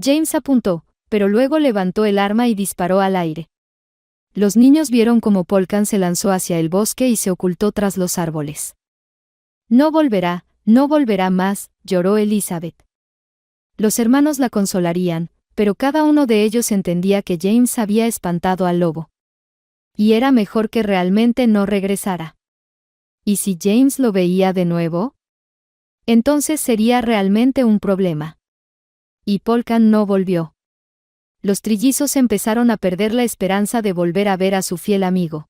James apuntó, pero luego levantó el arma y disparó al aire. Los niños vieron cómo Polkan se lanzó hacia el bosque y se ocultó tras los árboles. No volverá más», lloró Elizabeth. Los hermanos la consolarían, pero cada uno de ellos entendía que James había espantado al lobo. Y era mejor que realmente no regresara. ¿Y si James lo veía de nuevo? Entonces sería realmente un problema. Y Polkan no volvió. Los trillizos empezaron a perder la esperanza de volver a ver a su fiel amigo.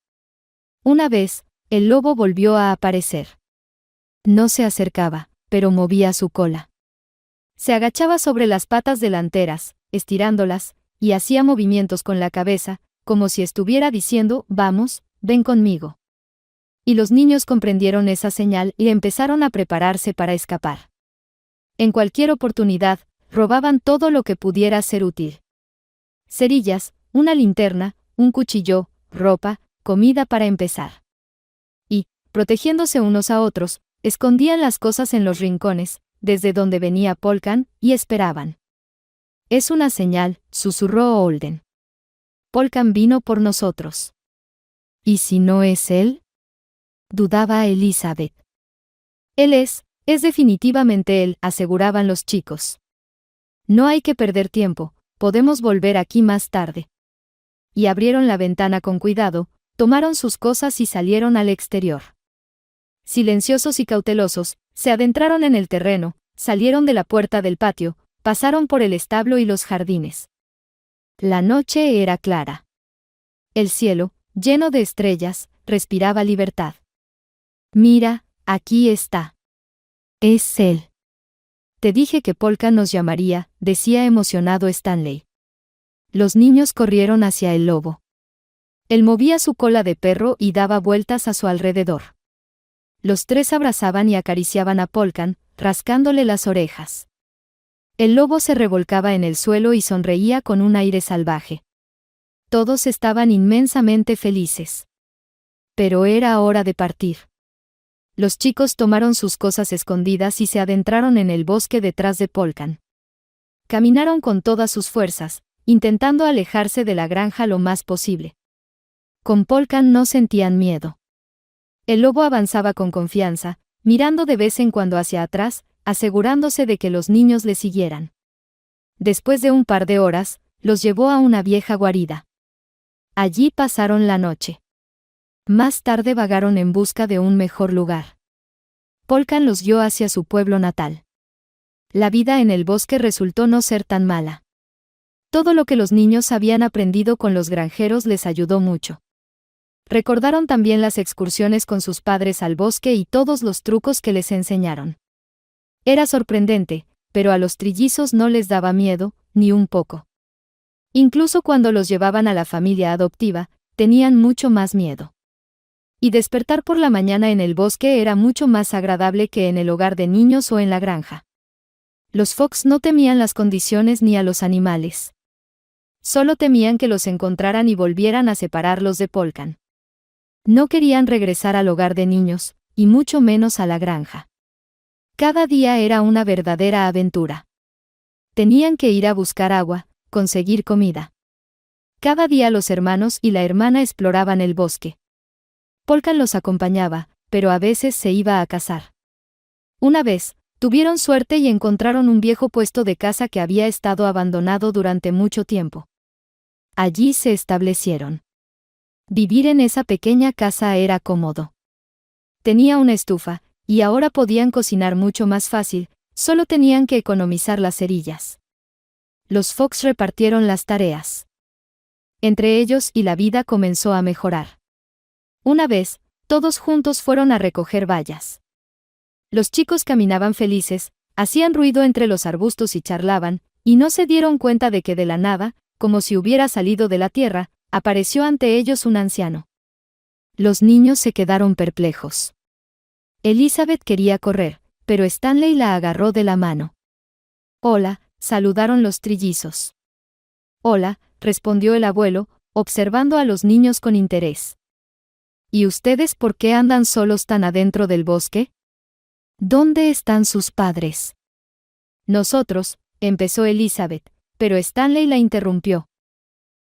Una vez, el lobo volvió a aparecer. No se acercaba, pero movía su cola. Se agachaba sobre las patas delanteras, estirándolas, y hacía movimientos con la cabeza, como si estuviera diciendo, vamos, ven conmigo. Y los niños comprendieron esa señal y empezaron a prepararse para escapar. En cualquier oportunidad, robaban todo lo que pudiera ser útil. Cerillas, una linterna, un cuchillo, ropa, comida para empezar. Y, protegiéndose unos a otros, escondían las cosas en los rincones, desde donde venía Polkan, y esperaban. Es una señal, susurró Olden. Polkan vino por nosotros. ¿Y si no es él? Dudaba Elizabeth. Él es definitivamente él, aseguraban los chicos. No hay que perder tiempo, podemos volver aquí más tarde. Y abrieron la ventana con cuidado, tomaron sus cosas y salieron al exterior. Silenciosos y cautelosos, se adentraron en el terreno, salieron de la puerta del patio, pasaron por el establo y los jardines. La noche era clara. El cielo, lleno de estrellas, respiraba libertad. Mira, aquí está. Es él. Te dije que Polkan nos llamaría, decía emocionado Stanley. Los niños corrieron hacia el lobo. Él movía su cola de perro y daba vueltas a su alrededor. Los tres abrazaban y acariciaban a Polkan, rascándole las orejas. El lobo se revolcaba en el suelo y sonreía con un aire salvaje. Todos estaban inmensamente felices. Pero era hora de partir. Los chicos tomaron sus cosas escondidas y se adentraron en el bosque detrás de Polkan. Caminaron con todas sus fuerzas, intentando alejarse de la granja lo más posible. Con Polkan no sentían miedo. El lobo avanzaba con confianza, mirando de vez en cuando hacia atrás, asegurándose de que los niños le siguieran. Después de un par de horas, los llevó a una vieja guarida. Allí pasaron la noche. Más tarde vagaron en busca de un mejor lugar. Polkan los guió hacia su pueblo natal. La vida en el bosque resultó no ser tan mala. Todo lo que los niños habían aprendido con los granjeros les ayudó mucho. Recordaron también las excursiones con sus padres al bosque y todos los trucos que les enseñaron. Era sorprendente, pero a los trillizos no les daba miedo, ni un poco. Incluso cuando los llevaban a la familia adoptiva, tenían mucho más miedo. Y despertar por la mañana en el bosque era mucho más agradable que en el hogar de niños o en la granja. Los Fox no temían las condiciones ni a los animales. Solo temían que los encontraran y volvieran a separarlos de Polkan. No querían regresar al hogar de niños, y mucho menos a la granja. Cada día era una verdadera aventura. Tenían que ir a buscar agua, conseguir comida. Cada día los hermanos y la hermana exploraban el bosque. Polkan los acompañaba, pero a veces se iba a cazar. Una vez, tuvieron suerte y encontraron un viejo puesto de caza que había estado abandonado durante mucho tiempo. Allí se establecieron. Vivir en esa pequeña casa era cómodo. Tenía una estufa, y ahora podían cocinar mucho más fácil, solo tenían que economizar las cerillas. Los Fox repartieron las tareas entre ellos y la vida comenzó a mejorar. Una vez, todos juntos fueron a recoger bayas. Los chicos caminaban felices, hacían ruido entre los arbustos y charlaban, y no se dieron cuenta de que de la nada, como si hubiera salido de la tierra, apareció ante ellos un anciano. Los niños se quedaron perplejos. Elizabeth quería correr, pero Stanley la agarró de la mano. Hola, saludaron los trillizos. Hola, respondió el abuelo, observando a los niños con interés. ¿Y ustedes por qué andan solos tan adentro del bosque? ¿Dónde están sus padres? Nosotros, empezó Elizabeth, pero Stanley la interrumpió.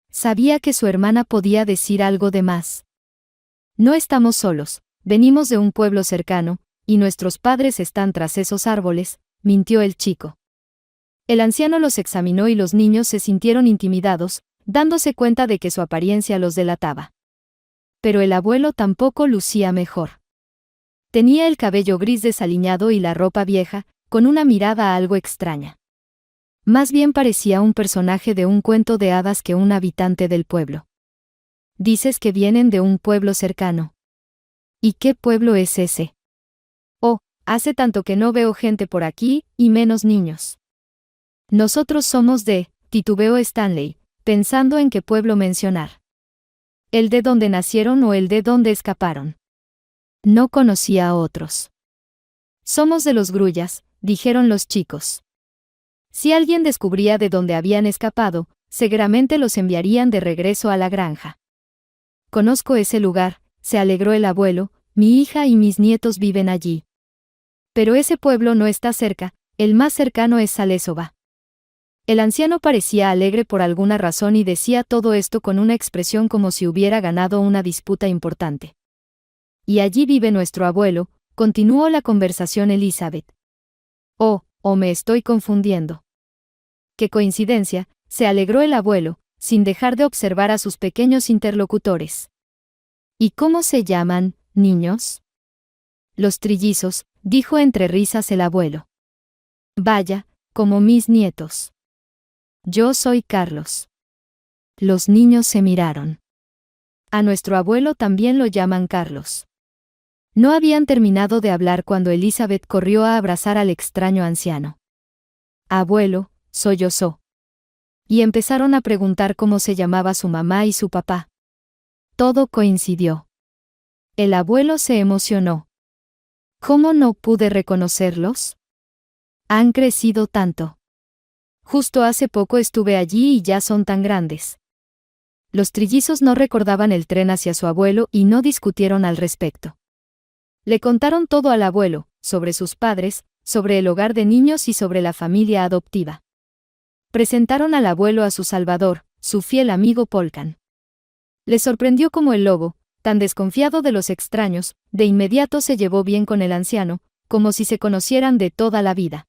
Sabía que su hermana podía decir algo de más. No estamos solos, venimos de un pueblo cercano, y nuestros padres están tras esos árboles, mintió el chico. El anciano los examinó y los niños se sintieron intimidados, dándose cuenta de que su apariencia los delataba. Pero el abuelo tampoco lucía mejor. Tenía el cabello gris desaliñado y la ropa vieja, con una mirada algo extraña. Más bien parecía un personaje de un cuento de hadas que un habitante del pueblo. Dices que vienen de un pueblo cercano. ¿Y qué pueblo es ese? Oh, hace tanto que no veo gente por aquí, y menos niños. Nosotros somos titubeó Stanley, pensando en qué pueblo mencionar. ¿El de donde nacieron o el de donde escaparon? No conocía a otros. Somos de los Grullas, dijeron los chicos. Si alguien descubría de dónde habían escapado, seguramente los enviarían de regreso a la granja. Conozco ese lugar, se alegró el abuelo, mi hija y mis nietos viven allí. Pero ese pueblo no está cerca, el más cercano es Salesova. El anciano parecía alegre por alguna razón y decía todo esto con una expresión como si hubiera ganado una disputa importante. Y allí vive nuestro abuelo, continuó la conversación Elizabeth. Oh, me estoy confundiendo. Qué coincidencia, se alegró el abuelo, sin dejar de observar a sus pequeños interlocutores. ¿Y cómo se llaman, niños? Los trillizos, dijo entre risas el abuelo. Vaya, como mis nietos. Yo soy Carlos. Los niños se miraron. A nuestro abuelo también lo llaman Carlos. No habían terminado de hablar cuando Elizabeth corrió a abrazar al extraño anciano. Abuelo, sollozó. Y empezaron a preguntar cómo se llamaba su mamá y su papá. Todo coincidió. El abuelo se emocionó. ¿Cómo no pude reconocerlos? Han crecido tanto. Justo hace poco estuve allí y ya son tan grandes. Los trillizos no recordaban el tren hacia su abuelo y no discutieron al respecto. Le contaron todo al abuelo, sobre sus padres, sobre el hogar de niños y sobre la familia adoptiva. Presentaron al abuelo a su salvador, su fiel amigo Polkan. Le sorprendió como el lobo, tan desconfiado de los extraños, de inmediato se llevó bien con el anciano, como si se conocieran de toda la vida.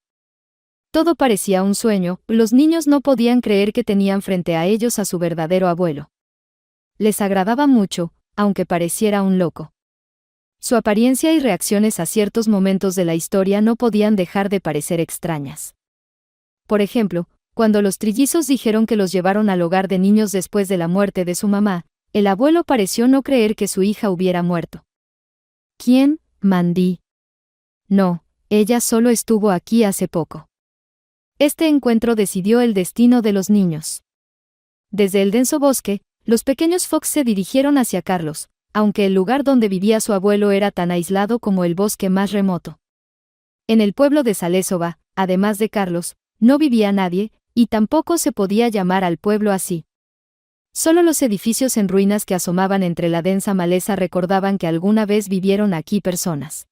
Todo parecía un sueño, los niños no podían creer que tenían frente a ellos a su verdadero abuelo. Les agradaba mucho, aunque pareciera un loco. Su apariencia y reacciones a ciertos momentos de la historia no podían dejar de parecer extrañas. Por ejemplo, cuando los trillizos dijeron que los llevaron al hogar de niños después de la muerte de su mamá, el abuelo pareció no creer que su hija hubiera muerto. ¿Quién, Mandy? No, ella solo estuvo aquí hace poco. Este encuentro decidió el destino de los niños. Desde el denso bosque, los pequeños Fox se dirigieron hacia Carlos, aunque el lugar donde vivía su abuelo era tan aislado como el bosque más remoto. En el pueblo de Salesova, además de Carlos, no vivía nadie, y tampoco se podía llamar al pueblo así. Solo los edificios en ruinas que asomaban entre la densa maleza recordaban que alguna vez vivieron aquí personas.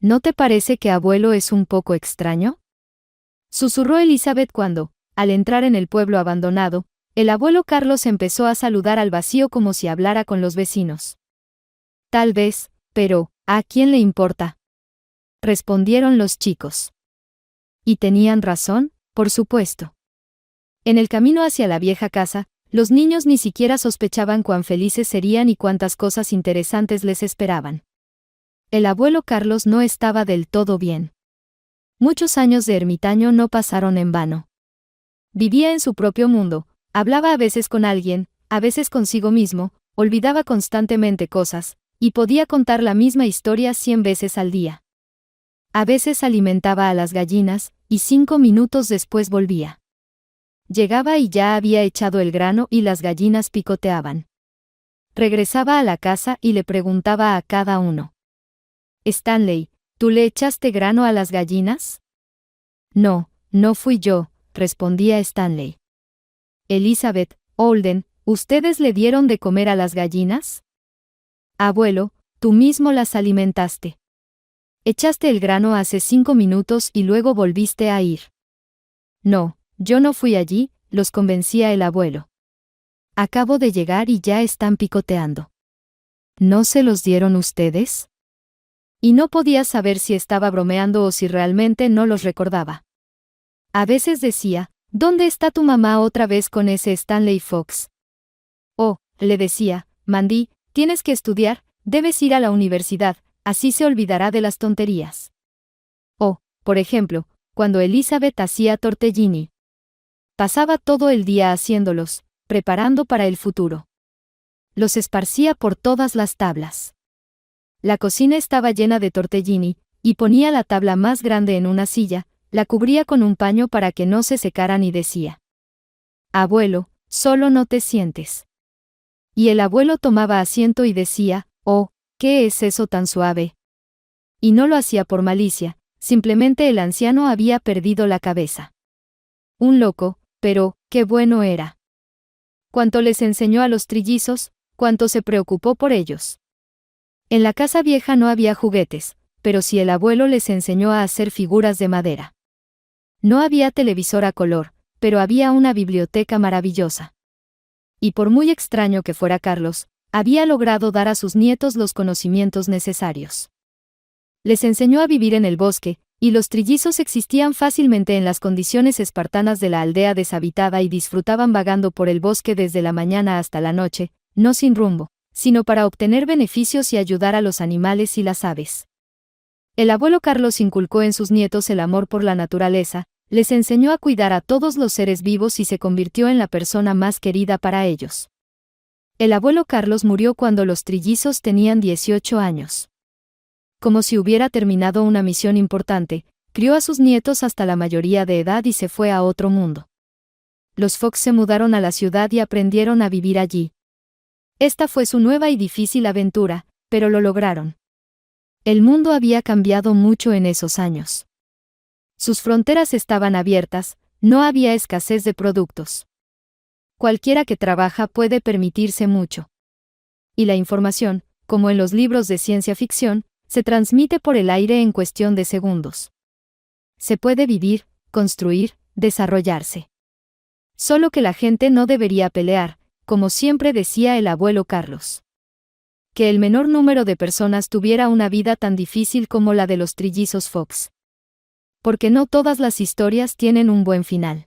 ¿No te parece que abuelo es un poco extraño? Susurró Elizabeth cuando, al entrar en el pueblo abandonado, el abuelo Carlos empezó a saludar al vacío como si hablara con los vecinos. Tal vez, pero, ¿a quién le importa? Respondieron los chicos. Y tenían razón, por supuesto. En el camino hacia la vieja casa, los niños ni siquiera sospechaban cuán felices serían y cuántas cosas interesantes les esperaban. El abuelo Carlos no estaba del todo bien. Muchos años de ermitaño no pasaron en vano. Vivía en su propio mundo, hablaba a veces con alguien, a veces consigo mismo, olvidaba constantemente cosas, y podía contar la misma historia 100 veces al día. A veces alimentaba a las gallinas, y 5 minutos después volvía. Llegaba y ya había echado el grano y las gallinas picoteaban. Regresaba a la casa y le preguntaba a cada uno. Stanley, ¿tú le echaste grano a las gallinas? No, no fui yo, respondía Stanley. Elizabeth, Holden, ¿ustedes le dieron de comer a las gallinas? Abuelo, tú mismo las alimentaste. Echaste el grano hace 5 minutos y luego volviste a ir. No, yo no fui allí, los convencía el abuelo. Acabo de llegar y ya están picoteando. ¿No se los dieron ustedes? Y no podía saber si estaba bromeando o si realmente no los recordaba. A veces decía, ¿dónde está tu mamá otra vez con ese Stanley Fox? Oh, le decía, Mandy, tienes que estudiar, debes ir a la universidad, Así se olvidará de las tonterías. O, por ejemplo, cuando Elizabeth hacía tortellini. Pasaba todo el día haciéndolos, preparando para el futuro. Los esparcía por todas las tablas. La cocina estaba llena de tortellini, y ponía la tabla más grande en una silla, la cubría con un paño para que no se secaran y decía: «Abuelo, solo no te sientes». Y el abuelo tomaba asiento y decía: «Oh, ¿qué es eso tan suave?». Y no lo hacía por malicia, simplemente el anciano había perdido la cabeza. Un loco, pero, qué bueno era. Cuánto les enseñó a los trillizos, cuánto se preocupó por ellos. En la casa vieja no había juguetes, pero sí el abuelo les enseñó a hacer figuras de madera. No había televisor a color, pero había una biblioteca maravillosa. Y por muy extraño que fuera Carlos, había logrado dar a sus nietos los conocimientos necesarios. Les enseñó a vivir en el bosque, y los trillizos existían fácilmente en las condiciones espartanas de la aldea deshabitada y disfrutaban vagando por el bosque desde la mañana hasta la noche, no sin rumbo, sino para obtener beneficios y ayudar a los animales y las aves. El abuelo Carlos inculcó en sus nietos el amor por la naturaleza, les enseñó a cuidar a todos los seres vivos y se convirtió en la persona más querida para ellos. El abuelo Carlos murió cuando los trillizos tenían 18 años. Como si hubiera terminado una misión importante, crió a sus nietos hasta la mayoría de edad y se fue a otro mundo. Los Fox se mudaron a la ciudad y aprendieron a vivir allí. Esta fue su nueva y difícil aventura, pero lo lograron. El mundo había cambiado mucho en esos años. Sus fronteras estaban abiertas, no había escasez de productos. Cualquiera que trabaja puede permitirse mucho. Y la información, como en los libros de ciencia ficción, se transmite por el aire en cuestión de segundos. Se puede vivir, construir, desarrollarse. Solo que la gente no debería pelear, como siempre decía el abuelo Carlos. Que el menor número de personas tuviera una vida tan difícil como la de los trillizos Fox. Porque no todas las historias tienen un buen final.